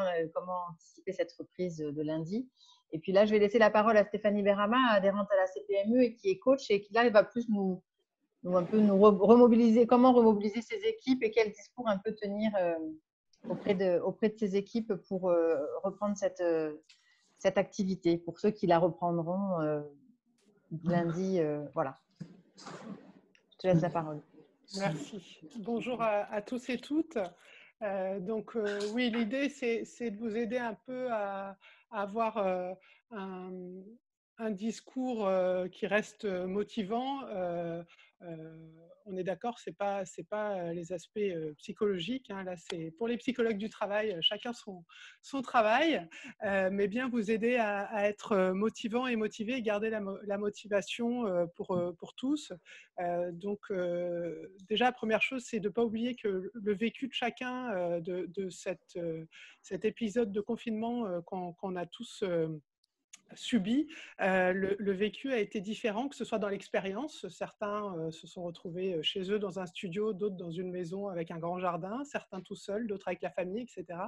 anticiper cette reprise de lundi. Et puis là, je vais laisser la parole à Stéphanie Berama, adhérente à la CPME et qui est coach et qui là, elle va plus nous remobiliser, comment remobiliser ses équipes et quel discours un peu tenir auprès de ses équipes pour reprendre cette activité, pour ceux qui la reprendront lundi. Voilà. Je te laisse la parole. Merci. Bonjour à tous et toutes. Oui, l'idée, c'est de vous aider un peu à avoir un discours qui reste motivant. On est d'accord, c'est pas les aspects psychologiques. Hein. Là, c'est pour les psychologues du travail, chacun son travail, mais bien vous aider à être motivant et motivé et garder la motivation pour tous. Déjà, la première chose, c'est de ne pas oublier que le vécu de chacun de cet épisode de confinement qu'on a tous subi, le vécu a été différent, que ce soit dans l'expérience. Certains se sont retrouvés chez eux dans un studio, d'autres dans une maison avec un grand jardin, certains tout seuls, d'autres avec la famille, etc.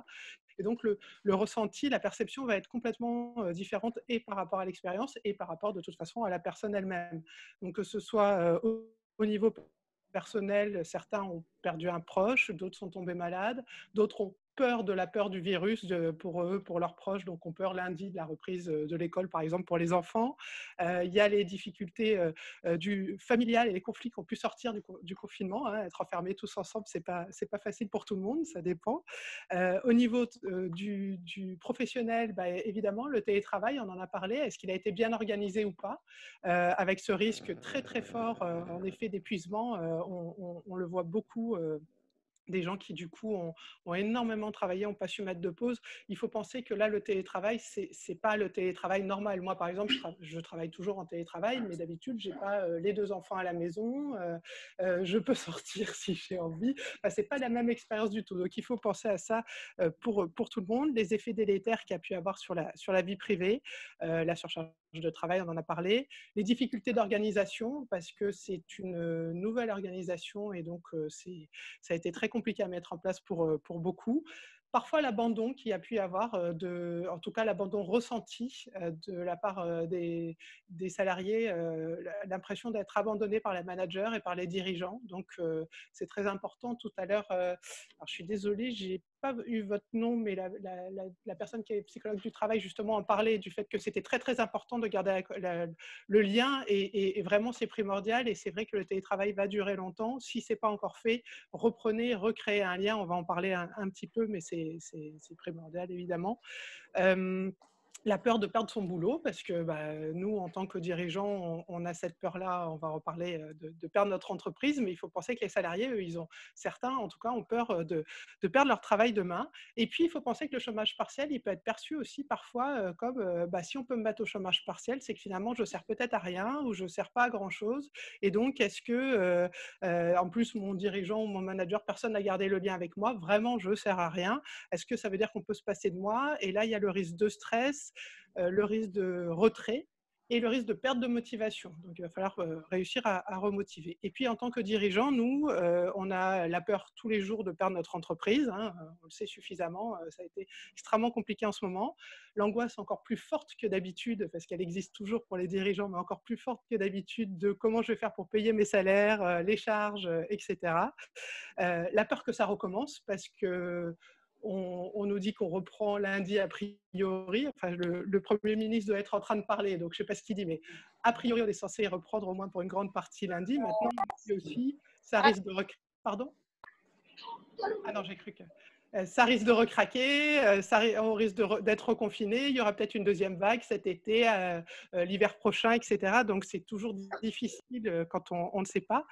Et donc, le ressenti, la perception va être complètement différente et par rapport à l'expérience et par rapport de toute façon à la personne elle-même. Donc, que ce soit au niveau personnel, certains ont perdu un proche, d'autres sont tombés malades, d'autres ont peur de la peur du virus pour eux, pour leurs proches, donc ont peur lundi de la reprise de l'école, par exemple, pour les enfants. Il y a les difficultés familiales et les conflits qui ont pu sortir du confinement. Hein. Être enfermés tous ensemble, c'est pas facile pour tout le monde, ça dépend. Au niveau du professionnel, évidemment, le télétravail, on en a parlé, est-ce qu'il a été bien organisé ou pas, avec ce risque très très fort, en effet, d'épuisement. On le voit beaucoup. Des gens qui, du coup, ont énormément travaillé, n'ont pas su mettre de pause. Il faut penser que là, le télétravail, ce n'est pas le télétravail normal. Moi, par exemple, je travaille toujours en télétravail, mais d'habitude, je n'ai pas les 2 enfants à la maison. Je peux sortir si j'ai envie. Ce n'est pas la même expérience du tout. Donc, il faut penser à ça pour tout le monde. Les effets délétères qu'il y a pu avoir sur la vie privée, la surcharge de travail, on en a parlé. Les difficultés d'organisation, parce que c'est une nouvelle organisation et donc ça a été très compliqué à mettre en place pour beaucoup. Parfois, l'abandon qu'il y a pu y avoir, en tout cas l'abandon ressenti de la part des salariés, l'impression d'être abandonné par les managers et par les dirigeants. Donc, c'est très important. Tout à l'heure, alors je suis désolée, je n'ai pas eu votre nom, mais la personne qui est psychologue du travail, justement, en parlait du fait que c'était très, très important de garder le lien et vraiment, c'est primordial. Et c'est vrai que le télétravail va durer longtemps. Si ce n'est pas encore fait, reprenez, recréez un lien. On va en parler un petit peu, mais c'est primordial, évidemment. La peur de perdre son boulot, parce que nous, en tant que dirigeants, on a cette peur-là, on va en parler, de perdre notre entreprise, mais il faut penser que les salariés, eux, certains, en tout cas, ont peur de perdre leur travail demain. Et puis, il faut penser que le chômage partiel, il peut être perçu aussi parfois comme, si on peut me mettre au chômage partiel, c'est que finalement, je ne sers peut-être à rien ou je ne sers pas à grand-chose. Et donc, est-ce que, en plus, mon dirigeant ou mon manager, personne n'a gardé le lien avec moi, vraiment, je ne sers à rien. Est-ce que ça veut dire qu'on peut se passer de moi? Et là, il y a le risque de stress, le risque de retrait et le risque de perte de motivation. Donc, il va falloir réussir à remotiver. Et puis, en tant que dirigeant, nous, on a la peur tous les jours de perdre notre entreprise. Hein, on le sait suffisamment. Ça a été extrêmement compliqué en ce moment. L'angoisse encore plus forte que d'habitude, parce qu'elle existe toujours pour les dirigeants, mais encore plus forte que d'habitude, de comment je vais faire pour payer mes salaires, les charges, etc. La peur que ça recommence, parce que on nous dit qu'on reprend lundi a priori. Enfin, le Premier ministre doit être en train de parler, donc je ne sais pas ce qu'il dit, mais a priori, on est censé reprendre au moins pour une grande partie lundi. Maintenant, aussi, ça risque de... Pardon? Ah non, j'ai cru que... ça risque de recraquer, on risque d'être reconfiné, il y aura peut-être une deuxième vague cet été, l'hiver prochain, etc. Donc, c'est toujours difficile quand on ne sait pas.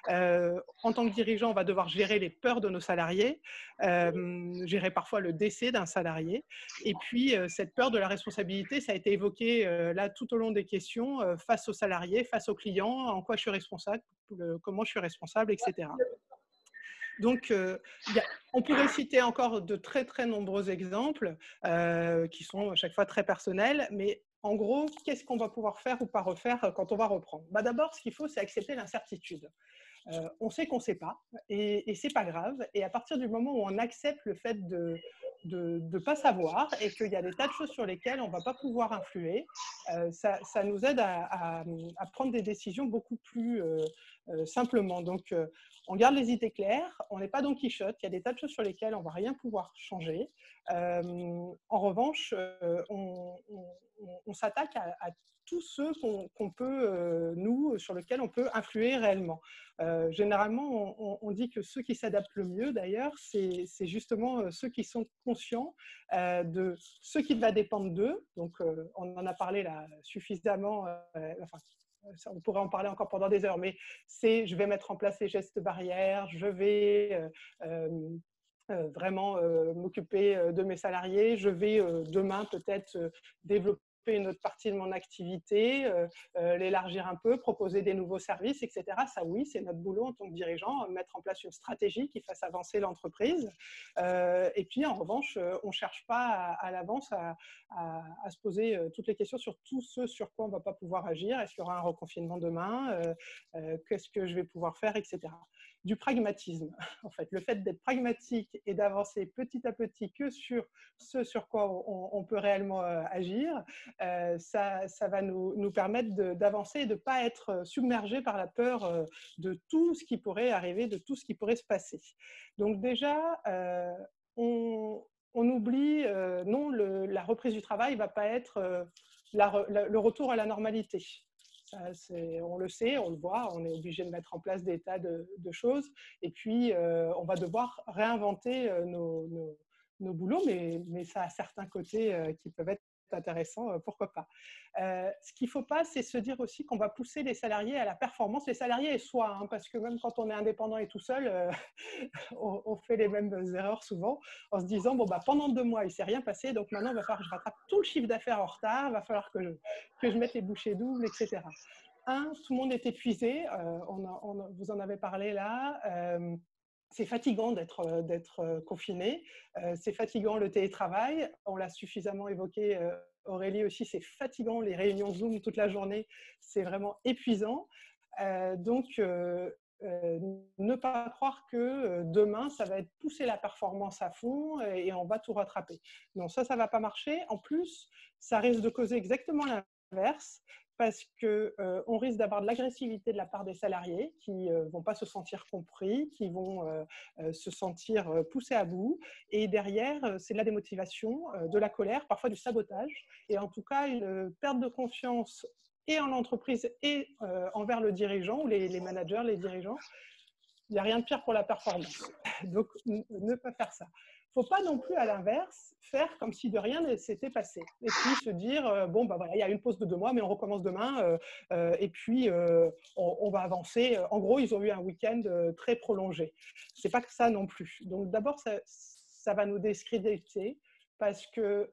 En tant que dirigeant, on va devoir gérer les peurs de nos salariés, gérer parfois le décès d'un salarié. Et puis, cette peur de la responsabilité, ça a été évoqué là tout au long des questions, face aux salariés, face aux clients, en quoi je suis responsable, comment je suis responsable, etc. Donc, on pourrait citer encore de très, très nombreux exemples qui sont à chaque fois très personnels, mais en gros, qu'est-ce qu'on va pouvoir faire ou pas refaire quand on va reprendre? D'abord, ce qu'il faut, c'est accepter l'incertitude. On sait qu'on ne sait pas et ce n'est pas grave. Et à partir du moment où on accepte le fait de ne pas savoir et qu'il y a des tas de choses sur lesquelles on ne va pas pouvoir influer, ça nous aide à prendre des décisions beaucoup plus simplement. Donc, on garde les idées claires, on n'est pas Don Quichotte, il y a des tas de choses sur lesquelles on ne va rien pouvoir changer. En revanche, on s'attaque à tous ceux qu'on peut, sur lesquels on peut influer réellement. Généralement, on dit que ceux qui s'adaptent le mieux, d'ailleurs, c'est justement ceux qui sont conscients de ce qui va dépendre d'eux. Donc, on en a parlé là suffisamment. On pourrait en parler encore pendant des heures, mais je vais mettre en place les gestes barrières, je vais vraiment m'occuper de mes salariés, je vais demain peut-être développer une autre partie de mon activité, l'élargir un peu, proposer des nouveaux services, etc. Ça, oui, c'est notre boulot en tant que dirigeant, mettre en place une stratégie qui fasse avancer l'entreprise. Et puis, en revanche, on ne cherche pas à l'avance à se poser toutes les questions sur tout ce sur quoi on ne va pas pouvoir agir. Est-ce qu'il y aura un reconfinement demain? Qu'est-ce que je vais pouvoir faire, etc. Du pragmatisme, en fait. Le fait d'être pragmatique et d'avancer petit à petit que sur ce sur quoi on peut réellement agir, ça va nous permettre d'avancer et de ne pas être submergé par la peur de tout ce qui pourrait arriver, de tout ce qui pourrait se passer. Donc déjà, on oublie, non, la reprise du travail ne va pas être le retour à la normalité. Ça, on le sait, on le voit, on est obligé de mettre en place des tas de choses et puis on va devoir réinventer nos boulots, mais ça a certains côtés qui peuvent être intéressants, pourquoi pas. Ce qu'il ne faut pas, c'est se dire aussi qu'on va pousser les salariés à la performance, les salariés et soi, hein, parce que même quand on est indépendant et tout seul, on fait les mêmes erreurs souvent en se disant, bon, bah, pendant 2 mois, il ne s'est rien passé, donc maintenant, il va falloir que je rattrape tout le chiffre d'affaires en retard, il va falloir que je mette les bouchées doubles, etc. Tout le monde est épuisé, vous en avez parlé là, c'est fatigant d'être confiné, c'est fatigant le télétravail, on l'a suffisamment évoqué, Aurélie aussi, c'est fatigant les réunions Zoom toute la journée, c'est vraiment épuisant. Donc, ne pas croire que demain, ça va être pousser la performance à fond et on va tout rattraper. Non, ça ne va pas marcher. En plus, ça risque de causer exactement l'inverse, parce qu'on risque d'avoir de l'agressivité de la part des salariés qui ne vont pas se sentir compris, qui vont se sentir poussés à bout. Et derrière, c'est de la démotivation, de la colère, parfois du sabotage, et en tout cas une perte de confiance et en entreprise et envers le dirigeant ou les managers, les dirigeants. Il n'y a rien de pire pour la performance. Donc, ne pas faire ça. Il ne faut pas non plus, à l'inverse, faire comme si de rien ne s'était passé. Et puis se dire, bon, bah voilà, il y a une pause de 2 mois, mais on recommence demain. Et puis, on va avancer. En gros, ils ont eu un week-end très prolongé. Ce n'est pas que ça non plus. Donc, d'abord, ça va nous discréditer, parce que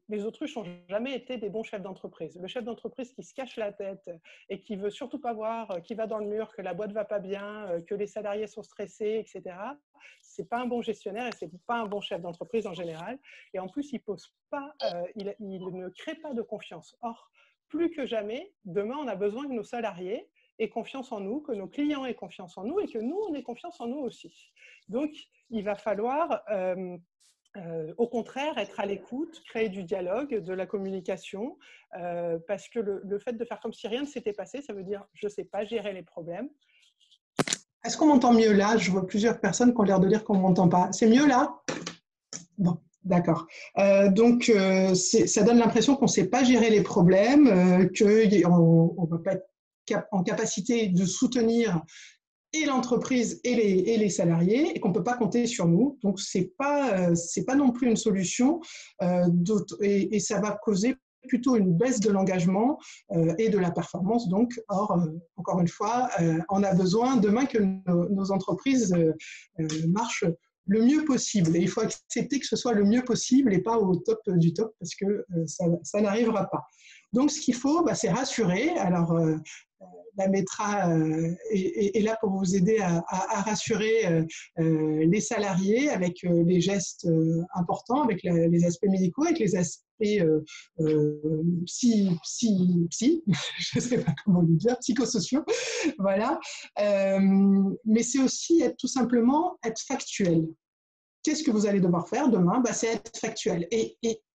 les autruches n'ont jamais été des bons chefs d'entreprise. Le chef d'entreprise qui se cache la tête et qui ne veut surtout pas voir, qui va dans le mur, que la boîte ne va pas bien, que les salariés sont stressés, etc., ce n'est pas un bon gestionnaire et ce n'est pas un bon chef d'entreprise en général. Et en plus, il ne crée pas de confiance. Or, plus que jamais, demain, on a besoin que nos salariés aient confiance en nous, que nos clients aient confiance en nous et que nous, on ait confiance en nous aussi. Donc, il va falloir... au contraire, être à l'écoute, créer du dialogue, de la communication, parce que le fait de faire comme si rien ne s'était passé, ça veut dire je ne sais pas gérer les problèmes. Est-ce qu'on m'entend mieux là? Je vois plusieurs personnes qui ont l'air de dire qu'on ne m'entend pas. C'est mieux là? Bon, d'accord. Donc, ça donne l'impression qu'on ne sait pas gérer les problèmes, qu'on ne va pas être en capacité de soutenir et l'entreprise et les salariés, et qu'on ne peut pas compter sur nous. Donc, c'est pas non plus une solution, et ça va causer plutôt une baisse de l'engagement et de la performance. Donc, encore une fois, on a besoin demain que nos entreprises marchent le mieux possible. Et il faut accepter que ce soit le mieux possible et pas au top du top, parce que ça n'arrivera pas. Donc, ce qu'il faut, c'est rassurer. Alors, la METRA est là pour vous aider à rassurer les salariés avec les gestes importants, avec les aspects médicaux, avec les aspects je ne sais pas comment le dire, psychosociaux, voilà. Mais c'est aussi tout simplement être factuel. Qu'est-ce que vous allez devoir faire demain? C'est être factuel et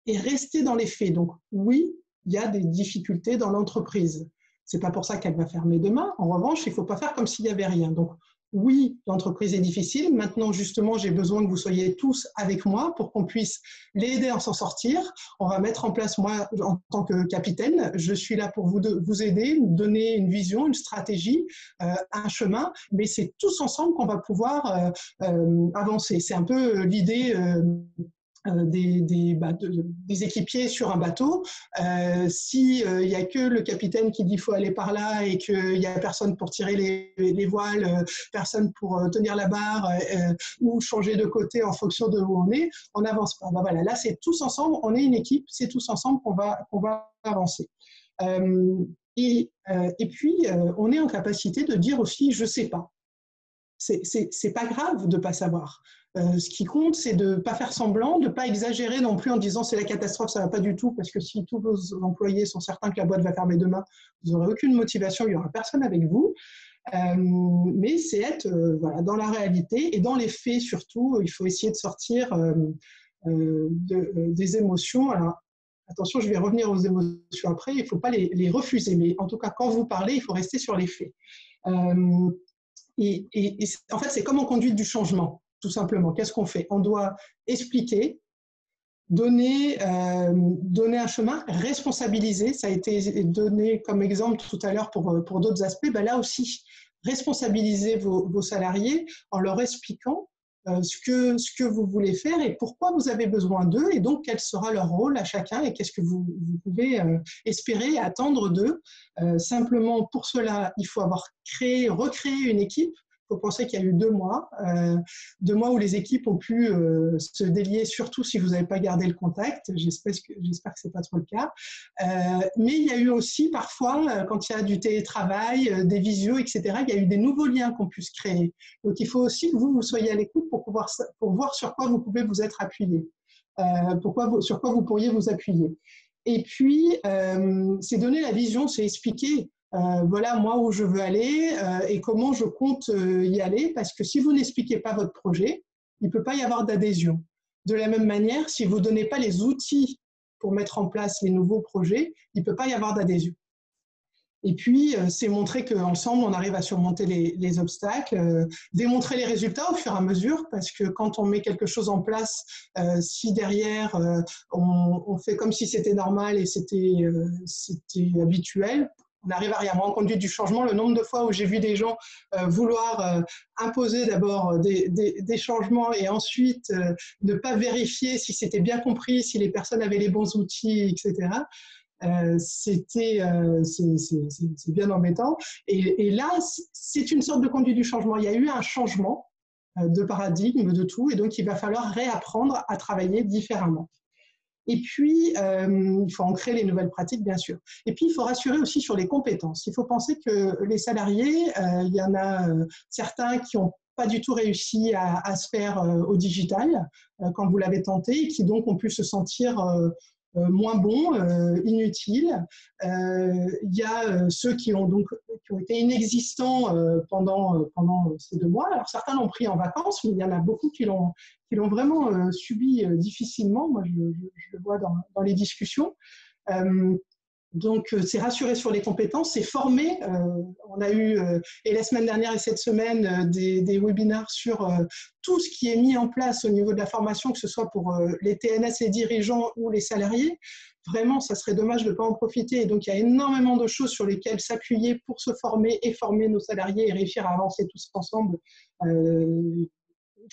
rester dans les faits. Donc oui, il y a des difficultés dans l'entreprise. Ce n'est pas pour ça qu'elle va fermer demain. En revanche, il ne faut pas faire comme s'il n'y avait rien. Donc, oui, l'entreprise est difficile. Maintenant, justement, j'ai besoin que vous soyez tous avec moi pour qu'on puisse l'aider à s'en sortir. On va mettre en place, moi, en tant que capitaine, je suis là pour vous aider, vous donner une vision, une stratégie, un chemin. Mais c'est tous ensemble qu'on va pouvoir avancer. C'est un peu l'idée... des équipiers sur un bateau. Si il n'y a que le capitaine qui dit qu'il faut aller par là et qu'il n'y a personne pour tirer les voiles, personne pour tenir la barre ou changer de côté en fonction de où on est, on n'avance pas. Voilà, là c'est tous ensemble, on est une équipe, c'est tous ensemble qu'on va avancer. Et puis on est en capacité de dire aussi je sais pas. C'est pas grave de pas savoir. Ce qui compte, c'est de ne pas faire semblant, de ne pas exagérer non plus en disant c'est la catastrophe, ça ne va pas du tout, parce que si tous vos employés sont certains que la boîte va fermer demain, vous n'aurez aucune motivation, il n'y aura personne avec vous. Mais c'est être dans la réalité et dans les faits surtout, il faut essayer de sortir des émotions. Alors, attention, je vais revenir aux émotions après, il ne faut pas les refuser, mais en tout cas, quand vous parlez, il faut rester sur les faits. Et en fait, c'est comme en conduite du changement. Tout simplement, qu'est-ce qu'on fait? On doit expliquer, donner un chemin, responsabiliser. Ça a été donné comme exemple tout à l'heure pour d'autres aspects. Là aussi, responsabiliser vos salariés en leur expliquant ce que vous voulez faire et pourquoi vous avez besoin d'eux et donc quel sera leur rôle à chacun et qu'est-ce que vous pouvez espérer et attendre d'eux. Simplement, pour cela, il faut avoir recréé une équipe. Il faut penser qu'il y a eu 2 mois où les équipes ont pu se délier, surtout si vous n'avez pas gardé le contact. J'espère que ce n'est pas trop le cas. Mais il y a eu aussi parfois, quand il y a du télétravail, des visios, etc., il y a eu des nouveaux liens qu'on puisse créer. Donc il faut aussi que vous soyez à l'écoute pour voir sur quoi vous pouvez vous être appuyé, sur quoi vous pourriez vous appuyer. Et puis, c'est donner la vision, c'est expliquer. Voilà moi où je veux aller et comment je compte y aller, parce que si vous n'expliquez pas votre projet, il ne peut pas y avoir d'adhésion. De la même manière, si vous ne donnez pas les outils pour mettre en place les nouveaux projets, il ne peut pas y avoir d'adhésion. Et puis, c'est montrer qu'ensemble, on arrive à surmonter les obstacles, démontrer les résultats au fur et à mesure, parce que quand on met quelque chose en place, si derrière, on fait comme si c'était normal et c'était habituel, on n'arrive à rien. Moi, en conduite du changement, le nombre de fois où j'ai vu des gens vouloir imposer d'abord des changements et ensuite ne pas vérifier si c'était bien compris, si les personnes avaient les bons outils, etc., c'est bien embêtant. Et là, c'est une sorte de conduite du changement. Il y a eu un changement de paradigme, de tout, et donc il va falloir réapprendre à travailler différemment. Et puis, il faut ancrer les nouvelles pratiques, bien sûr. Et puis, il faut rassurer aussi sur les compétences. Il faut penser que les salariés, il y en a certains qui n'ont pas du tout réussi à se faire au digital quand vous l'avez tenté et qui donc ont pu se sentir moins bons, inutiles. Il y a ceux qui ont été inexistants pendant ces 2 mois. Alors, certains l'ont pris en vacances, mais il y en a beaucoup qui l'ont vraiment subi difficilement. Moi, je le vois dans les discussions. Donc, c'est rassurer sur les compétences, c'est former. On a eu, et la semaine dernière et cette semaine, des webinaires sur tout ce qui est mis en place au niveau de la formation, que ce soit pour les TNS, les dirigeants ou les salariés. Vraiment, ça serait dommage de ne pas en profiter. Et donc, il y a énormément de choses sur lesquelles s'appuyer pour se former et former nos salariés et réussir à avancer tous ensemble. Il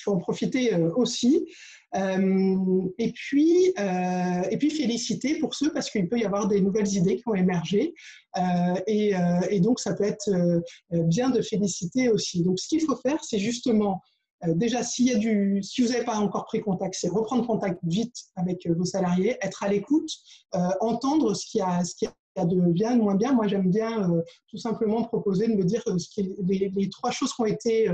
faut en profiter aussi. Et puis féliciter pour ceux, parce qu'il peut y avoir des nouvelles idées qui ont émergé. Et donc, ça peut être bien de féliciter aussi. Donc, ce qu'il faut faire, c'est justement, déjà, si vous n'avez pas encore pris contact, c'est reprendre contact vite avec vos salariés, être à l'écoute, entendre ce qu'il y a de bien, de moins bien. Moi, j'aime bien tout simplement proposer de me dire les 3 choses qui ont été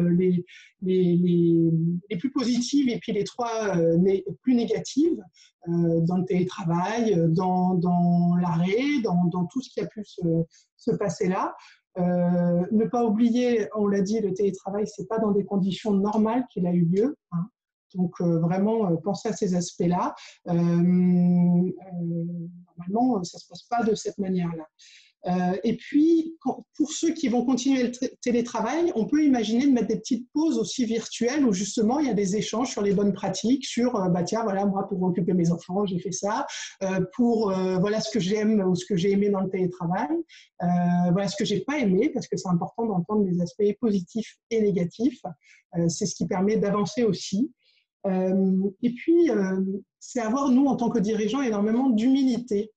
les plus positives et puis les 3 plus négatives dans le télétravail, dans l'arrêt, dans tout ce qui a pu se passer là. Ne pas oublier, on l'a dit, le télétravail, ce n'est pas dans des conditions normales qu'il a eu lieu. Hein. Donc, vraiment, penser à ces aspects-là. Normalement, ça ne se passe pas de cette manière-là. Et puis, pour ceux qui vont continuer le télétravail, on peut imaginer de mettre des petites pauses aussi virtuelles où justement, il y a des échanges sur les bonnes pratiques, sur, tiens, voilà, moi, pour occuper mes enfants, j'ai fait ça, voilà ce que j'aime ou ce que j'ai aimé dans le télétravail, voilà ce que j'ai pas aimé, parce que c'est important d'entendre les aspects positifs et négatifs. C'est ce qui permet d'avancer aussi. Et puis, c'est avoir, nous, en tant que dirigeants, énormément d'humilité.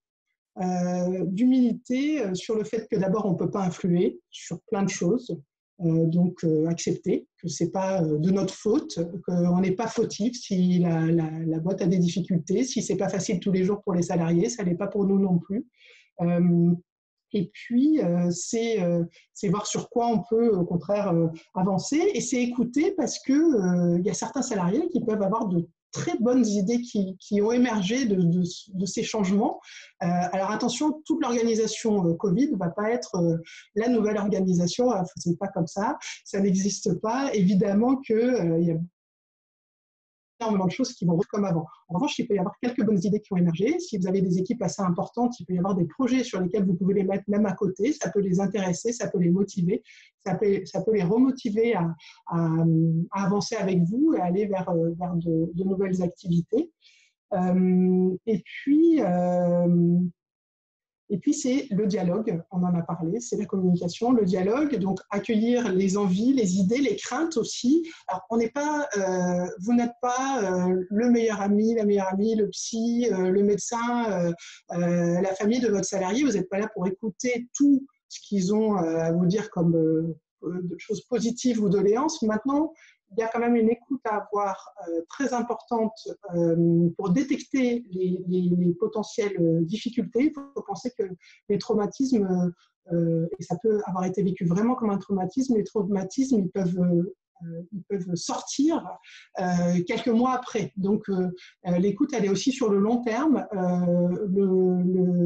Sur le fait que d'abord, on ne peut pas influer sur plein de choses. Donc, accepter que ce n'est pas de notre faute, qu'on n'est pas fautif si la boîte a des difficultés, si ce n'est pas facile tous les jours pour les salariés, ça ne l'est pas pour nous non plus. Et puis, c'est voir sur quoi on peut, au contraire, avancer. Et c'est écouter parce qu'il y a certains salariés qui peuvent avoir de très bonnes idées qui ont émergé de ces changements. Alors attention, toute l'organisation Covid ne va pas être la nouvelle organisation. Ce n'est pas comme ça n'existe pas. Évidemment qu'il y a énormément de choses qui vont comme avant. En revanche, il peut y avoir quelques bonnes idées qui ont émergé. Si vous avez des équipes assez importantes, il peut y avoir des projets sur lesquels vous pouvez les mettre même à côté. Ça peut les intéresser, ça peut les motiver, ça peut les remotiver à avancer avec vous et aller vers de nouvelles activités. Et puis, c'est le dialogue, on en a parlé, c'est la communication, le dialogue, donc accueillir les envies, les idées, les craintes aussi. Alors, vous n'êtes pas le meilleur ami, la meilleure amie, le psy, le médecin, la famille de votre salarié. Vous n'êtes pas là pour écouter tout ce qu'ils ont à vous dire comme de choses positives ou doléances. Maintenant, il y a quand même une écoute à avoir très importante pour détecter les potentielles difficultés. Il faut penser que les traumatismes, et ça peut avoir été vécu vraiment comme un traumatisme, les traumatismes, ils peuvent sortir quelques mois après. Donc, l'écoute, elle est aussi sur le long terme.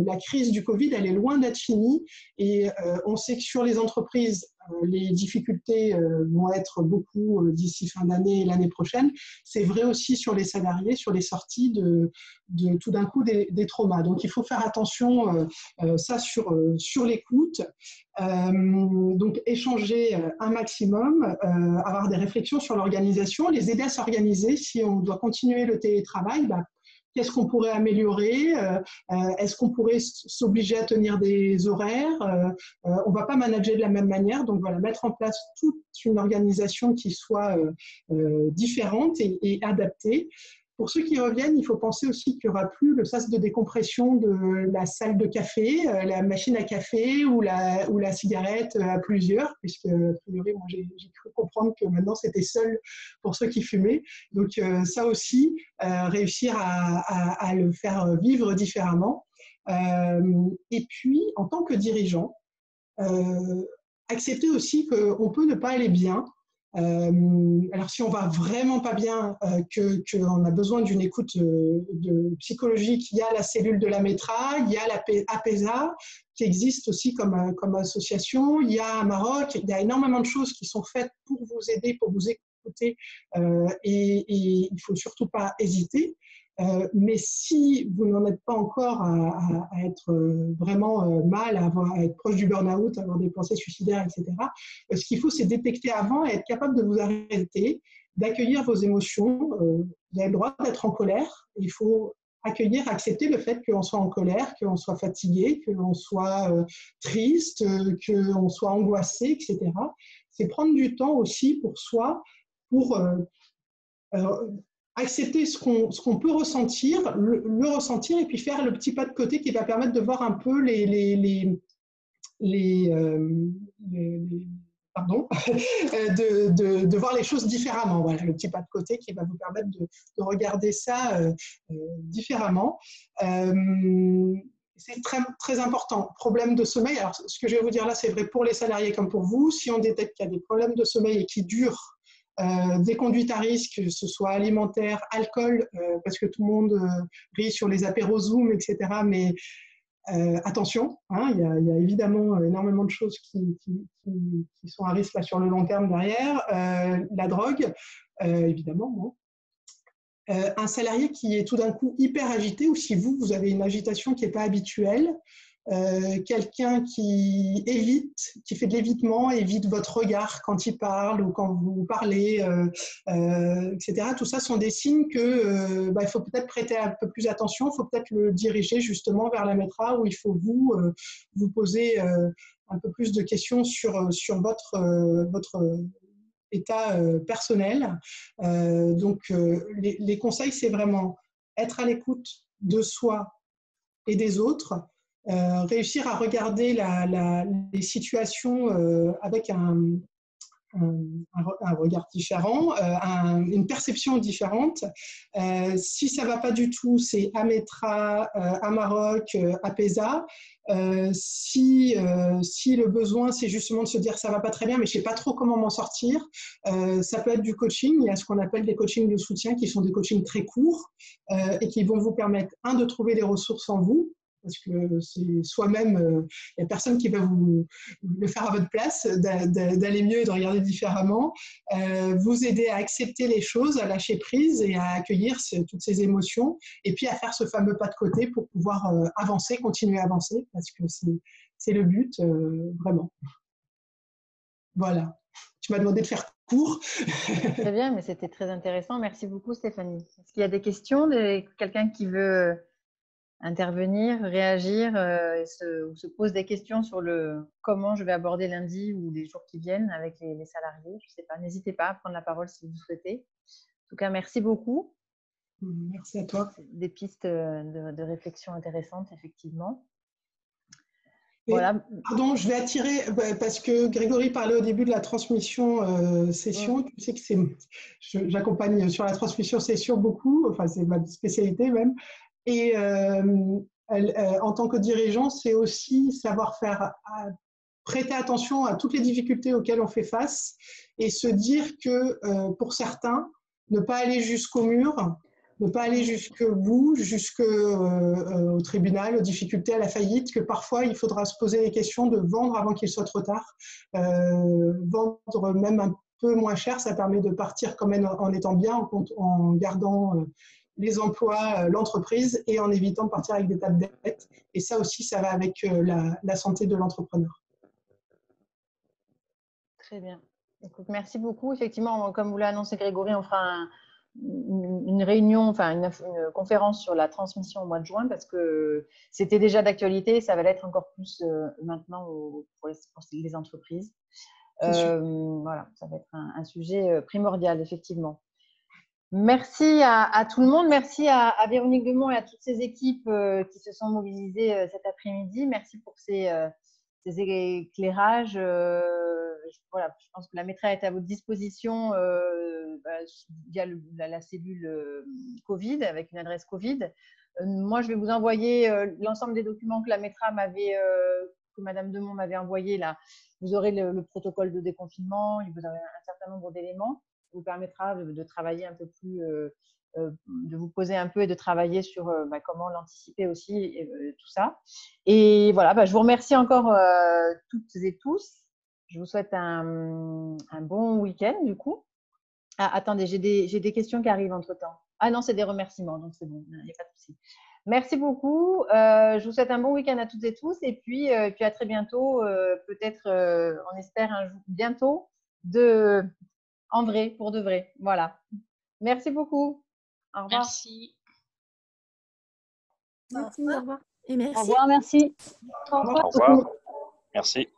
La crise du Covid, elle est loin d'être finie. Et on sait que sur les entreprises, les difficultés vont être beaucoup d'ici fin d'année et l'année prochaine. C'est vrai aussi sur les salariés, sur les sorties de tout d'un coup des traumas. Donc, il faut faire attention ça sur l'écoute. Donc, échanger un maximum, avoir des réflexions sur l'organisation, les aider à s'organiser. Si on doit continuer le télétravail, qu'est-ce qu'on pourrait améliorer? Est-ce qu'on pourrait s'obliger à tenir des horaires? On ne va pas manager de la même manière. Donc, voilà, mettre en place toute une organisation qui soit différente et adaptée. Pour ceux qui reviennent, il faut penser aussi qu'il n'y aura plus le sas de décompression de la salle de café, la machine à café ou la cigarette à plusieurs, puisque, a priori, moi, j'ai cru comprendre que maintenant, c'était seul pour ceux qui fumaient. Donc, ça aussi, réussir à le faire vivre différemment. Et puis, en tant que dirigeant, accepter aussi qu'on peut ne pas aller bien. Alors, si on va vraiment pas bien, qu'on a besoin d'une écoute psychologique, il y a la cellule de la METRA, il y a l'APESA qui existe aussi comme association, il y a à Maroc, il y a énormément de choses qui sont faites pour vous aider, pour vous écouter, et il ne faut surtout pas hésiter. Mais si vous n'en êtes pas encore à être vraiment mal, à être proche du burn-out, à avoir des pensées suicidaires, etc., ce qu'il faut, c'est détecter avant et être capable de vous arrêter, d'accueillir vos émotions. Vous avez le droit d'être en colère. Il faut accueillir, accepter le fait qu'on soit en colère, qu'on soit fatigué, qu'on soit triste, qu'on soit angoissé, etc. C'est prendre du temps aussi pour soi, pour accepter ce qu'on peut ressentir, le ressentir et puis faire le petit pas de côté qui va permettre de voir un peu pardon, de voir les choses différemment. Voilà, le petit pas de côté qui va vous permettre de regarder ça différemment. C'est très, très important. Problème de sommeil. Alors, ce que je vais vous dire là, c'est vrai pour les salariés comme pour vous. Si on détecte qu'il y a des problèmes de sommeil et qui durent, des conduites à risque, que ce soit alimentaire, alcool, parce que tout le monde rit sur les apéros Zoom, etc. Mais attention, hein, il y a évidemment énormément de choses qui sont à risque là, sur le long terme derrière. La drogue, évidemment. Bon. Un salarié qui est tout d'un coup hyper agité, ou si vous avez une agitation qui n'est pas habituelle, quelqu'un qui évite, qui fait de l'évitement, évite votre regard quand il parle ou quand vous parlez, etc. Tout ça sont des signes que il faut peut-être prêter un peu plus attention, il faut peut-être le diriger justement vers la METRA où il faut vous poser un peu plus de questions sur votre état personnel. Donc, les conseils, c'est vraiment être à l'écoute de soi et des autres, réussir à regarder les situations avec un regard différent, une perception différente. Si ça ne va pas du tout, c'est à METRA, à Maroc, à PESA. Si le besoin, c'est justement de se dire ça ne va pas très bien, mais je ne sais pas trop comment m'en sortir, ça peut être du coaching. Il y a ce qu'on appelle des coachings de soutien qui sont des coachings très courts et qui vont vous permettre, de trouver les ressources en vous, parce que c'est soi-même, il n'y a personne qui va vous le faire à votre place, d'aller mieux et de regarder différemment, vous aider à accepter les choses, à lâcher prise et à accueillir toutes ces émotions, et puis à faire ce fameux pas de côté pour pouvoir avancer, continuer à avancer, parce que c'est le but, vraiment. Voilà. Tu m'as demandé de faire court. Très bien, mais c'était très intéressant. Merci beaucoup, Stéphanie. Est-ce qu'il y a des questions de quelqu'un qui veut intervenir, réagir ou se pose des questions sur comment je vais aborder lundi ou les jours qui viennent avec les salariés? Je ne sais pas, n'hésitez pas à prendre la parole si vous souhaitez. En tout cas, merci beaucoup. Merci à toi. Des pistes de réflexion intéressantes, effectivement. Et, voilà. Pardon, je vais attirer, parce que Grégory parlait au début de la transmission session. Tu sais que j'accompagne sur la transmission session beaucoup, enfin c'est ma spécialité même. Et en tant que dirigeant, c'est aussi savoir prêter attention à toutes les difficultés auxquelles on fait face et se dire que pour certains, ne pas aller jusqu'au mur, ne pas aller jusqu'au bout, jusqu'au tribunal, aux difficultés, à la faillite, que parfois il faudra se poser les questions de vendre avant qu'il soit trop tard. Vendre même un peu moins cher, ça permet de partir quand même en étant bien, en gardant les emplois, l'entreprise et en évitant de partir avec des tas de dettes. Et ça aussi, ça va avec la santé de l'entrepreneur. Très bien. Écoute, merci beaucoup. Effectivement, comme vous l'a annoncé Grégory, on fera une réunion, enfin une conférence sur la transmission au mois de juin parce que c'était déjà d'actualité. Ça va l'être encore plus maintenant pour les entreprises. Voilà, ça va être un sujet primordial, effectivement. Merci à tout le monde. Merci à Véronique Demont et à toutes ces équipes qui se sont mobilisées cet après-midi. Merci pour ces éclairages. Voilà, je pense que la METRA est à votre disposition via la cellule Covid, avec une adresse Covid. Moi, je vais vous envoyer l'ensemble des documents que la METRA que Madame Demont m'avait envoyé là. Vous aurez le protocole de déconfinement, vous aurez un certain nombre d'éléments. Vous permettra de travailler un peu plus, de vous poser un peu et de travailler sur comment l'anticiper aussi, et tout ça. Et voilà, je vous remercie encore toutes et tous. Je vous souhaite un bon week-end du coup. Ah, attendez, j'ai des questions qui arrivent entre-temps. Ah non, c'est des remerciements, donc c'est bon, il n'y a pas de souci. Merci beaucoup. Je vous souhaite un bon week-end à toutes et tous. Et puis à très bientôt, peut-être, on espère un jour, bientôt, en vrai, pour de vrai. Voilà. Merci beaucoup. Au revoir. Merci. Merci, au revoir. Et merci. Au revoir, merci. Au revoir. Au revoir. Merci.